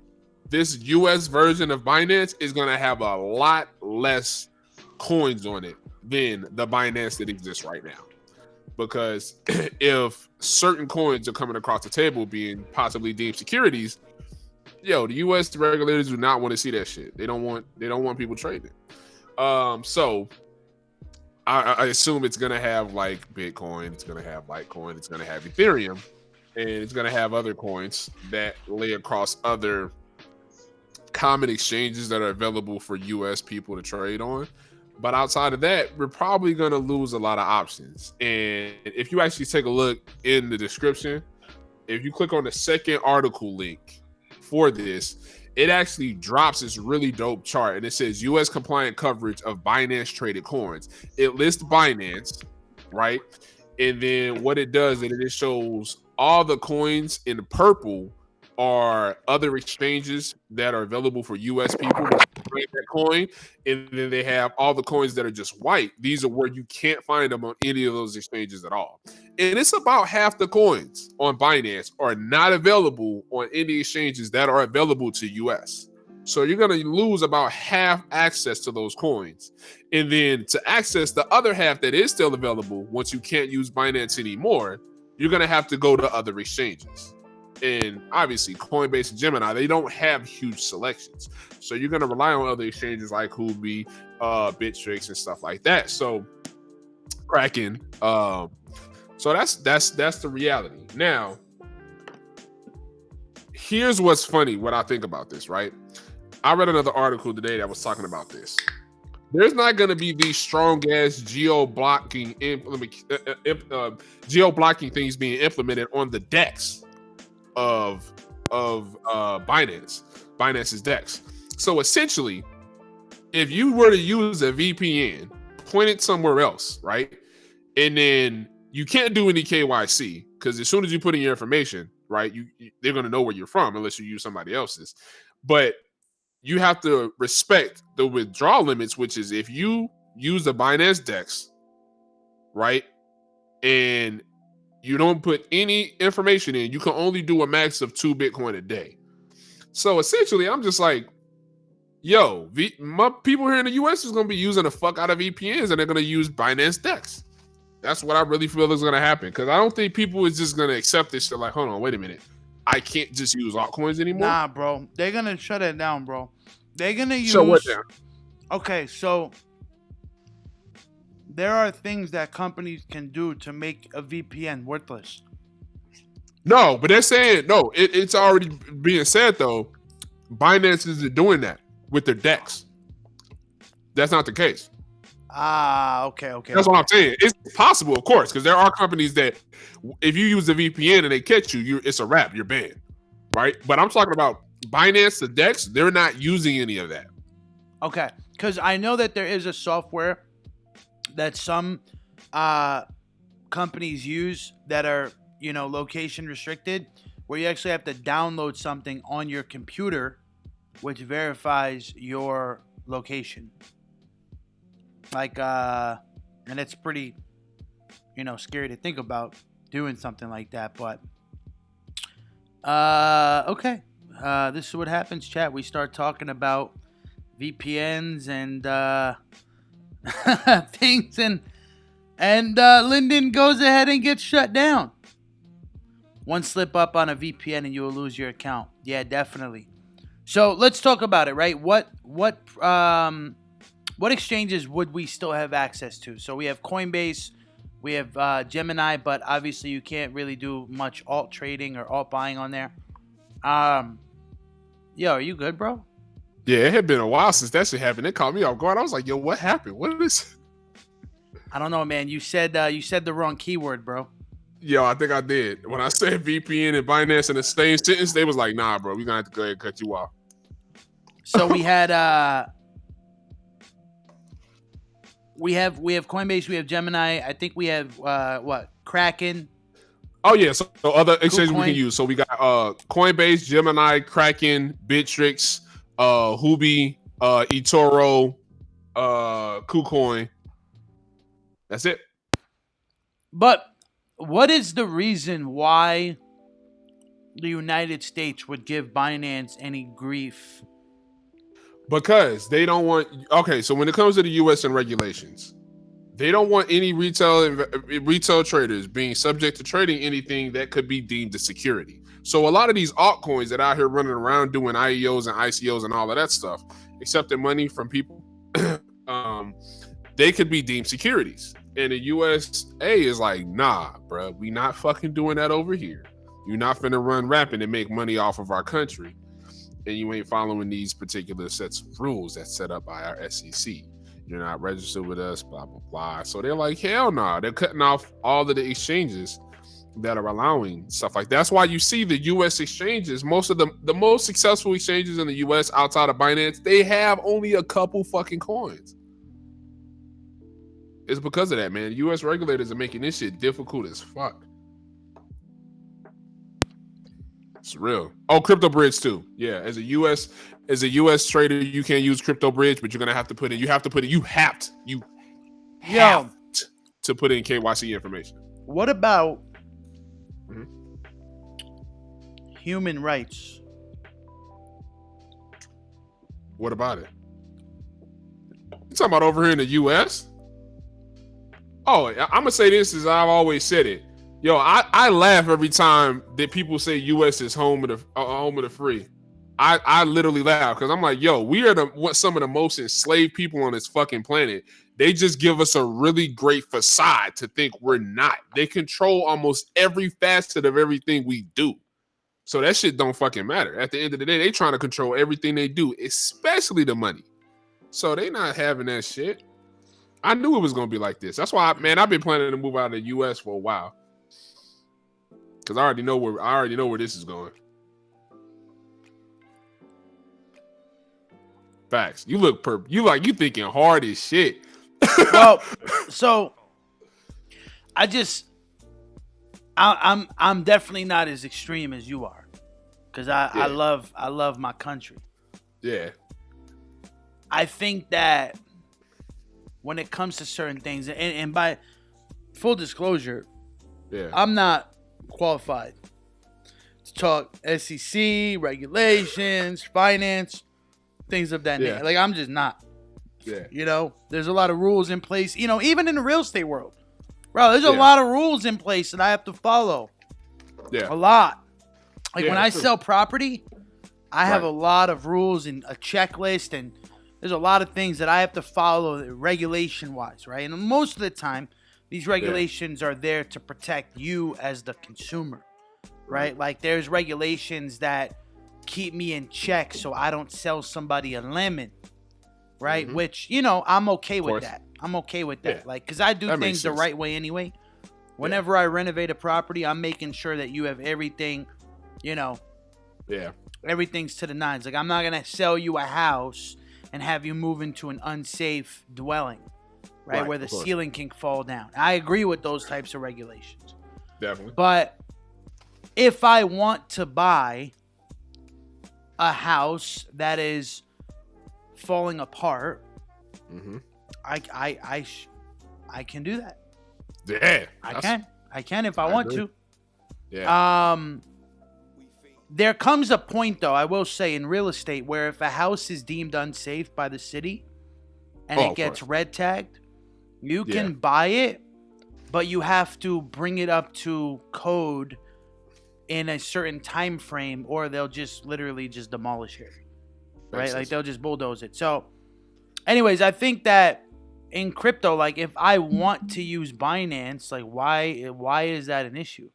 this US version of Binance is going to have a lot less coins on it than the Binance that exists right now. Because if certain coins are coming across the table being possibly deemed securities, the US regulators do not want to see that shit. They don't want people trading. So I assume it's going to have like Bitcoin, it's going to have Litecoin, it's going to have Ethereum, and it's going to have other coins that lay across other common exchanges that are available for US people to trade on. But outside of that, we're probably going to lose a lot of options. And if you actually take a look in the description, if you click on the second article link for this, it actually drops this really dope chart. And it says US compliant coverage of Binance traded coins. It lists Binance, right? And then what it does is it shows all the coins in purple are other exchanges that are available for US people to trade that coin, and then they have all the coins that are just white. These are where you can't find them on any of those exchanges at all. And it's about half the coins on Binance are not available on any exchanges that are available to US. So you're going to lose about half access to those coins. And then to access the other half that is still available, once you can't use Binance anymore, you're going to have to go to other exchanges. And obviously, Coinbase and Gemini, they don't have huge selections. So you're going to rely on other exchanges like Huobi, Bittrex, and stuff like that. So Kraken. So that's the reality. Now, here's what's funny, what I think about this, right? I read another article today that was talking about this. There's not going to be these strong ass geo-blocking things being implemented on the DEX of Binance's DEX. So essentially, if you were to use a VPN, point it somewhere else, right? And then you can't do any KYC because as soon as you put in your information, right, they're going to know where you're from unless you use somebody else's. But you have to respect the withdrawal limits, which is if you use the Binance DEX, right, and you don't put any information in, you can only do a max of 2 Bitcoin a day. So essentially, I'm just like, my people here in the US is going to be using the fuck out of VPNs and they're going to use Binance DEX. That's what I really feel is going to happen. Because I don't think people is just going to accept this shit like, hold on, wait a minute. I can't just use altcoins anymore. Nah, bro. They're going to shut it down, bro. They're going to use... Shut what down? Okay, so there are things that companies can do to make a VPN worthless. No, but they're saying, no, it's already being said, though. Binance isn't doing that with their DEX. That's not the case. Okay. That's what I'm saying. It's possible, of course, because there are companies that if you use the VPN and they catch you, it's a wrap. You're banned, right? But I'm talking about Binance, the DEX, they're not using any of that. Okay, because I know that there is a software that some companies use that are, location restricted, where you actually have to download something on your computer which verifies your location. Like, and it's pretty, scary to think about doing something like that. But, okay. This is what happens, chat. We start talking about VPNs and things, and Linden goes ahead and gets shut down. One slip up on a VPN and you will lose your account. Yeah, definitely. So let's talk about it, right? What exchanges would we still have access to? So we have Coinbase, we have Gemini, but obviously you can't really do much alt trading or alt buying on there. Yo, are you good, bro? Yeah, it had been a while since that shit happened. It caught me off guard. I was like, yo, what happened? What is? I don't know, man. You said the wrong keyword, bro. Yo, I think I did. When I said VPN and Binance in the same sentence, they was like, nah, bro, we're gonna have to go ahead and cut you off. So we had we have Coinbase, we have Gemini. I think we have what? Kraken. Oh yeah, so other exchanges we KuCoin. can use. So we got Coinbase, Gemini, Kraken, Bittrex, Huobi, eToro, KuCoin. That's it. But what is the reason why the United States would give Binance any grief? Because they don't want. Okay, so when it comes to the U.S. and regulations, they don't want any retail traders being subject to trading anything that could be deemed a security. So a lot of these altcoins that out here running around doing IEOs and ICOs and all of that stuff, accepting money from people, they could be deemed securities. And the USA is like, nah, bro, we not fucking doing that over here. You're not finna run rapping and make money off of our country, and you ain't following these particular sets of rules that's set up by our SEC. You're not registered with us, blah, blah, blah. So they're like, hell no. Nah. They're cutting off all of the exchanges that are allowing stuff like that. That's why you see the U.S. exchanges, most of the most successful exchanges in the U.S. outside of Binance, they have only a couple fucking coins. It's because of that, man. U.S. regulators are making this shit difficult as fuck. It's real. Oh, Crypto Bridge too. Yeah, as a U.S. trader, you can't use Crypto Bridge, but you're gonna have to put in. You have to put in KYC information. What about human rights? What about it? You talking about over here in the U.S.? Oh, I'm gonna say this as I've always said it. Yo, I laugh every time that people say U.S. is home of the free. I literally laugh because I'm like, yo, we are some of the most enslaved people on this fucking planet. They just give us a really great facade to think we're not. They control almost every facet of everything we do. So that shit don't fucking matter. At the end of the day, they trying to control everything they do, especially the money. So they not having that shit. I knew it was gonna be like this. That's why, I've been planning to move out of the U.S. for a while. Because I already know where this is going. Facts. You look you thinking hard as shit. Well, so I'm definitely not as extreme as you are, because I love my country. Yeah. I think that when it comes to certain things, and by full disclosure, yeah, I'm not qualified to talk SEC, regulations, finance, things of that nature. Like, I'm just not. Yeah. You know, there's a lot of rules in place, you know, even in the real estate world. Bro, there's a lot of rules in place that I have to follow. Yeah. A lot. Like, when I true. sell property, I have a lot of rules and a checklist, and there's a lot of things that I have to follow regulation-wise, right? And most of the time, these regulations are there to protect you as the consumer, right? Like, there's regulations that keep me in check so I don't sell somebody a lemon, right? Mm-hmm. Which, you know, I'm okay with that. I'm okay with that. Yeah. Like, because I do things the right way anyway. Whenever I renovate a property, I'm making sure that you have everything, you know. Yeah. Everything's to the nines. Like, I'm not going to sell you a house and have you move into an unsafe dwelling, right? Where the ceiling can fall down. I agree with those types of regulations. Definitely. But if I want to buy a house that is falling apart, I can do that. Yeah. I can if I want to. Yeah. There comes a point, though, I will say, in real estate, where if a house is deemed unsafe by the city and it gets red tagged, you can buy it, but you have to bring it up to code in a certain time frame, or they'll just literally just demolish it. right? sense. Like they'll just bulldoze it. So, anyways, I think that in crypto, like if I want to use Binance, like why is that an issue?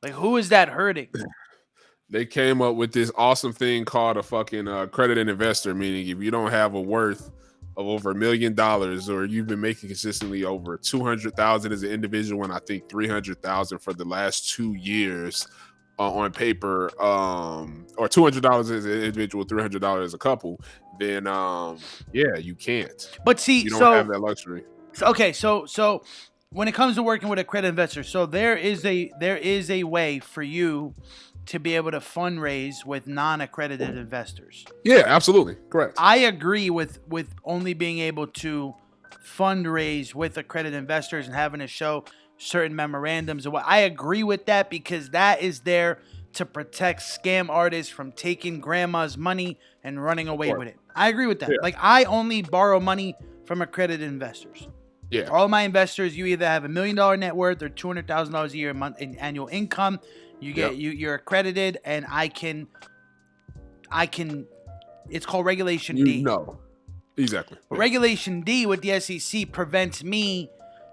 Like who is that hurting? They came up with this awesome thing called a fucking accredited investor, meaning if you don't have a worth of over $1 million or you've been making consistently over 200,000 as an individual and I think 300,000 for the last 2 years on paper, or $200 as an individual, $300 as a couple, then yeah, you can't. But see, You don't have that luxury. So when it comes to working with accredited investors, so there is a way for you to be able to fundraise with non-accredited investors. Yeah, absolutely. Correct. I agree with only being able to fundraise with accredited investors and having to show certain memorandums. And what I agree with that because that is there to protect scam artists from taking grandma's money and running away with it. I agree with that. Yeah. Like I only borrow money from accredited investors. Yeah. All my investors, you either have $1 million net worth or $200,000 a year in annual income. You get you're accredited, and I can. It's called Regulation D. No, exactly. Yeah. Regulation D with the SEC prevents me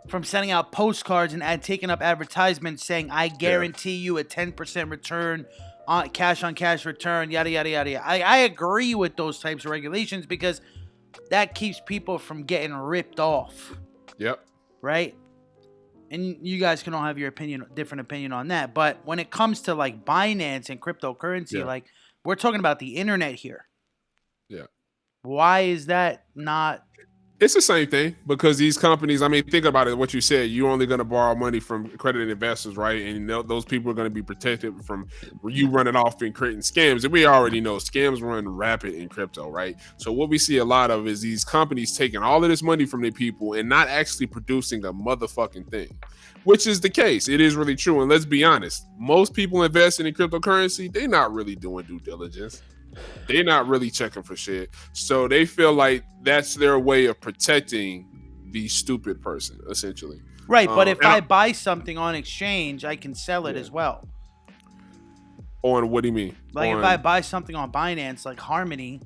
from sending out postcards and taking up advertisements saying I guarantee you a 10% return on cash return, yada yada yada. Yada. I agree with those types of regulations because that keeps people from getting ripped off. Yep. Right? And you guys can all have your different opinion on that. But when it comes to like Binance and cryptocurrency, like we're talking about the internet here. Yeah. Why is that not? It's the same thing because these companies, I mean, think about it. What you said, you're only going to borrow money from accredited investors, right? And those people are going to be protected from you running off and creating scams. And we already know scams run rapid in crypto, right? So what we see a lot of is these companies taking all of this money from their people and not actually producing a motherfucking thing, which is the case. It is really true. And let's be honest, most people investing in cryptocurrency, they're not really doing due diligence. They're not really checking for shit. So they feel like that's their way of protecting the stupid person, essentially. Right, but if I buy something on exchange, I can sell it as well. On what do you mean? Like if I buy something on Binance, like Harmony,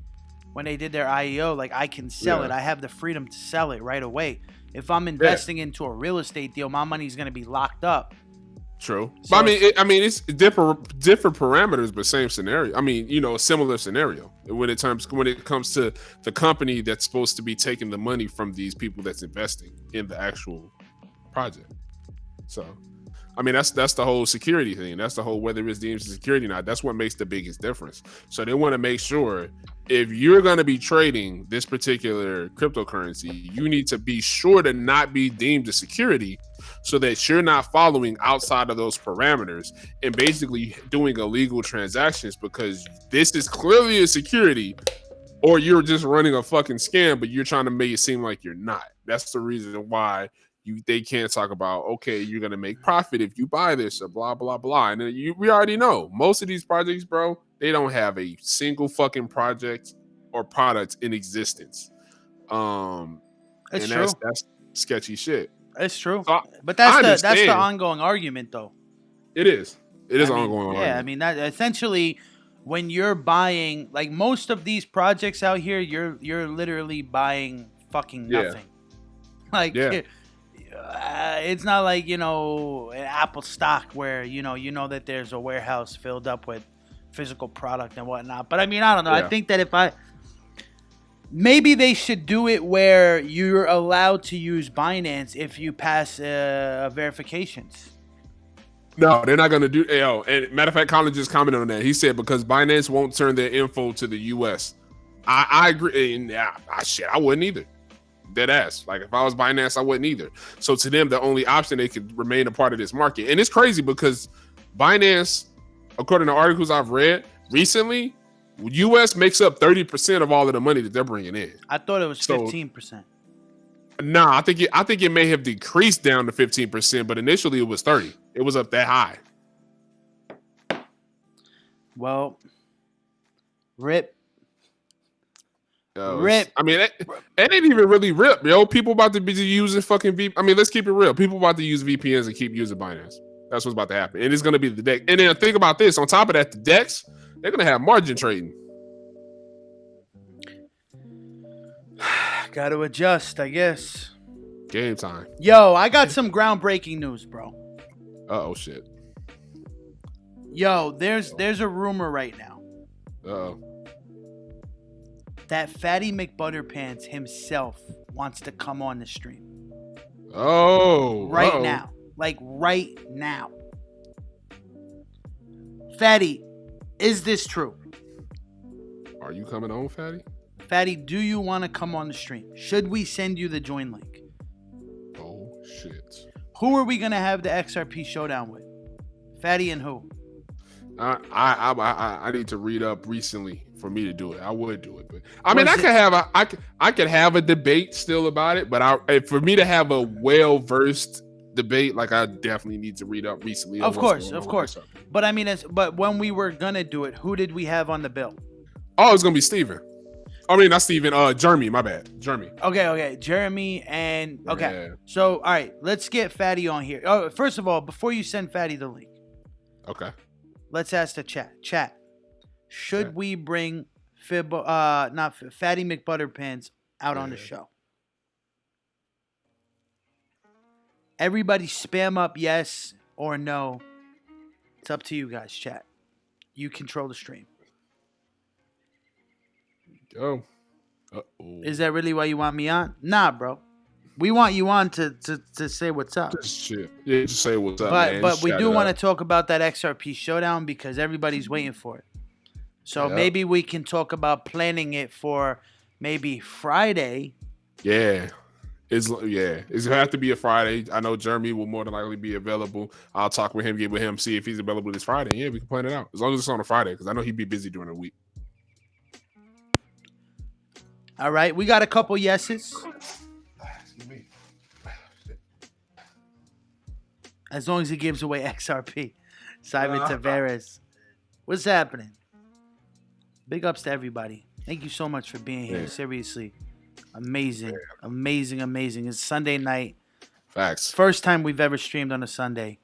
when they did their IEO, like I can sell it. I have the freedom to sell it right away. If I'm investing into a real estate deal, my money's going to be locked up. True. So but it's different parameters, but same scenario. I mean, similar scenario when it comes to the company that's supposed to be taking the money from these people that's investing in the actual project. So, I mean, that's the whole security thing. That's the whole whether it's deemed security or not. That's what makes the biggest difference. So they want to make sure if you're going to be trading this particular cryptocurrency, you need to be sure to not be deemed a security so that you're not following outside of those parameters and basically doing illegal transactions because this is clearly a security or you're just running a fucking scam, but you're trying to make it seem like you're not. That's the reason why they can't talk about, okay, you're going to make profit if you buy this or blah, blah, blah. And we already know most of these projects, bro, they don't have a single fucking project or product in existence. That's true. That's sketchy shit. It's true. So but that's the ongoing argument, though. It is. It is ongoing argument. Yeah, I mean, that essentially when you're buying, like most of these projects out here, you're literally buying fucking nothing. Like, it's not like, an Apple stock where, you know that there's a warehouse filled up with physical product and whatnot. But I mean, I don't know. I think that maybe they should do it where you're allowed to use Binance if you pass verifications. No, they're not going to do. And matter of fact, Colin just commented on that. He said because Binance won't turn their info to the U.S. I agree. And shit, I wouldn't either. Dead ass. Like if I was Binance, I wouldn't either. So to them, the only option they could remain a part of this market. And it's crazy because Binance, according to articles I've read recently, U.S. makes up 30% of all of the money that they're bringing in. I thought it was 15%. Nah, I think it may have decreased down to 15%, but initially it was 30. It was up that high. Well, rip. I mean, it ain't even really rip, yo. People about to be using fucking I mean, let's keep it real. People about to use VPNs and keep using Binance. That's what's about to happen. And it's going to be the DEX. And then think about this. On top of that, the DEX, they're going to have margin trading. Got to adjust, I guess. Game time. Yo, I got some groundbreaking news, bro. Oh shit. Yo, there's a rumor right now Oh. that Fatty McButterpants himself wants to come on the stream Oh. right now. Like right now. Fatty, is this true? Are you coming on, Fatty? Fatty, do you want to come on the stream? Should we send you the join link? Oh shit. Who are we gonna have the XRP showdown with? Fatty and who? I need to read up recently for me to do it. I would do it, but I could have a debate still about it. But for me to have a well versed debate, like I definitely need to read up recently. Of course. But I mean, but when we were gonna do it, who did we have on the bill? Oh, it's gonna be Steven. I mean, not Steven. Jeremy. My bad. Jeremy. Okay. Jeremy and okay. Yeah. So all right, let's get Fatty on here. Oh, first of all, before you send Fatty the link, Okay. let's ask the chat. Chat, should we bring Fatty McButterpants out on the show? Everybody spam up yes or no. It's up to you guys, chat. You control the stream. Go. Is that really why you want me on? Nah, bro. We want you on to say what's up. Just shit. Yeah, just say what's up, man. But we do want to talk about that XRP showdown because everybody's waiting for it. So maybe we can talk about planning it for maybe Friday. Yeah. It's gonna have to be a Friday. I know Jeremy will more than likely be available. I'll talk with him, get with him, see if he's available this Friday. Yeah, we can plan it out. As long as it's on a Friday, because I know he'd be busy during the week. All right, we got a couple yeses. As long as he gives away XRP. Simon Tavares. What's happening? Big ups to everybody. Thank you so much for being here. Seriously. Amazing. Amazing. It's Sunday night. Facts. First time we've ever streamed on a Sunday.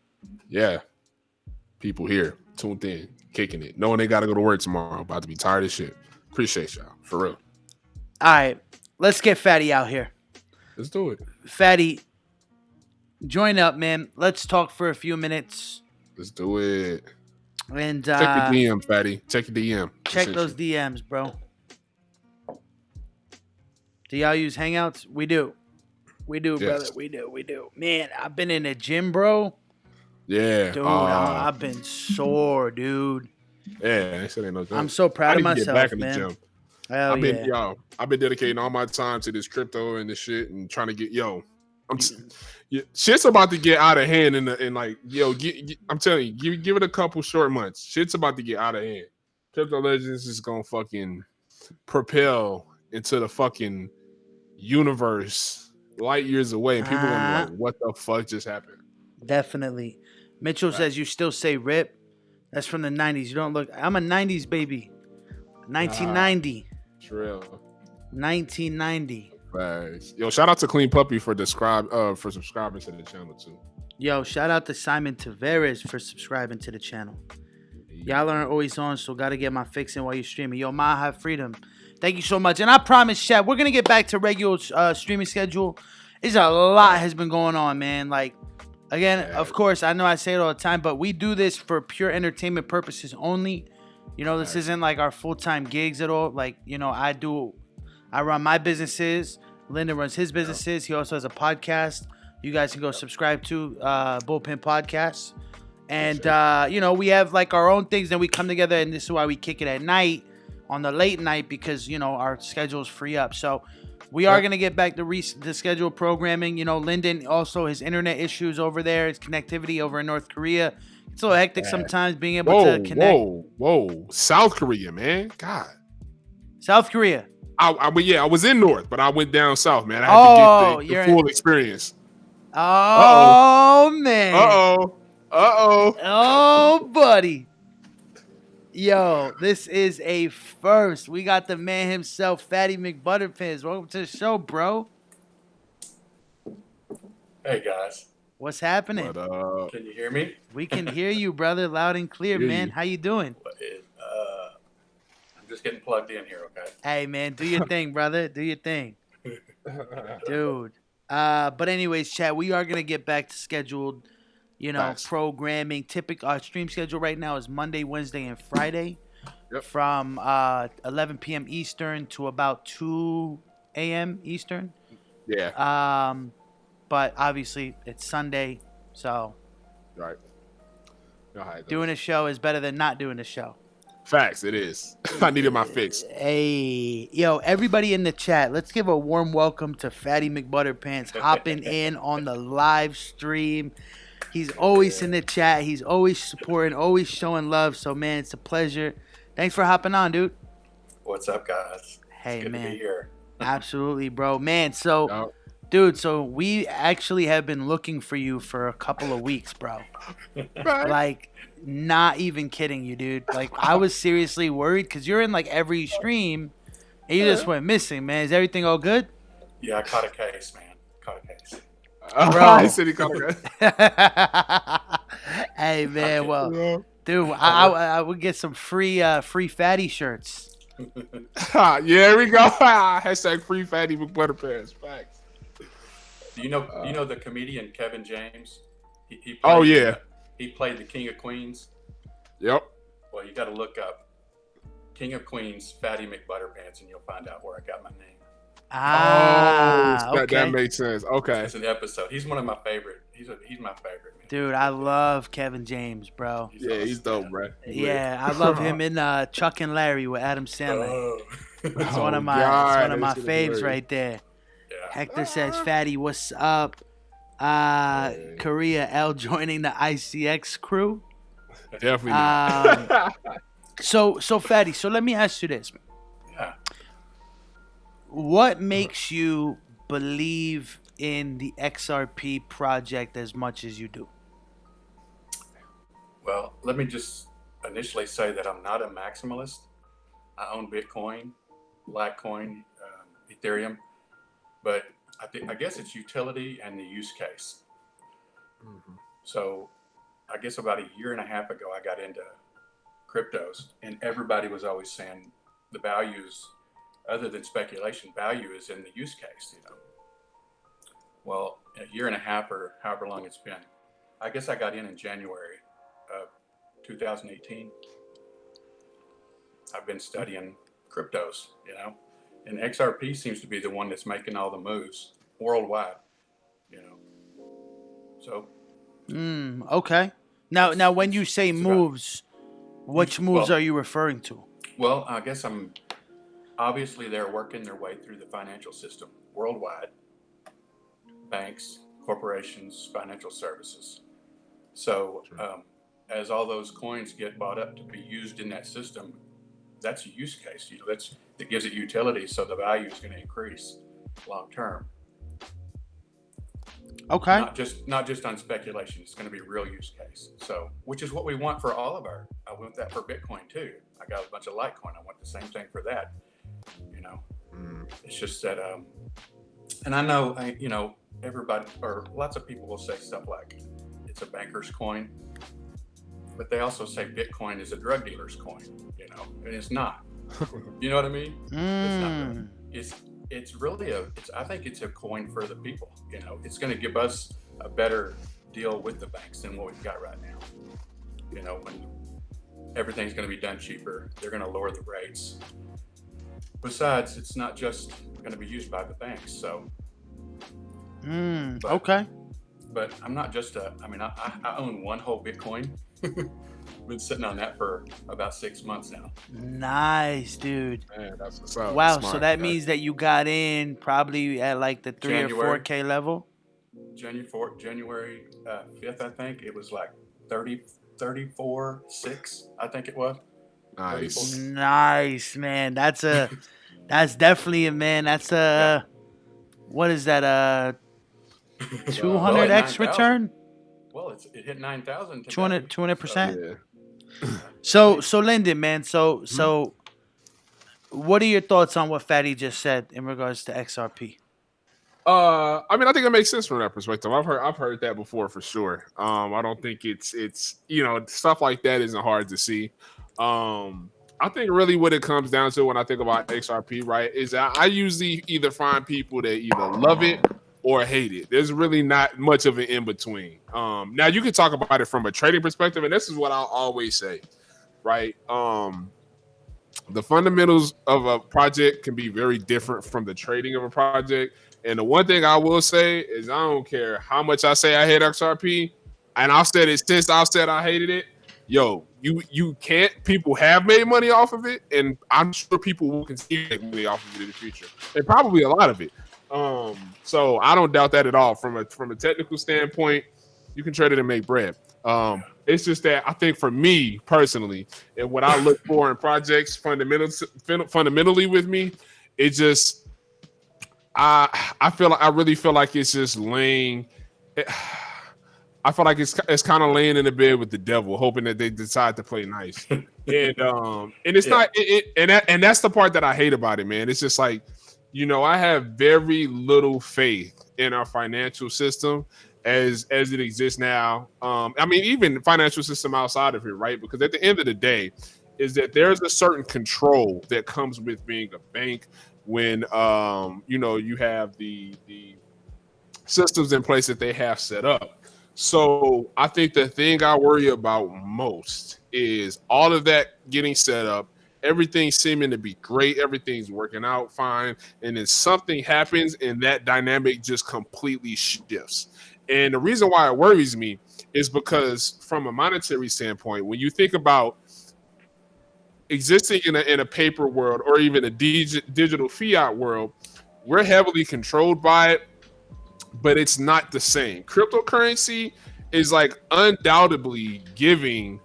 Yeah. People here, tuned in, kicking it. Knowing they got to go to work tomorrow. About to be tired as shit. Appreciate y'all. For real. All right. Let's get Fatty out here. Let's do it. Fatty, join up, man. Let's talk for a few minutes. Let's do it. And check the DM, Fatty. Check the DM. Check those DMs, bro. Do y'all use Hangouts? We do. We do, brother. We do. Man, I've been in the gym, bro. Yeah. Dude, I've been sore, dude. Yeah, they said ain't no joke. I'm so proud of myself, get back in man. the gym. Hell I've been dedicating all my time to this crypto and this shit and trying to get shit's about to get out of hand I'm telling you, give it a couple short months. Shit's about to get out of hand. Crypto Legends is gonna fucking propel into the fucking universe light years away, and people are gonna be like, what the fuck just happened? Definitely. Mitchell says you still say rip. That's from the 90s. You don't look. I'm a 90s baby. 1990. Trill. 1990. Right. Yo, shout out to Clean Puppy for subscribing to the channel too. Yo, shout out to Simon Tavares for subscribing to the channel. Y'all aren't always on, so gotta get my fix in while you're streaming. Yo, Ma have freedom. Thank you so much. And I promise, chat, we're gonna get back to regular streaming schedule. It's a lot has been going on, man. Like, again, of course, I know I say it all the time, but we do this for pure entertainment purposes only. You know, this isn't like our full-time gigs at all. Like, you know, I run my businesses. Lyndon runs his businesses. He also has a podcast. You guys can go subscribe to Bullpen Podcast. And, you know, we have like our own things. Then we come together, and this is why we kick it at night on the late night because, you know, our schedules free up. So we are going to get back to the scheduled programming. You know, Lyndon, also his internet issues over there, his connectivity over in North Korea. It's a little hectic sometimes being able to connect. Whoa. South Korea, man. God. South Korea. I was in North, but I went down South, man. I had to get the full experience. Oh, man. Uh-oh, buddy. Yo, this is a first. We got the man himself, Fatty McButterpants. Welcome to the show, bro. Hey, guys. What's happening? What up? Can you hear me? We can hear you, brother, loud and clear, man. How you doing? I'm just getting plugged in here, okay? Hey, man, do your thing, brother. Do your thing. dude. But anyways, chat, we are gonna get back to scheduled, Facts. programming. Typical our stream schedule right now is Monday, Wednesday, and Friday, Yep. from 11 p.m. Eastern to about 2 a.m. Eastern. Yeah. But obviously it's Sunday, so Right. You know how it goes. doing a show is better than not doing a show. Facts. It is. I needed my fix. Hey, yo, everybody in the chat, let's give a warm welcome to Fatty McButterpants hopping in on the live stream. He's always in the chat. He's always supporting, always showing love. So, man, it's a pleasure. Thanks for hopping on, dude. What's up, guys? Hey, It's good man. to be here. Absolutely, bro. Man, so, No. dude, so we actually have been looking for you for a couple of weeks, bro. Right. Like, not even kidding you, dude. Like, I was seriously worried because you're in like every stream and you just went missing, man. Is everything all good? Yeah, I caught a case, man. Caught a case. Bro. He said he caught a Hey, man. Well, guy. dude, I would get some free fatty shirts. Yeah, here we go. Hashtag free Fatty McButterpants. Facts. Do you know the comedian Kevin James? He Oh, played, yeah. He played the King of Queens. Yep. Well, you got to look up King of Queens Fatty McButterpants, and you'll find out where I got my name. Okay. That makes sense. Okay. It's an episode. He's one of my favorite. He's my favorite, man. Dude, I love Kevin James, bro. Yeah, awesome, he's dope, man. bro. Yeah, I love him in Chuck and Larry with Adam Sandler. Oh. It's Oh, one of my God, it's one of my that shit is faves hilarious. right there. Yeah. Hector says, "Fatty, what's up?" Korea L joining the ICX crew. Definitely. So Fatty, so let me ask you this: Yeah. what makes you believe in the XRP project as much as you do? Well, let me just initially say that I'm not a maximalist. I own Bitcoin, Litecoin, Ethereum, but I guess it's utility and the use case. Mhm. So I guess about a year and a half ago, I got into cryptos, and everybody was always saying the values, other than speculation, value is in the use case, Well, a year and a half or however long it's been, I guess I got in January of 2018. I've been studying cryptos, and XRP seems to be the one that's making all the moves worldwide, So Okay. Now, when you say it's about- moves, which moves Well- are you referring to? Well, I guess obviously they're working their way through the financial system worldwide, banks, corporations, financial services. So as all those coins get bought up to be used in that system, that's a use case. That gives it utility, so the value is going to increase long term. Okay. Not just on speculation. It's going to be real use case. So, which is what we want for all of our. I want that for Bitcoin too. I got a bunch of Litecoin. I want the same thing for that. It's just that, and I know, everybody or lots of people will say stuff like it's a banker's coin, but they also say Bitcoin is a drug dealer's coin. And it's not. You know what I mean? It's not really. It's really I think it's a coin for the people. It's going to give us a better deal with the banks than what we've got right now. When everything's going to be done cheaper, they're going to lower the rates. Besides, it's not just going to be used by the banks. So, Okay. but I'm not just I own one whole Bitcoin. Been sitting on that for about 6 months now. Nice, dude. Man, that's what's up. Wow. Smart. So that means that you got in probably at like the 3 January. or 4K level. January 5th, I think it was like 34.6. I think it was. Nice. Nice, man. That's definitely a man. That's what is that? 200x return? Well, it hit 9,000. 200%. Yeah. So Lyndon, man. So what are your thoughts on what Fatty just said in regards to XRP? I think it makes sense from that perspective. I've heard that before for sure. I don't think it's stuff like that isn't hard to see. I think really what it comes down to when I think about XRP, right, is I usually either find people that either love it or hate it. There's really not much of an in between. Now you can talk about it from a trading perspective, and this is what I'll always say, right? The fundamentals of a project can be very different from the trading of a project. And the one thing I will say is I don't care how much I say I hate XRP, and I've said it since I said I hated it. Yo, you can't. People have made money off of it, and I'm sure people will continue to make money off of it in the future, and probably a lot of it. So I don't doubt that at all. From a technical standpoint, you can trade it and make bread. It's just that I think for me personally, and what I look for in projects fundamentally with me, it just I really feel like it's just laying. I feel like it's kind of laying in the bed with the devil, hoping that they decide to play nice. And it's not and that's the part that I hate about it, man. It's just like, I have very little faith in our financial system as it exists now. I mean, even the financial system outside of it, right? Because at the end of the day, is that there's a certain control that comes with being a bank when you have the systems in place that they have set up. So I think the thing I worry about most is all of that getting set up, everything seeming to be great, everything's working out fine, and then something happens and that dynamic just completely shifts. And the reason why it worries me is because from a monetary standpoint, when you think about existing in a paper world or even a digital fiat world, we're heavily controlled by it, but it's not the same. Cryptocurrency is like undoubtedly giving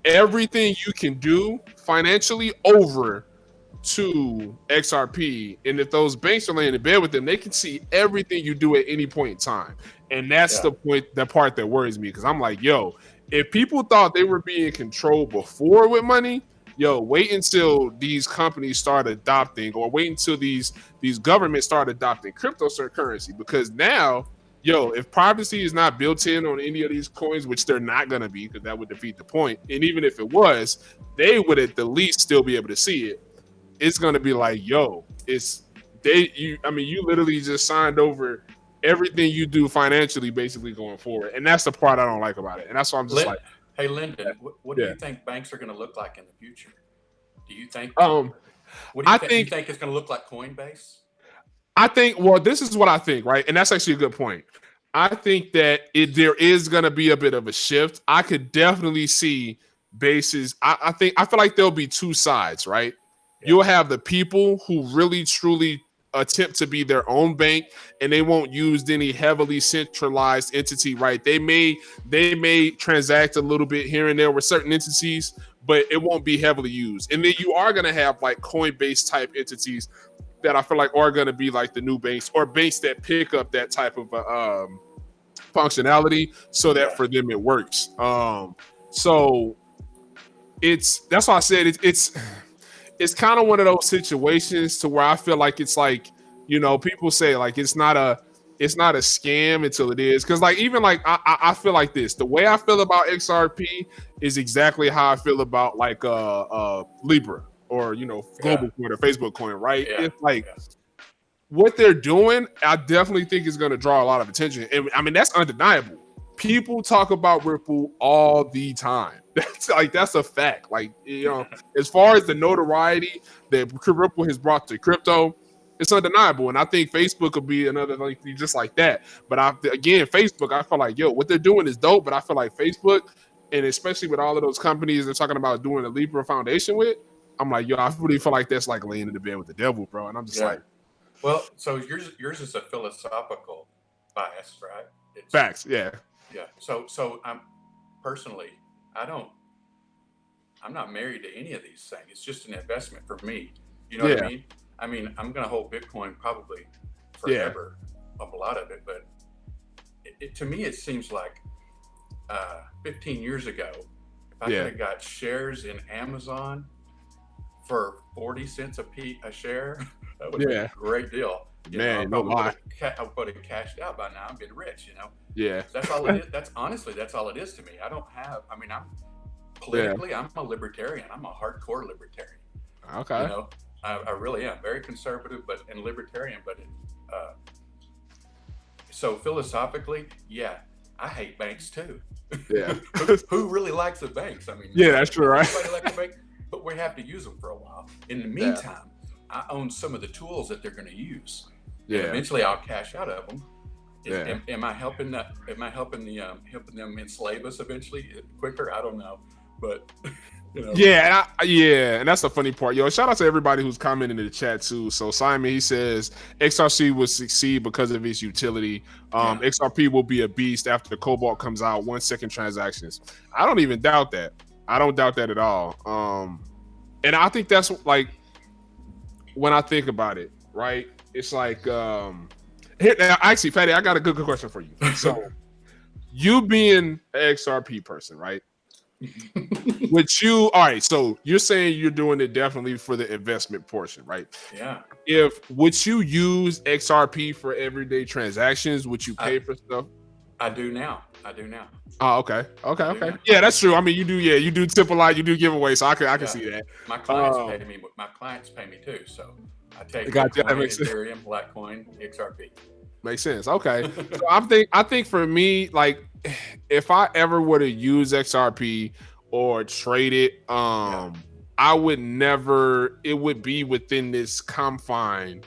everything you can do financially over to XRP. And if those banks are laying in bed with them, they can see everything you do at any point in time. And that's the part that worries me, because I'm like, yo, if people thought they were being controlled before with money, wait until these companies start adopting, or wait until these governments start adopting cryptocurrency, because now, if privacy is not built in on any of these coins, which they're not going to be, because that would defeat the point. And even if it was, they would at the least still be able to see it. It's going to be like, you literally just signed over everything you do financially, basically going forward. And that's the part I don't like about it. And that's why I'm just like, hey, Lyndon, what do you think banks are going to look like in the future? Do you think? What do you think? You think it's going to look like Coinbase? I think. Well, this is what I think, right? And that's actually a good point. I think that there is going to be a bit of a shift. I could definitely see bases. I feel like there'll be two sides, right? Yeah. You'll have the people who really truly attempt to be their own bank, and they won't use any heavily centralized entity, right? They may transact a little bit here and there with certain entities, but it won't be heavily used. And then you are going to have like Coinbase type entities that I feel like are going to be like the new banks, or banks that pick up that type of functionality so that for them it works. So that's why I said it's kind of one of those situations to where I feel like it's like, people say like it's not a scam until it is. Because like even like I feel like this. The way I feel about XRP is exactly how I feel about like Libra or Global Coin or Facebook Coin, right? Yeah. It's like what they're doing, I definitely think is going to draw a lot of attention. And I mean, that's undeniable. People talk about Ripple all the time. That's a fact. Like, as far as the notoriety that Ripple has brought to crypto, it's undeniable. And I think Facebook could be another like just like that. But Facebook, I feel like, what they're doing is dope. But I feel like Facebook, and especially with all of those companies they're talking about doing a Libra Foundation with, I'm like, I really feel like that's like laying in the bed with the devil, bro. And I'm just like, well, so yours is a philosophical bias, right? It's facts, yeah. Yeah. So I'm personally, I'm not married to any of these things. It's just an investment for me. You know what I mean? I mean, I'm going to hold Bitcoin probably forever, a lot of it. But to me, it seems like 15 years ago, if I could have got shares in Amazon for 40 cents a share, that would be a great deal. I would have cashed out by now. I'm getting rich, Yeah. That's all it is. That's all it is to me. politically, I'm a libertarian. I'm a hardcore libertarian. Okay. You know, I really am very conservative, and libertarian. But so philosophically, yeah, I hate banks too. Yeah. Who really likes the banks? I mean, Yeah, that's true, right? Everybody likes the bank, but we have to use them for a while. In the meantime, I own some of the tools that they're going to use. Yeah. And eventually, I'll cash out of them. Yeah. Am I helping them enslave us eventually quicker? I don't know, but you know. Yeah, and that's the funny part. Yo, shout out to everybody who's commenting in the chat too. So Simon, he says XRC will succeed because of its utility. XRP will be a beast after the Cobalt comes out. 1 second transactions. I don't even doubt that. I don't doubt that at all. And I think that's like when I think about it, right? It's like actually, Fatty, I got a good question for you. So you being an XRP person, right? All right, so you're saying you're doing it definitely for the investment portion, right? Yeah. Would you use XRP for everyday transactions? Would you pay for stuff? I do now. Oh, okay. Yeah, that's true. I mean, you do tip a lot, you do giveaway, so I can see that. My clients pay me. My clients pay me too, so I take Bitcoin, Ethereum, Litecoin, XRP. Makes sense. Okay. So I think for me, like, if I ever were to use XRP or trade it, I would never. It would be within this confine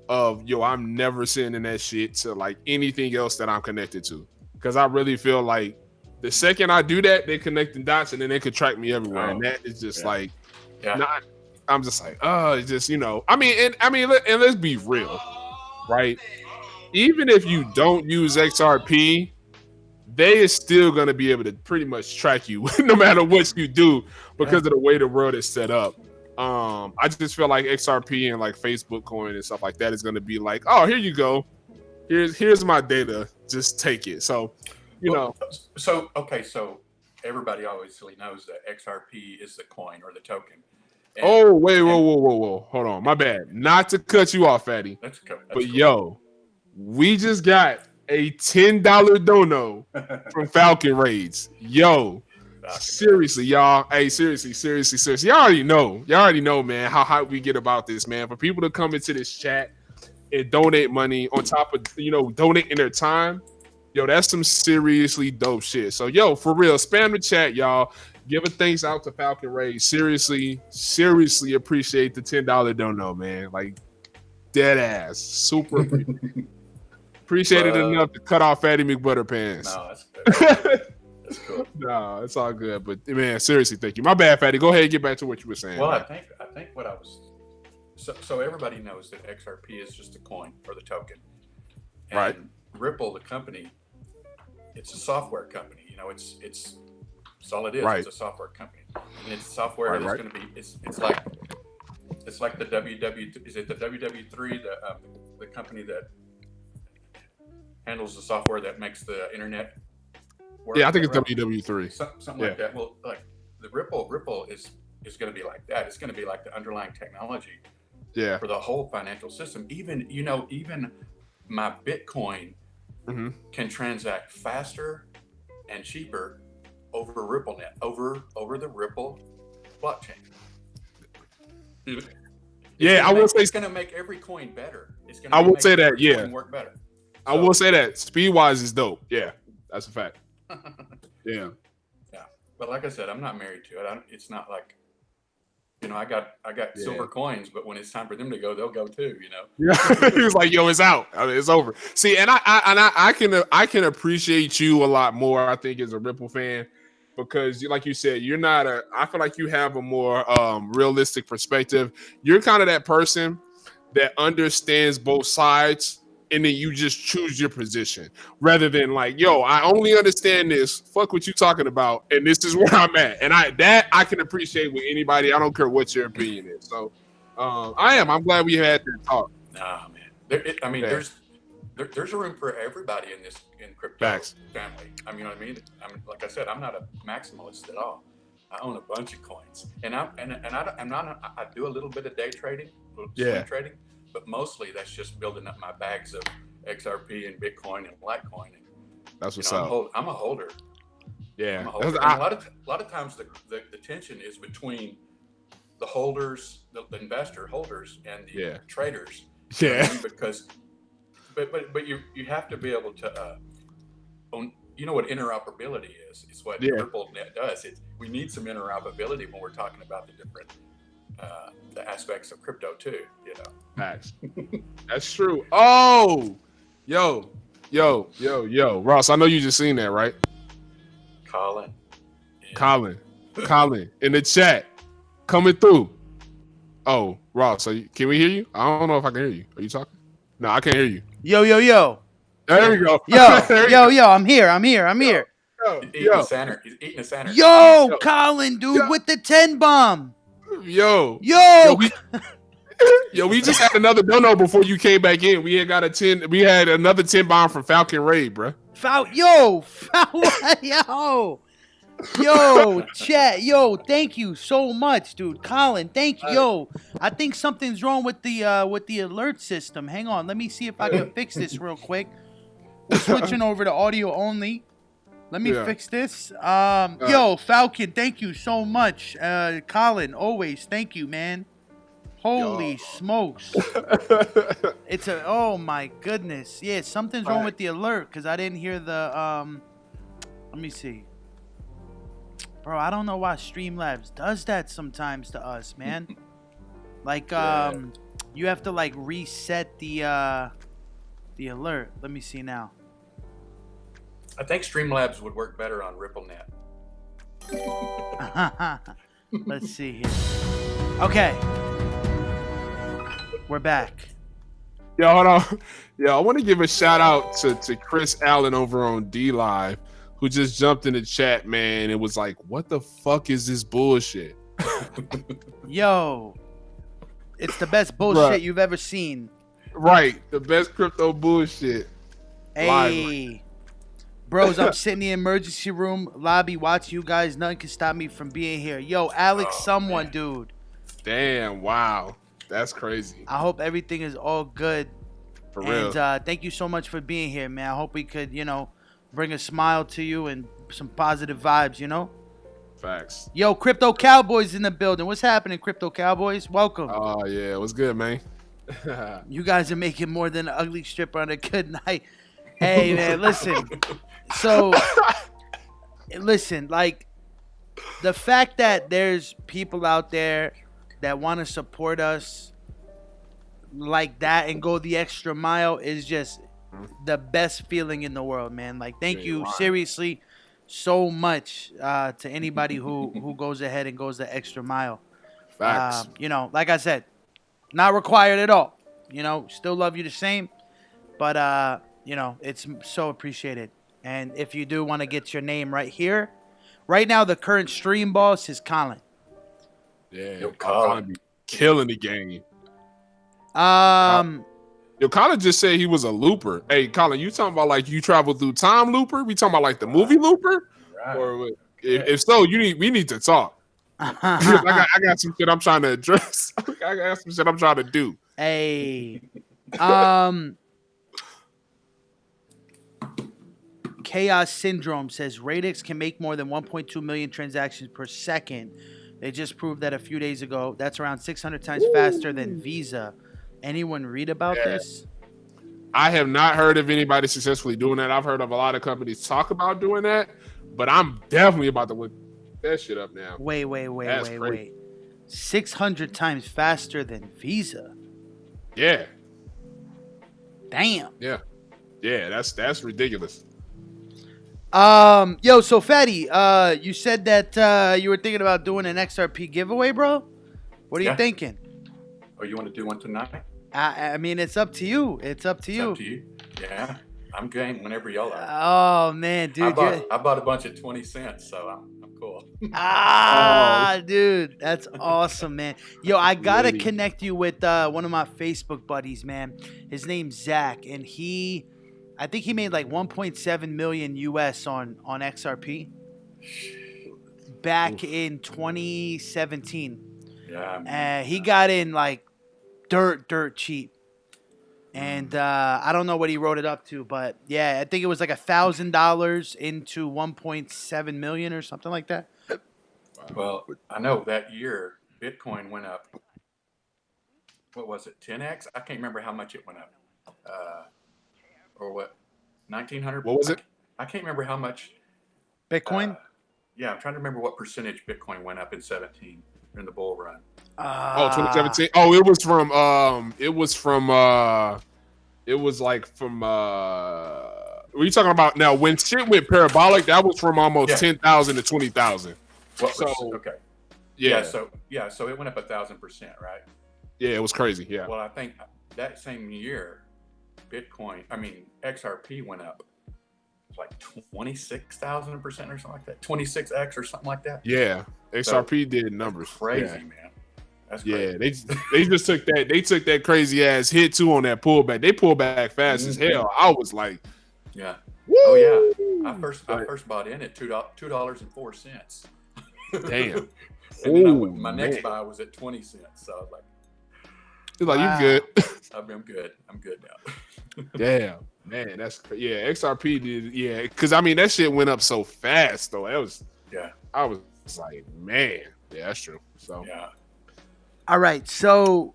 of I'm never sending that shit to like anything else that I'm connected to, because I really feel like the second I do that, they're connecting dots and then they could track me everywhere, and that is just not. I'm just like, it's just I mean, and let's be real, right? Even if you don't use XRP, they is still going to be able to pretty much track you no matter what you do because of the way the world is set up. I just feel like XRP and like Facebook coin and stuff like that is going to be like, oh, here you go. Here's my data. Just take it. So, So everybody obviously knows that XRP is the coin or the token. Whoa. Hold on. My bad. Not to cut you off, Fatty. That's cool. Yo, we just got a $10 dono from Falcon Raids. Yo, seriously, y'all. Hey, seriously. Y'all already know, man, how hyped we get about this, man. For people to come into this chat and donate money on top of, donating their time, yo, that's some seriously dope shit. So, yo, for real, spam the chat, y'all. Give a thanks out to Falcon Raids. Seriously appreciate the $10 dono, man. Like, dead ass. Super appreciate it enough to cut off Fatty McButterpants. No, that's good. That's cool. No, it's all good. But man, seriously, thank you. My bad, Fatty. Go ahead and get back to what you were saying. Well, man. I think what I was so everybody knows that XRP is just a coin or the token. And right. Ripple, the company, it's a software company. It's all it is. Right. It's a software company. And it's software that's going to be it's like the is it the WW3, the company that handles the software that makes the internet work? Yeah, I think it's WW3. Something like that. Well, like the Ripple is going to be like that. It's going to be like the underlying technology for the whole financial system. Even my Bitcoin can transact faster and cheaper over RippleNet, over the Ripple blockchain. It's going to make every coin better. It's going to. I will say that. Yeah, work better. I will say that speed wise is dope. Yeah, that's a fact. Yeah. But like I said, I'm not married to it. It's not like, I got silver coins, but when it's time for them to go, they'll go too. Yeah. He was like, "Yo, it's out. It's over." See, and I can appreciate you a lot more. I think as a Ripple fan, because like you said, you're not I feel like you have a more realistic perspective. You're kind of that person that understands both sides, and then you just choose your position rather than like, yo, I only understand this. Fuck what you talking about, and this is where I'm at. And I can appreciate with anybody. I don't care what your opinion is. So I'm glad we had that talk. Nah, man. There's a room for everybody in crypto family. I mean, like I said, I'm not a maximalist at all. I own a bunch of coins, and I do a little bit of day trading, swing trading. But mostly that's just building up my bags of XRP and Bitcoin and Litecoin. And, that's what's up. I'm a holder. Yeah. I'm a holder. And a lot of times the tension is between the holders, the investor holders, and the traders. You know what I mean? Because, but you have to be able to own. You know what interoperability is? It's what RippleNet does. We need some interoperability when we're talking about the different the aspects of crypto too. You know. Facts. That's true. Oh, yo, Ross. I know you just seen that, right? Colin in the chat, coming through. Oh, Ross, can we hear you? I don't know if I can hear you. Are you talking? No, I can't hear you. Yo. There we go. Yo. I'm here. He's eating a center. Yo, Colin, dude, with the 10 bomb. Yo, we just had another dono before you came back in. We had got a 10. We had another 10 bomb from Falcon Ray, bro. Yo, chat. Yo, thank you so much, dude. Colin, thank you. Yo, I think something's wrong with the alert system. Hang on, let me see if I can fix this real quick. We're switching over to audio only. Let me fix this. Yo, Falcon, thank you so much. Colin, always thank you, man. Holy smokes. Oh my goodness. Yeah, something's wrong with the alert because I didn't hear the let me see. Bro, I don't know why Streamlabs does that sometimes to us, man. Like you have to like reset the alert. Let me see now. I think Streamlabs would work better on RippleNet. Let's see here. Okay. We're back. Yo, hold on. Yo, I want to give a shout out to Chris Allen over on D Live, who just jumped in the chat, man. It was like, what the fuck is this bullshit? Yo, it's the best bullshit you've ever seen. Right. The best crypto bullshit. Hey. Live. Bros, I'm sitting in the emergency room lobby watching you guys. Nothing can stop me from being here. Yo, Alex, dude. Damn, wow. That's crazy. I hope everything is all good. For real. And thank you so much for being here, man. I hope we could, bring a smile to you and some positive vibes, Facts. Yo, Crypto Cowboys in the building. What's happening, Crypto Cowboys? Welcome. Oh, yeah. What's good, man? You guys are making more than an ugly stripper on a good night. Hey, man, listen. So, listen, like, the fact that there's people out there that want to support us like that and go the extra mile is just the best feeling in the world, man. Like, thank you seriously so much to anybody who goes ahead and goes the extra mile. Facts. Like I said, not required at all. Still love you the same, but it's so appreciated. And if you do want to get your name right here, right now the current stream boss is Colin. Yeah, Colin be killing the game. Yo, Colin just said he was a looper. Hey, Colin, you talking about like you travel through time looper? We talking about like the movie Looper? Right. Or if so, we need to talk. I got some shit I'm trying to address. I got some shit I'm trying to do. Hey, Chaos Syndrome says Radix can make more than 1.2 million transactions per second. They just proved that a few days ago. That's around 600 times faster than Visa. Anyone read about this? I have not heard of anybody successfully doing that. I've heard of a lot of companies talk about doing that, but I'm definitely about to look that shit up now. Wait. 600 times faster than Visa? Yeah. Damn. Yeah, that's ridiculous. So Fatty, you said that you were thinking about doing an XRP giveaway, bro. What are you thinking? Oh, you want to do one tonight? I mean, it's up to you. It's up to you. Yeah, I'm game whenever y'all are. Oh man, dude, I bought a bunch of 20 cents, so I'm cool. Dude, that's awesome, man. Yo, I gotta connect you with one of my Facebook buddies, man. His name's Zach, and I think he made like 1.7 million US on XRP back in 2017. Yeah. He got in like dirt cheap. And I don't know what he wrote it up to, but yeah, I think it was like $1,000 into 1.7 million or something like that. Well, I know that year Bitcoin went up. What was it? 10x? I can't remember how much it went up. Or what? 1900? What was it? I can't remember how much. Bitcoin? Yeah, I'm trying to remember what percentage Bitcoin went up in 17 during the bull run. 2017. Oh, it was from what are you talking about now? When shit went parabolic, that was from almost 10,000 to 20,000. Okay. Yeah. So it went up 1,000%, right? Yeah, it was crazy. Yeah. Well, I think that same year, XRP went up. It's like 26,000% or something like that. 26x or something like that. Yeah. XRP did numbers. Crazy, man. That's crazy. Yeah, they just took that. They took that crazy ass hit too on that pullback. They pulled back fast as hell. I was like, yeah. Woo! Oh yeah. I first bought in at $2.04. Damn. And my next buy was at 20 cents. So I was like, you're like, you good? I'm good. I'm good now. Damn, man, that's XRP did because I mean that shit went up so fast though. That was I was like, man, yeah, that's true. So yeah. All right, so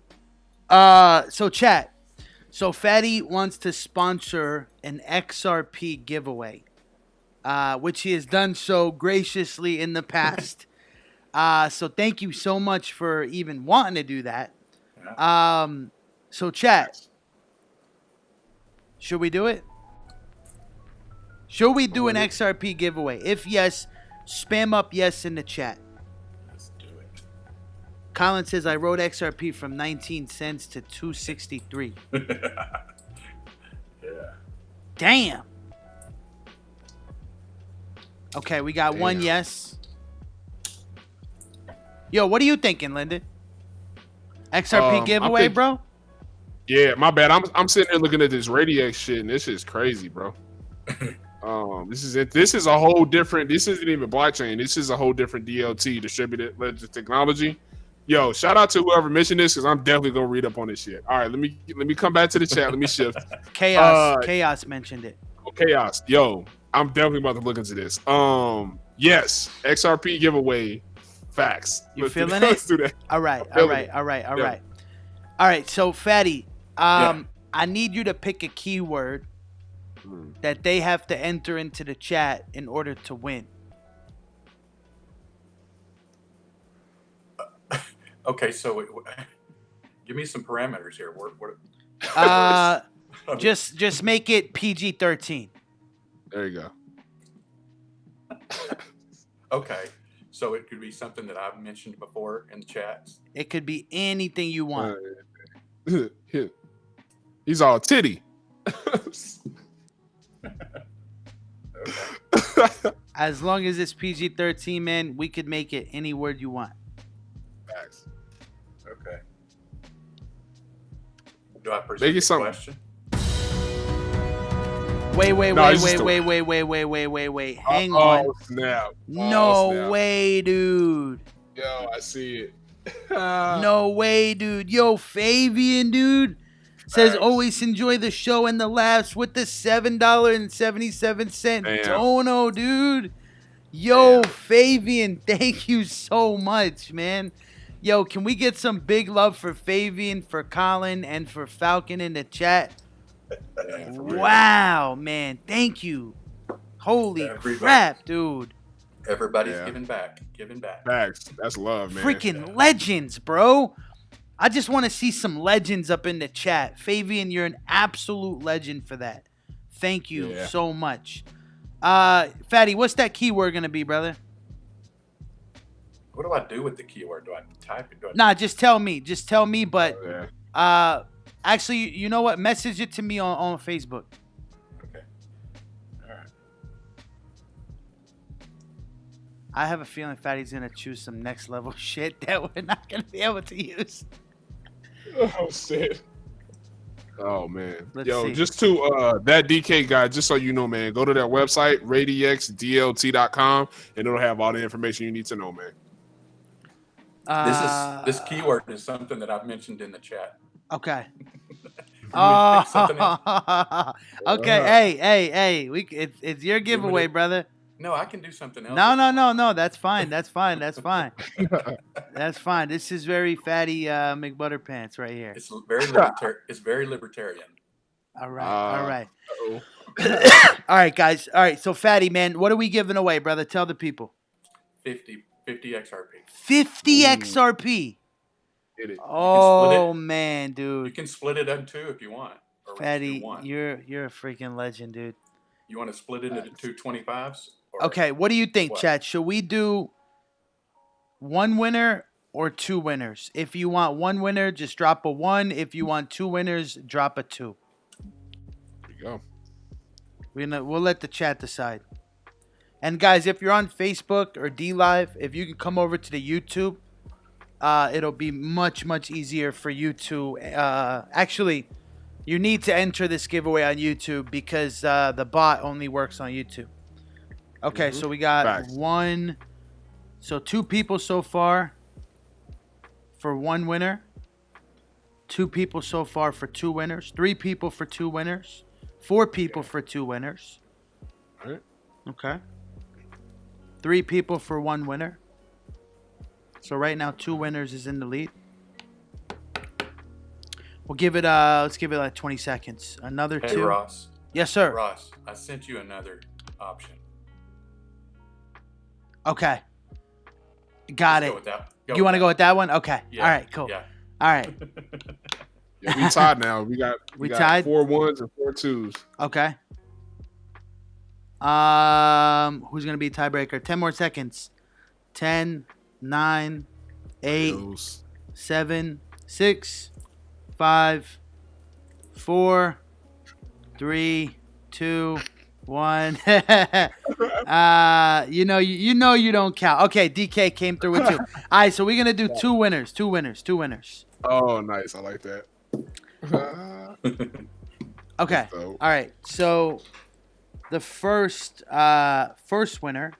chat. So Fatty wants to sponsor an XRP giveaway, which he has done so graciously in the past. So thank you so much for even wanting to do that. Yeah. So chat, should we do it? Should we do an XRP giveaway? If yes, spam up yes in the chat. Let's do it. Colin says, I wrote XRP from 19 cents to 263. Yeah. Damn. Okay, we got one yes. Yo, what are you thinking, Lyndon? XRP giveaway, bro? Yeah, my bad. I'm sitting here looking at this Radiax shit, and this is crazy, bro. This is it. This is a whole different. This isn't even blockchain. This is a whole different DLT, distributed ledger technology. Yo, shout out to whoever mentioned this because I'm definitely gonna read up on this shit. All right, let me come back to the chat. Let me shift. Chaos mentioned it. Oh, Chaos. Yo, I'm definitely about to look into this. Yes, XRP giveaway. Facts. You feeling it? Let's do that. All right. All right. So, Fatty, I need you to pick a keyword that they have to enter into the chat in order to win. Okay, so give me some parameters here. Just make it PG-13. There you go. Okay. So it could be something that I've mentioned before in the chats. It could be anything you want. He's all titty. Okay. As long as it's PG-13, man, we could make it any word you want. Facts. Okay. Do I present the question? Wait. Hang on. Snap. No way, dude. Yo, I see it. No way, dude. Yo, Fabian, dude, says always enjoy the show and the laughs with the $7.77 dono, dude. Yo, Fabian, thank you so much, man. Yo, can we get some big love for Fabian, for Colin, and for Falcon in the chat? Wow, man. Thank you. Holy crap, dude. Everybody's giving back. Facts. That's love, man. Freaking legends, bro. I just want to see some legends up in the chat. Fabian, you're an absolute legend for that. Thank you so much. Fatty, what's that keyword going to be, brother? What do I do with the keyword? Do I type it? Nah, just tell me. Just tell me, but actually, you know what? Message it to me on Facebook. Okay. All right. I have a feeling Fatty's going to choose some next level shit that we're not going to be able to use. Oh, shit. Oh, man. Let's Yo, see. just to that DK guy, just so you know, man, go to that website, radixdlt.com, and it'll have all the information you need to know, man. This keyword is something that I've mentioned in the chat. Okay. Oh, Pick something else. okay. Hey. It's your giveaway, brother. No, I can do something else. No. That's fine. That's fine. That's fine. This is very fatty McButterpants right here. It's very libertarian. All right. Uh-oh. All right, guys. All right. So, fatty man, what are we giving away, brother? Tell the people. 50 XRP. 50 XRP. Hit it. Oh man, You dude. can split it up two if you want. Or Fatty, do one. you're a freaking legend, dude. You want to split it into two 25s? Or Okay, what do you think, what? chat? Should we do one winner or two winners? If you want one winner, just drop a 1. If you want two winners, drop a 2. There you go. We'll let the chat decide. And guys, if you're on Facebook or D Live, if you can come over to the YouTube, it'll be much easier for you to actually. You need to enter this giveaway on YouTube because the bot only works on YouTube. Okay, so we got Facts. 1. So 2 people so far for 1 winner. 2 people so far for 2 winners. 3 people for 2 winners. 4 people for 2 winners. All right. Okay. 3 people for 1 winner. So right now 2 winners is in the lead. We'll give it let's give it like 20 seconds. Another Hey, 2. Ross. Yes, sir. Ross, I sent you another option. Okay. Got Let's it. Go with that. You want to go with that one? Okay. Yeah. All right, cool. Yeah. All right. Yeah, we tied now. We got tied? 4 1s and 4 2s. Okay. Who's going to be tiebreaker? 10 more seconds. 10, 9, 8, 7, 6, 5, 4, 3, 2, 1. You know you don't count. Okay, DK came through with 2. All right, so we're gonna do 2 winners. Oh, nice. I like that. Okay. So, All right. So the first winner.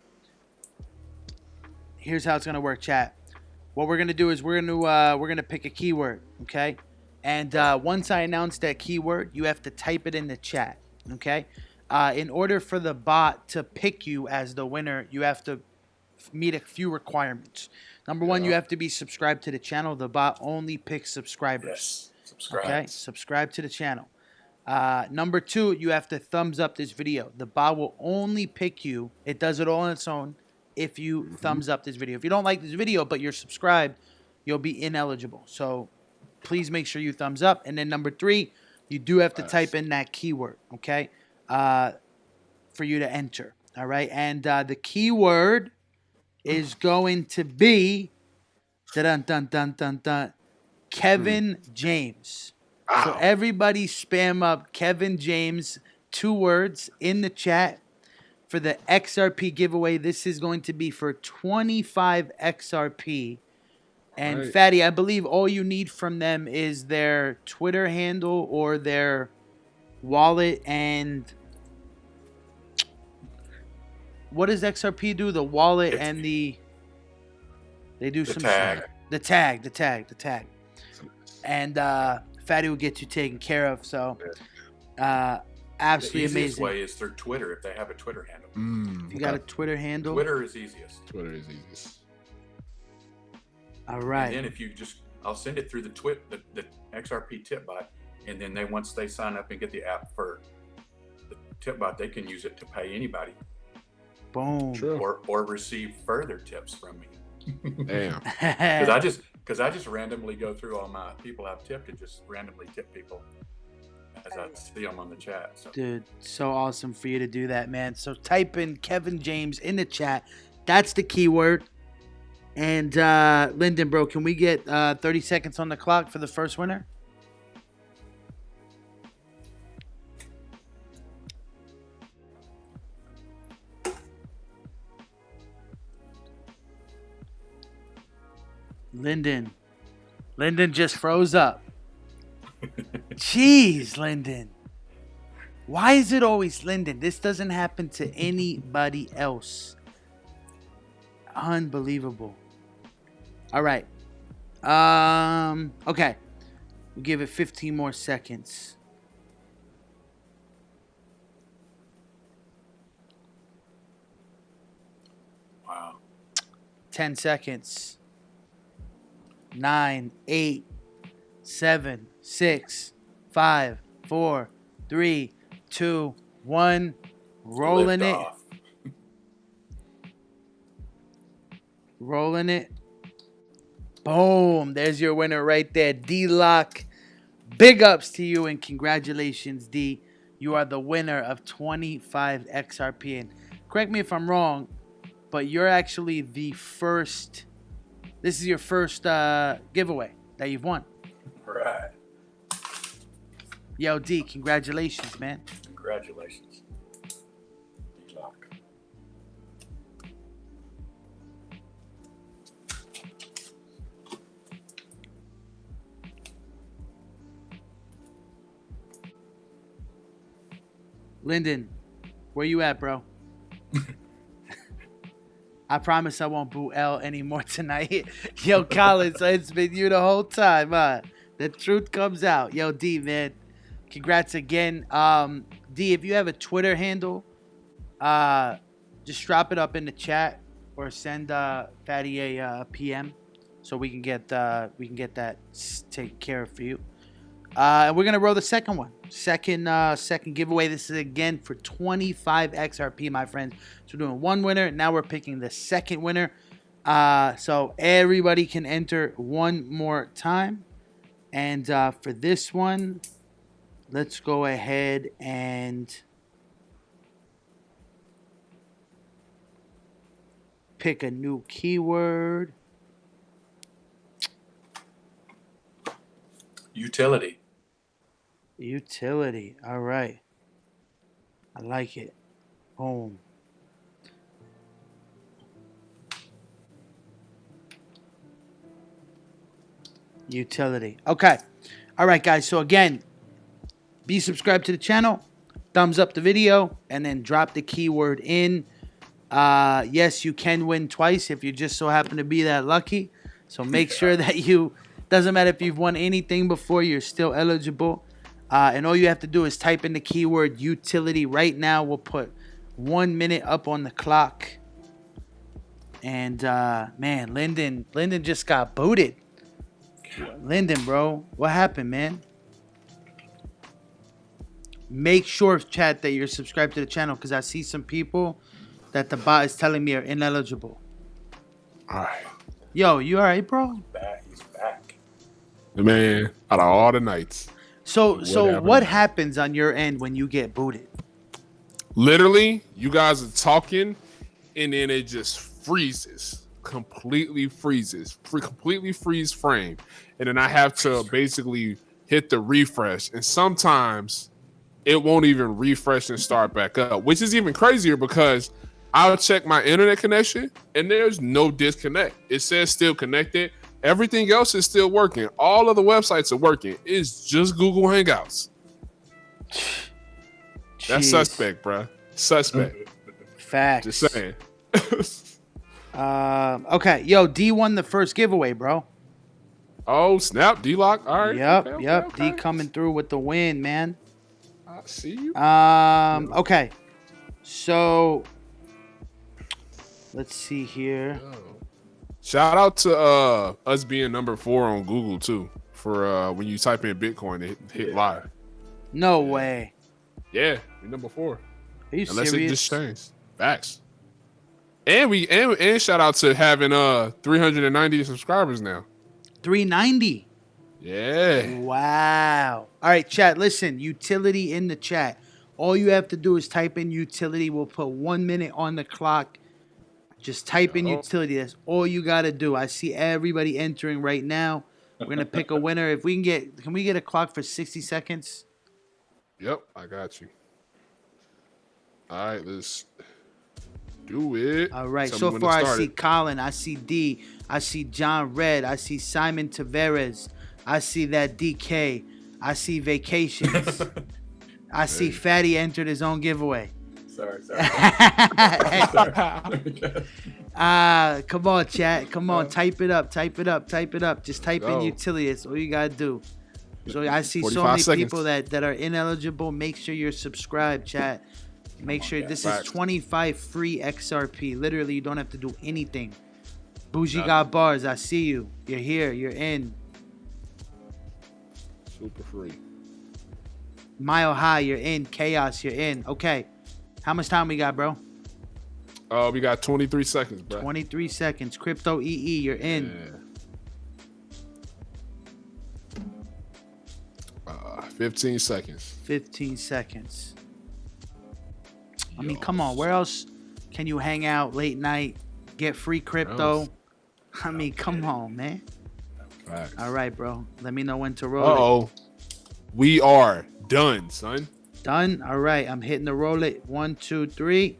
Here's how it's gonna work, chat. What we're gonna do is we're gonna pick a keyword, okay? And once I announce that keyword, you have to type it in the chat, okay? In order for the bot to pick you as the winner, you have to meet a few requirements. Number 1, you have to be subscribed to the channel. The bot only picks subscribers. Yes. Subscribe. Okay, subscribe to the channel. Number 2, you have to thumbs up this video. The bot will only pick you. It does it all on its own if you thumbs up this video. If you don't like this video but you're subscribed, you'll be ineligible. So please make sure you thumbs up. And then number 3, you do have to type in that keyword, okay, for you to enter. All right, and the keyword is going to be Kevin James. So everybody spam up Kevin James, 2 words in the chat for the XRP giveaway. This is going to be for 25 XRP. And Right. Fatty, I believe all you need from them is their Twitter handle or their wallet. And what does XRP do? The wallet and they do some tag. The tag. And Fatty will get you taken care of. So absolutely The easiest amazing. way is through Twitter if they have a Twitter handle. If you got a Twitter handle. Twitter is easiest. Twitter is easiest. All right. And then if you I'll send it through the XRP tip bot, and then once they sign up and get the app for the tip bot, they can use it to pay anybody Boom. True. or receive further tips from me. Damn. Because I just randomly go through all my people I've tipped and just randomly tip people as I see them on the chat. So Dude, so awesome for you to do that, man. So type in Kevin James in the chat. That's the keyword. And Lyndon, bro, can we get 30 seconds on the clock for the first winner? Lyndon just froze up. Jeez, Lyndon. Why is it always Lyndon? This doesn't happen to anybody else. Unbelievable. All right. Okay. We'll give it 15 more seconds. 10 seconds. 9, 8, 7, 6, 5, 4, 3, 2, 1. Rolling Lift it. off. Rolling it. Boom. There's your winner right there. D-Lock. Big ups to you and congratulations, D. You are the winner of 25 XRP. And correct me if I'm wrong, but you're actually the first. This is your first giveaway that you've won. Right. Yo, D, congratulations, man. Congratulations. D-Lock. Lyndon, where you at, bro? I promise I won't boo L anymore tonight. Yo, Colin, so it's been you the whole time, huh? The truth comes out. Yo, D, man, congrats again. D, if you have a Twitter handle, just drop it up in the chat or send Fatty a PM so we can get that taken care of for you. And we're gonna roll the second one. Second giveaway. This is again for 25 XRP, my friends. So we're doing one winner. Now we're picking the second winner. So everybody can enter one more time. And for this one, let's go ahead and pick a new keyword. Utility. Utility. All right. I like it. Boom. Utility. Okay. All right, guys. So again, be subscribed to the channel, thumbs up the video, and then drop the keyword in. Yes, you can win twice if you just so happen to be that lucky. So make sure that you, doesn't matter if you've won anything before, you're still eligible. And all you have to do is type in the keyword utility right now. We'll put 1 minute up on the clock. And man, Lyndon just got booted. Lyndon, bro, what happened, man? Make sure, chat, that you're subscribed to the channel because I see some people that the bot is telling me are ineligible. All right. Yo, you all right, bro? He's back. Man, out of all the nights. So Whatever. what happens on your end when you get booted? Literally, you guys are talking, and then it just freezes. Completely freezes. Completely freeze frame. And then I have to basically hit the refresh. And sometimes it won't even refresh and start back up, which is even crazier because I'll check my internet connection and there's no disconnect. It says still connected. Everything else is still working. All of the websites are working. It's just Google Hangouts. That's Jeez. suspect, bruh. Suspect. Facts. Just saying. Okay. Yo, D won the first giveaway, bro. Oh, snap. D-Lock. All right. Yep. Okay. D coming through with the win, man. I see you. Okay. So let's see here. Shout out to us being number 4 on Google too for when you type in Bitcoin it hit live. No way. Yeah, we number 4. Are you Unless serious? it just changed. Facts. And we and shout out to having 390 subscribers now. 390. Yeah. Wow. All right, chat. Listen, utility in the chat. All you have to do is type in utility. We'll put 1 minute on the clock. Just type in utility. That's all you got to do. I see everybody entering right now. We're going to pick a winner. If we can we get a clock for 60 seconds? Yep, I got you. All right, let's do it. All right. Tell me So when far, to I start see it. Colin. I see D. I see John Red. I see Simon Tavares. I see that DK. I see Vacations. I see Fatty entered his own giveaway. Sorry. Come on, chat. Come on, type it up. Just type in Go. utility. That's all you gotta do. So I see so 45 many seconds. people that are ineligible. Make sure you're subscribed, chat. Make sure this is Facts. 25 free XRP. Literally, you don't have to do anything. Bougie got bars. I see you. You're here. You're in. Super free. Mile High, you're in. Chaos, you're in. Okay. How much time we got, bro? We got 23 seconds, bro. 23 seconds. Crypto EE, you're in. Yeah. 15 seconds. 15 seconds. I mean, come on. Where else can you hang out late night, get free crypto? I mean, come on, man. Facts. All right, bro. Let me know when to roll Uh-oh. We are done, son. Done? All right. I'm hitting the roll it. 1, 2, 3.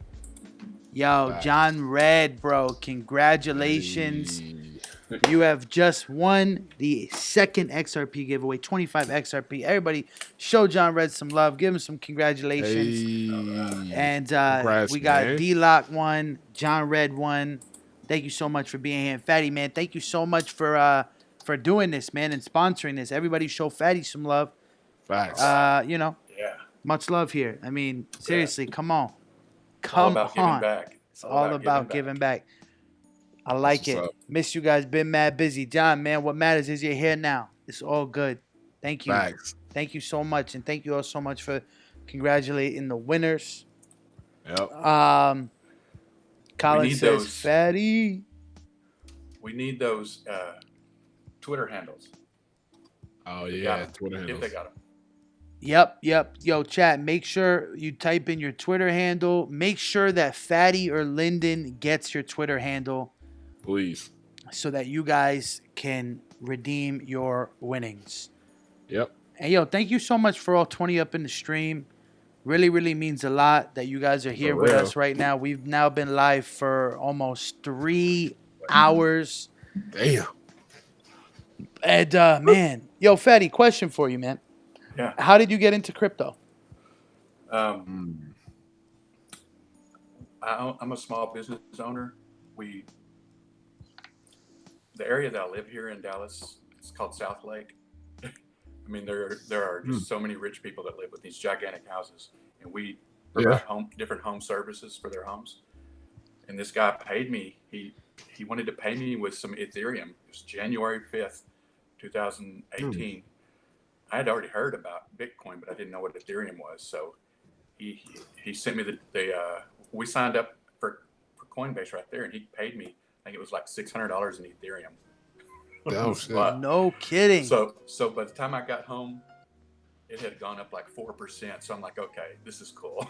Yo, Facts. John Red, bro. Congratulations. Hey. You have just won the second XRP giveaway, 25 XRP. Everybody, show John Red some love. Give him some congratulations. Hey. And Congrats, we got man. D-Lock won, John Red won. Thank you so much for being here. And Fatty, man, thank you so much for doing this, man, and sponsoring this. Everybody show Fatty some love. Facts. Yeah. Much love here. I mean, seriously, come on. It's all Come about giving on. back. It's all about giving back. I like That's it. what's up. Miss you guys. Been mad busy. John, man, what matters is you're here now. It's all good. Thank you. Facts. Thank you so much. And thank you all so much for congratulating the winners. Yep. Colin need says, those. Fatty. We need those Twitter handles. Oh, They yeah. got 'em. Twitter If handles. they got them. Yep. Yo, chat, make sure you type in your Twitter handle. Make sure that Fatty or Lyndon gets your Twitter handle Please. so that you guys can redeem your winnings. Yep. And yo, thank you so much for all 20 up in the stream. Really, really means a lot that you guys are here For with real. us right now. We've now been live for almost 3 hours. Damn. And man, yo, Fatty, question for you, man. Yeah. How did you get into crypto? I'm a small business owner. The area that I live here in Dallas, it's called South Lake. I mean, there are just so many rich people that live with these gigantic houses, and we provide different home services for their homes. And this guy paid me. He wanted to pay me with some Ethereum. It was January 5th, 2018. I had already heard about Bitcoin, but I didn't know what Ethereum was. So he sent me we signed up for Coinbase right there, and he paid me. I think it was like $600 in Ethereum. Oh, shit. But- No kidding. So by the time I got home, it had gone up like 4%. So I'm like, okay, this is cool.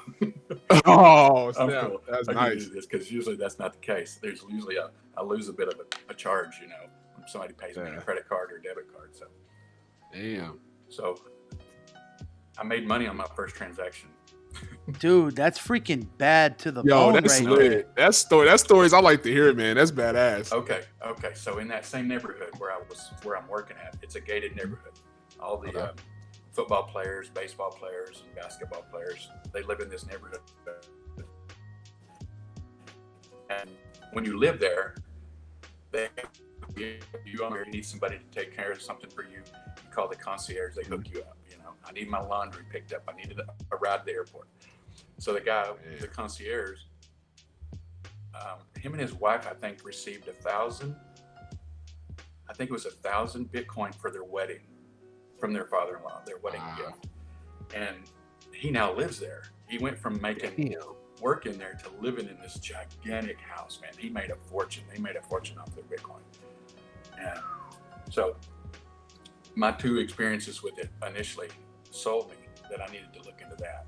Oh, I'm snap. cool. That's I can nice. do this because usually that's not the case. There's usually I lose a bit of a charge, when somebody pays me a credit card or debit card. Damn. So I made money on my first transaction. Dude, that's freaking bad to the Yo, bone that's right lit. there. That's stories I like to hear, man. That's badass. Okay. So in that same neighborhood where I'm working at, it's a gated neighborhood. All the football players, baseball players, and basketball players, they live in this neighborhood. And when you live there, you need somebody to take care of something for you. You call the concierge, they hook you up. I need my laundry picked up. I needed a ride to the airport. So the guy, the concierge, him and his wife, I think, received 1,000. I think it was 1,000 Bitcoin for their wedding from their father-in-law, their wedding gift. And he now lives there. He went from making work in there to living in this gigantic house, man. He made a fortune. They made a fortune off their Bitcoin. And so my 2 experiences with it initially sold me that I needed to look into that.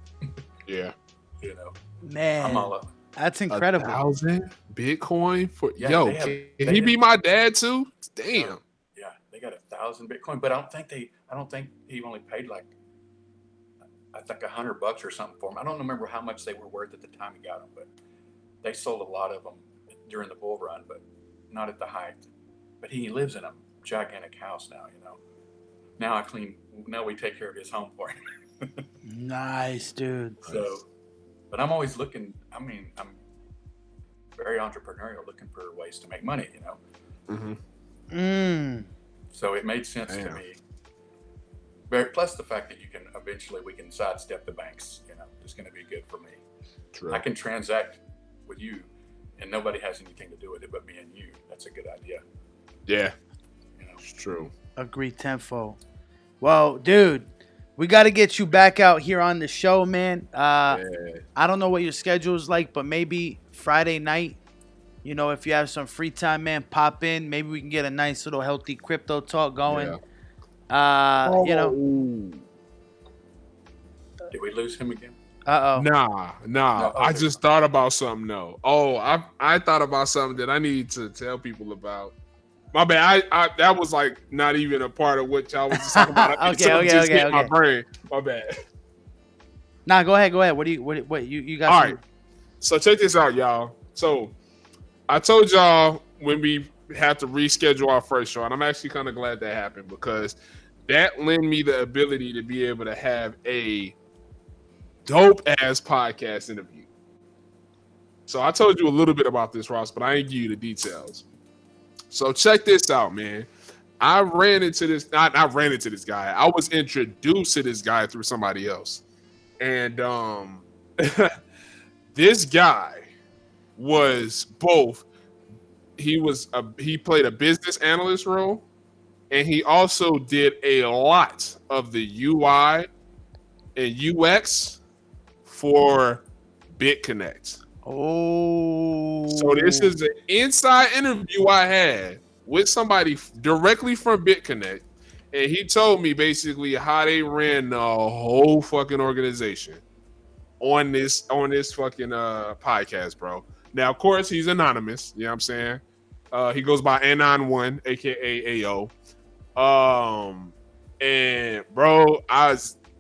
Yeah. Man, I'm all up. that's incredible. 1,000 Bitcoin for Yeah, yo. they have- Can they he have- be my dad too? Damn. Yeah, they got 1,000 Bitcoin, but I don't think he only paid like, I think $100 or something for them. I don't remember how much they were worth at the time he got them, but they sold a lot of them during the bull run, but not at the height. But he lives in a gigantic house now, Now we take care of his home for him. Nice, dude. So, but I'm always looking. I'm very entrepreneurial, looking for ways to make money. So it made sense to me. Plus the fact that we can sidestep the banks. It's going to be good for me. True. I can transact with you and nobody has anything to do with it but me and you. That's a good idea. Yeah, You know, it's true. Agree tenfold. Well, dude, we got to get you back out here on the show, man. Yeah. I don't know what your schedule is like, but maybe Friday night, you know, if you have some free time, man, pop in. Maybe we can get a nice little healthy crypto talk going. Yeah. You know. did we lose him again? Nah. No, I okay. just thought about something though. Oh, I thought about something that I need to tell people about. My bad. I that was like not even a part of what y'all was just talking about. I think something just hit my brain. My bad. Nah, go ahead. What you got? All right. So check this out, y'all. So I told y'all when we had to reschedule our first show, and I'm actually kind of glad that happened because that lent me the ability to be able to have a dope ass podcast interview. So I told you a little bit about this, Ross, but I ain't give you the details. So check this out, man. I ran into this guy. I was introduced to this guy through somebody else. And this guy was both. He played a business analyst role, and he also did a lot of the UI and UX for BitConnect. Oh. So this is an inside interview I had with somebody directly from BitConnect, and he told me basically how they ran the whole fucking organization on this fucking podcast, bro. Now, of course, he's anonymous. You know what I'm saying? He goes by Anon1, aka AO. And bro,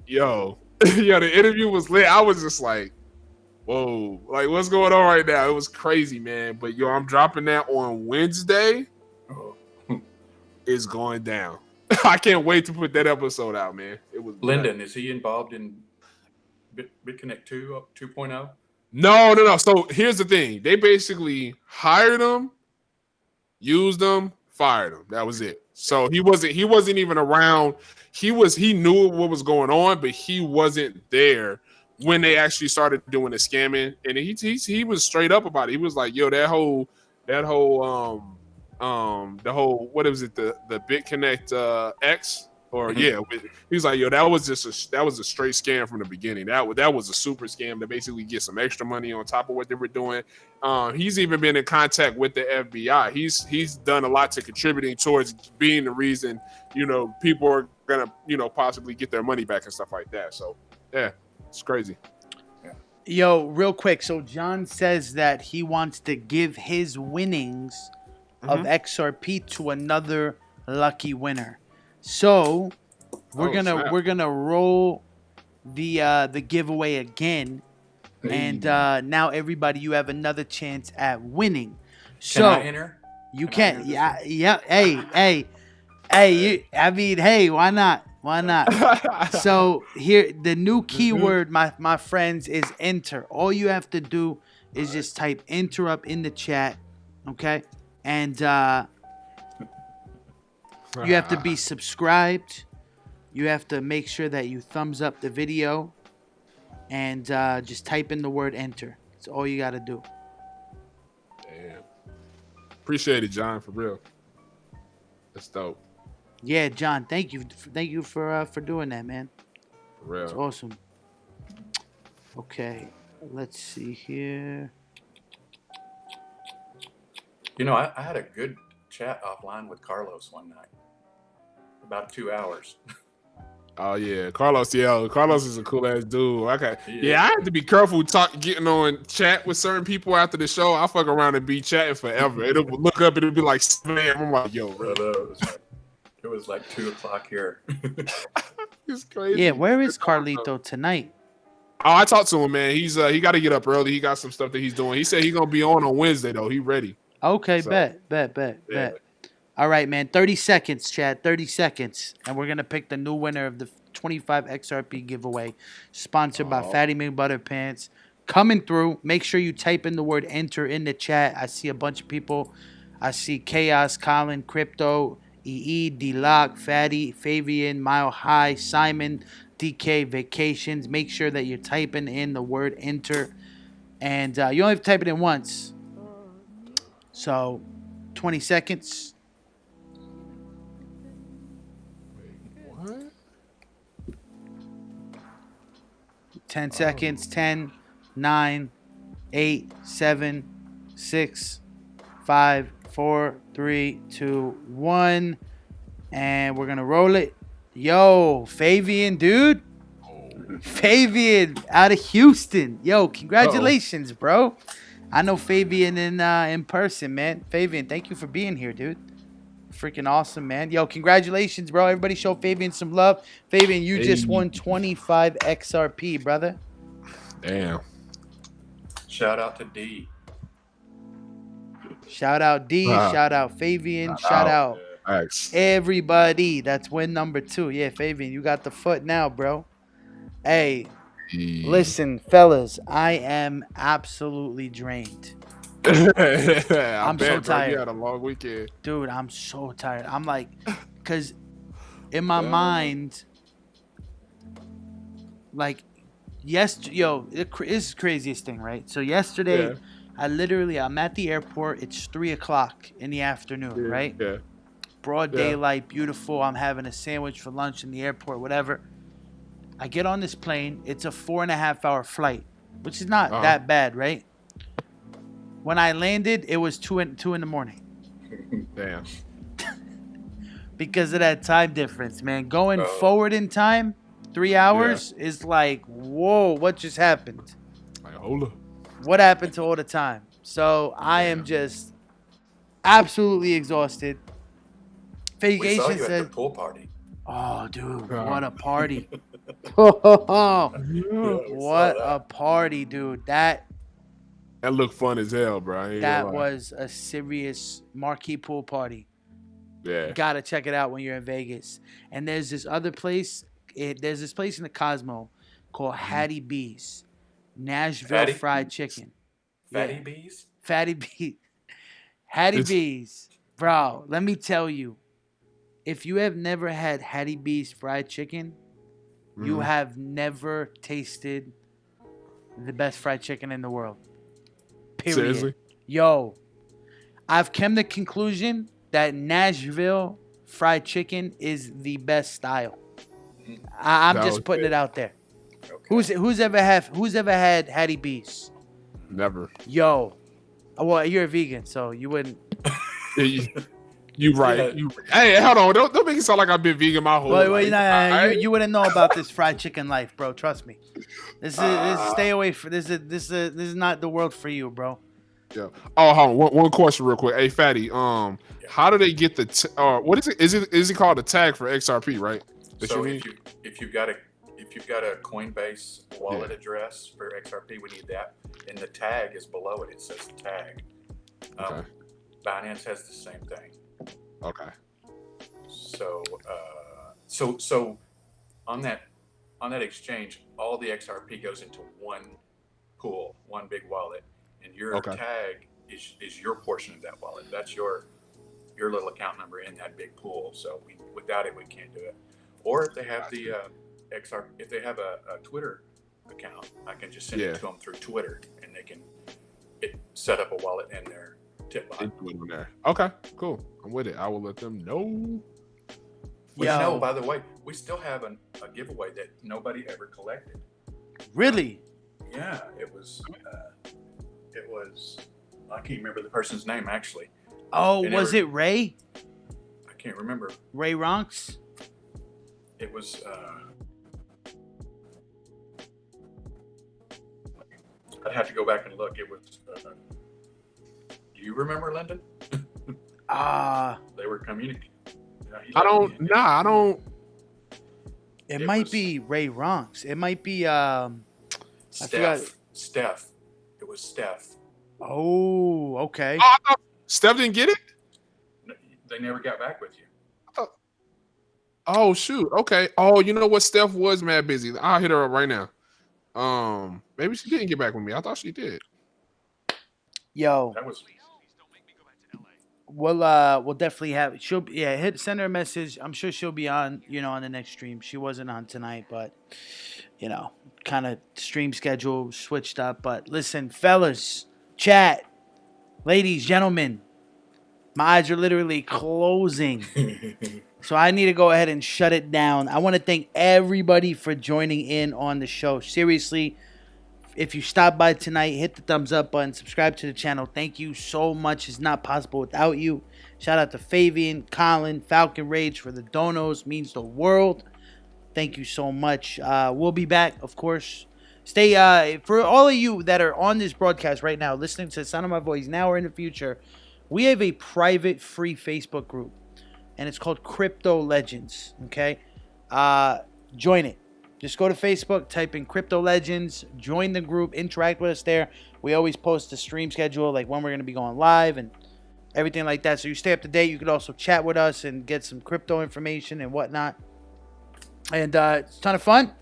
the interview was lit. I was just like, whoa, like what's going on right now? It was crazy, man. But yo, I'm dropping that on Wednesday. Oh. It's going down. I can't wait to put that episode out, man. It was Lyndon, is he involved in BitConnect 2.0? No. So here's the thing. They basically hired him, used him, fired him. That was it. So he wasn't even around. He knew what was going on, but he wasn't there when they actually started doing the scamming. And he was straight up about it. He was like, yo, the whole what was it, the BitConnect X or he was like, yo, that was a straight scam from the beginning. That was a super scam to basically get some extra money on top of what they were doing. He's even been in contact with the FBI. He's done a lot to contributing towards being the reason, people are gonna, possibly get their money back and stuff like that. So yeah, it's crazy. Yo, real quick. So John says that he wants to give his winnings of XRP to another lucky winner. So we're gonna roll the giveaway again, and now everybody, you have another chance at winning. So Can I enter? You Can can, I enter yeah. Hey, why not? Why not? So here, the new keyword, my friends, is enter. All you have to do is just type enter up in the chat, okay? And you have to be subscribed. You have to make sure that you thumbs up the video, and just type in the word enter. That's all you got to do. Damn. Appreciate it, John, for real. That's dope. Yeah, John, thank you for doing that, man. For real. It's awesome. Okay, let's see here. I had a good chat offline with Carlos one night, about 2 hours. Oh yeah, Carlos. Yeah, Carlos is a cool ass dude. Okay, yeah, I have to be careful getting on chat with certain people after the show. I fuck around and be chatting forever. It'll look up, it'll be like 7 a.m. I'm like, yo, bro. It was like 2:00 here. It's crazy. Yeah, where is Carlito tonight? Oh, I talked to him, man. He got to get up early. He got some stuff that he's doing. He said he's gonna be on Wednesday though. He ready. Okay, So, bet. All right, man. 30 seconds, Chad. 30 seconds. And we're going to pick the new winner of the 25 XRP giveaway, sponsored by Fatty McButterpants. Coming through. Make sure you type in the word enter in the chat. I see a bunch of people. I see Chaos, Colin, Crypto, D-Lock, Fatty, Fabian, Mile High, Simon, DK, Vacations. Make sure that you're typing in the word enter. And you only have to type it in once. So 20 seconds. What? 10 seconds. 10, 9, 8, 7, 6, 5, 4, 3, 2, 1. And we're going to roll it. Yo, Fabian, dude. Fabian out of Houston. Yo, congratulations, bro. I know Fabian in person, man. Fabian, thank you for being here, dude. Freaking awesome, man. Yo, congratulations, bro. Everybody show Fabian some love. Fabian, you just won 25 XRP, brother. Damn. Shout out to D. Shout out D. Shout out Fabian. Shout out everybody. That's win number 2. Yeah, Fabian, you got the foot now, bro. Hey, listen, fellas, I am absolutely drained. I'm so tired. You had a long weekend. Dude, I'm so tired. I'm like, because in my mind, like, this is the craziest thing, right? So yesterday, I'm at the airport. It's 3 o'clock in the afternoon, right? Yeah. Broad daylight, beautiful. I'm having a sandwich for lunch in the airport, whatever. I get on this plane. It's a 4.5-hour flight, which is not that bad, right? When I landed, it was 2 in the morning. Damn. Because of that time difference, man. Going forward in time, 3 hours is like, whoa, what just happened? Like, hold up. What happened to all the time? So I am just absolutely exhausted. We saw Vacation you at says, the pool party. oh, dude, what a party. What a party, dude. That looked fun as hell, bro. That was a serious marquee pool party. Yeah. Gotta check it out when you're in Vegas. And there's this other place. There's this place in the Cosmo called Hattie B's. Nashville fried chicken. Fatty B's? Fatty B. Hattie B's. Bro, let me tell you. If you have never had Hattie B's fried chicken, you have never tasted the best fried chicken in the world. Period. Seriously? Yo, I've come to the conclusion that Nashville fried chicken is the best style. I'm just putting it out there. Okay. Who's ever had Hattie B's? Never. Yo, well, you're a vegan, so you wouldn't. You right. Hey, hold on. Don't make it sound like I've been vegan my whole life. You wouldn't know about this fried chicken life, bro. Trust me. This stay away from this is not the world for you, bro. Yeah. Oh, hold on. One question real quick. Hey, Fatty. How do they get the what is it? Is it called a tag for XRP, right? So if you've got a Coinbase wallet address for XRP, we need that, and the tag is below it. It says tag. Okay. Binance has the same thing. Okay. So on that exchange, all the XRP goes into one pool, one big wallet, and your tag is your portion of that wallet. That's your little account number in that big pool. So without it, we can't do it. Or if they have the if they have a Twitter account, I can just send it to them through Twitter, and they can set up a wallet in their tip line. Okay, cool. I'm with it. I will let them know. Well, by the way, we still have a giveaway that nobody ever collected. Really? Yeah, it was. I can't remember the person's name actually. Oh, was it Ray? I can't remember. Ray Ronks? It was. I'd have to go back and look. It was. Do you remember, Lyndon? They were communicating. I don't. It might be Ray Ronks. It might be Steph. It was Steph. Oh, okay. Oh, I thought Steph didn't get it? They never got back with you. Oh, shoot. Okay. Oh, you know what? Steph was mad busy. I'll hit her up right now. Maybe she didn't get back with me. I thought she did. Yo. That was. We'll definitely have. Send her a message. I'm sure she'll be on. On the next stream. She wasn't on tonight, but kind of stream schedule switched up. But listen, fellas, chat, ladies, gentlemen, My eyes are literally closing. So I need to go ahead and shut it down. I want to thank everybody for joining in on the show. Seriously, if you stopped by tonight, hit the thumbs up button, subscribe to the channel. Thank you so much. It's not possible without you. Shout out to Fabian, Colin, Falcon Rage for the donos. Means the world. Thank you so much. We'll be back, of course. Stay, for all of you that are on this broadcast right now, listening to the sound of my voice now or in the future, we have a private free Facebook group. And it's called Crypto Legends, okay? Join it. Just go to Facebook, type in Crypto Legends, join the group, interact with us there. We always post the stream schedule, like when we're going to be going live and everything like that. So you stay up to date. You could also chat with us and get some crypto information and whatnot. And it's a ton of fun.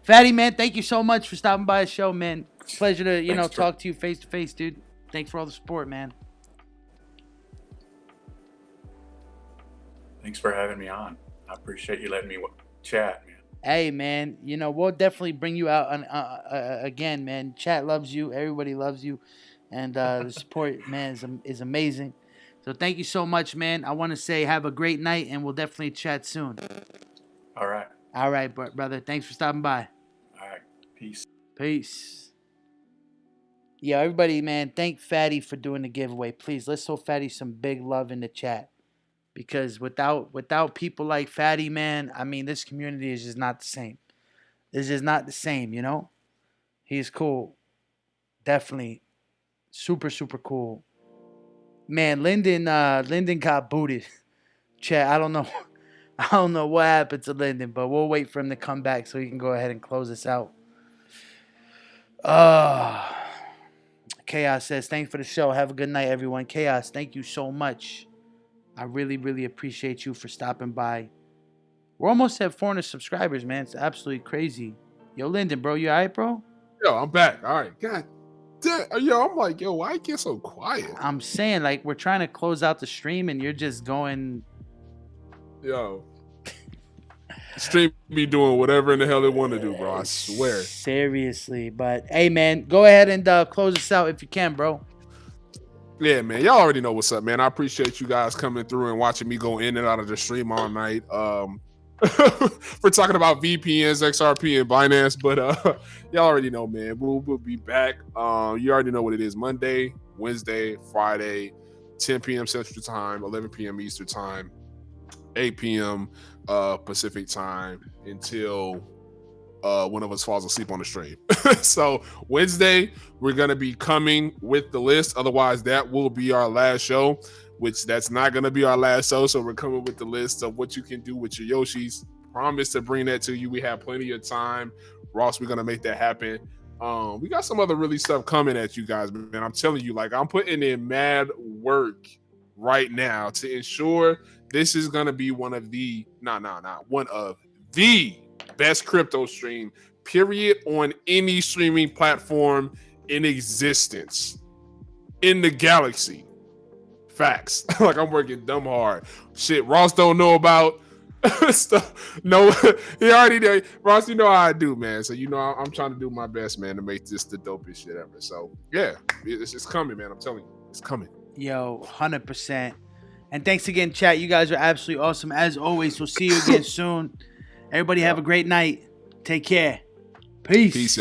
Fatty, man, thank you so much for stopping by the show, man. Pleasure to, talk to you face to face, dude. Thanks for all the support, man. Thanks for having me on. I appreciate you letting me chat, man. Hey, man, we'll definitely bring you out again, man. Chat loves you. Everybody loves you. And the support, man, is amazing. So thank you so much, man. I want to say have a great night, and we'll definitely chat soon. All right. All right, brother. Thanks for stopping by. All right. Peace. Peace. Yeah, everybody, man, thank Fatty for doing the giveaway. Please, let's show Fatty some big love in the chat. Because without people like Fatty, man, I mean, this community is just not the same. It's just not the same, He's cool. Definitely. Super, super cool. Man, Lyndon got booted. Chat, I don't know what happened to Lyndon, but we'll wait for him to come back so he can go ahead and close this out. Chaos says, thanks for the show. Have a good night, everyone. Chaos, thank you so much. I really, really appreciate you for stopping by. We're almost at 400 subscribers, man. It's absolutely crazy. Yo, Lyndon, bro, you all right, bro? Yo, I'm back. All right. God damn. Yo, I'm like, why you get so quiet? I'm saying, like, we're trying to close out the stream, and you're just going... Yo. Stream be doing whatever in the hell they want to do, bro. I swear. Seriously. But, hey, man, go ahead and close us out if you can, bro. Yeah, man. Y'all already know what's up, man. I appreciate you guys coming through and watching me go in and out of the stream all night. We're talking about VPNs, XRP, and Binance, but y'all already know, man. We'll be back. You already know what it is. Monday, Wednesday, Friday, 10 p.m. Central Time, 11 p.m. Eastern Time, 8 p.m. Pacific Time until one of us falls asleep on the stream. So Wednesday, we're going to be coming with the list. Otherwise, that will be our last show, which that's not going to be our last show. So we're coming with the list of what you can do with your Yoshis. Promise to bring that to you. We have plenty of time. Ross, we're going to make that happen. We got some other really stuff coming at you guys, man. I'm telling you, like, I'm putting in mad work right now to ensure this is going to be one of the best crypto stream, period, on any streaming platform in existence in the galaxy. Facts. Like, I'm working dumb hard. Shit, Ross don't know about stuff. No, he already know. Ross, you know how I do, man. So I'm trying to do my best, man, to make this the dopest shit ever. So yeah, it's coming, man. I'm telling you, it's coming. Yo, 100%. And thanks again, chat. You guys are absolutely awesome. As always, we'll see you again soon. Everybody have a great night. Take care. Peace. Peace, y'all.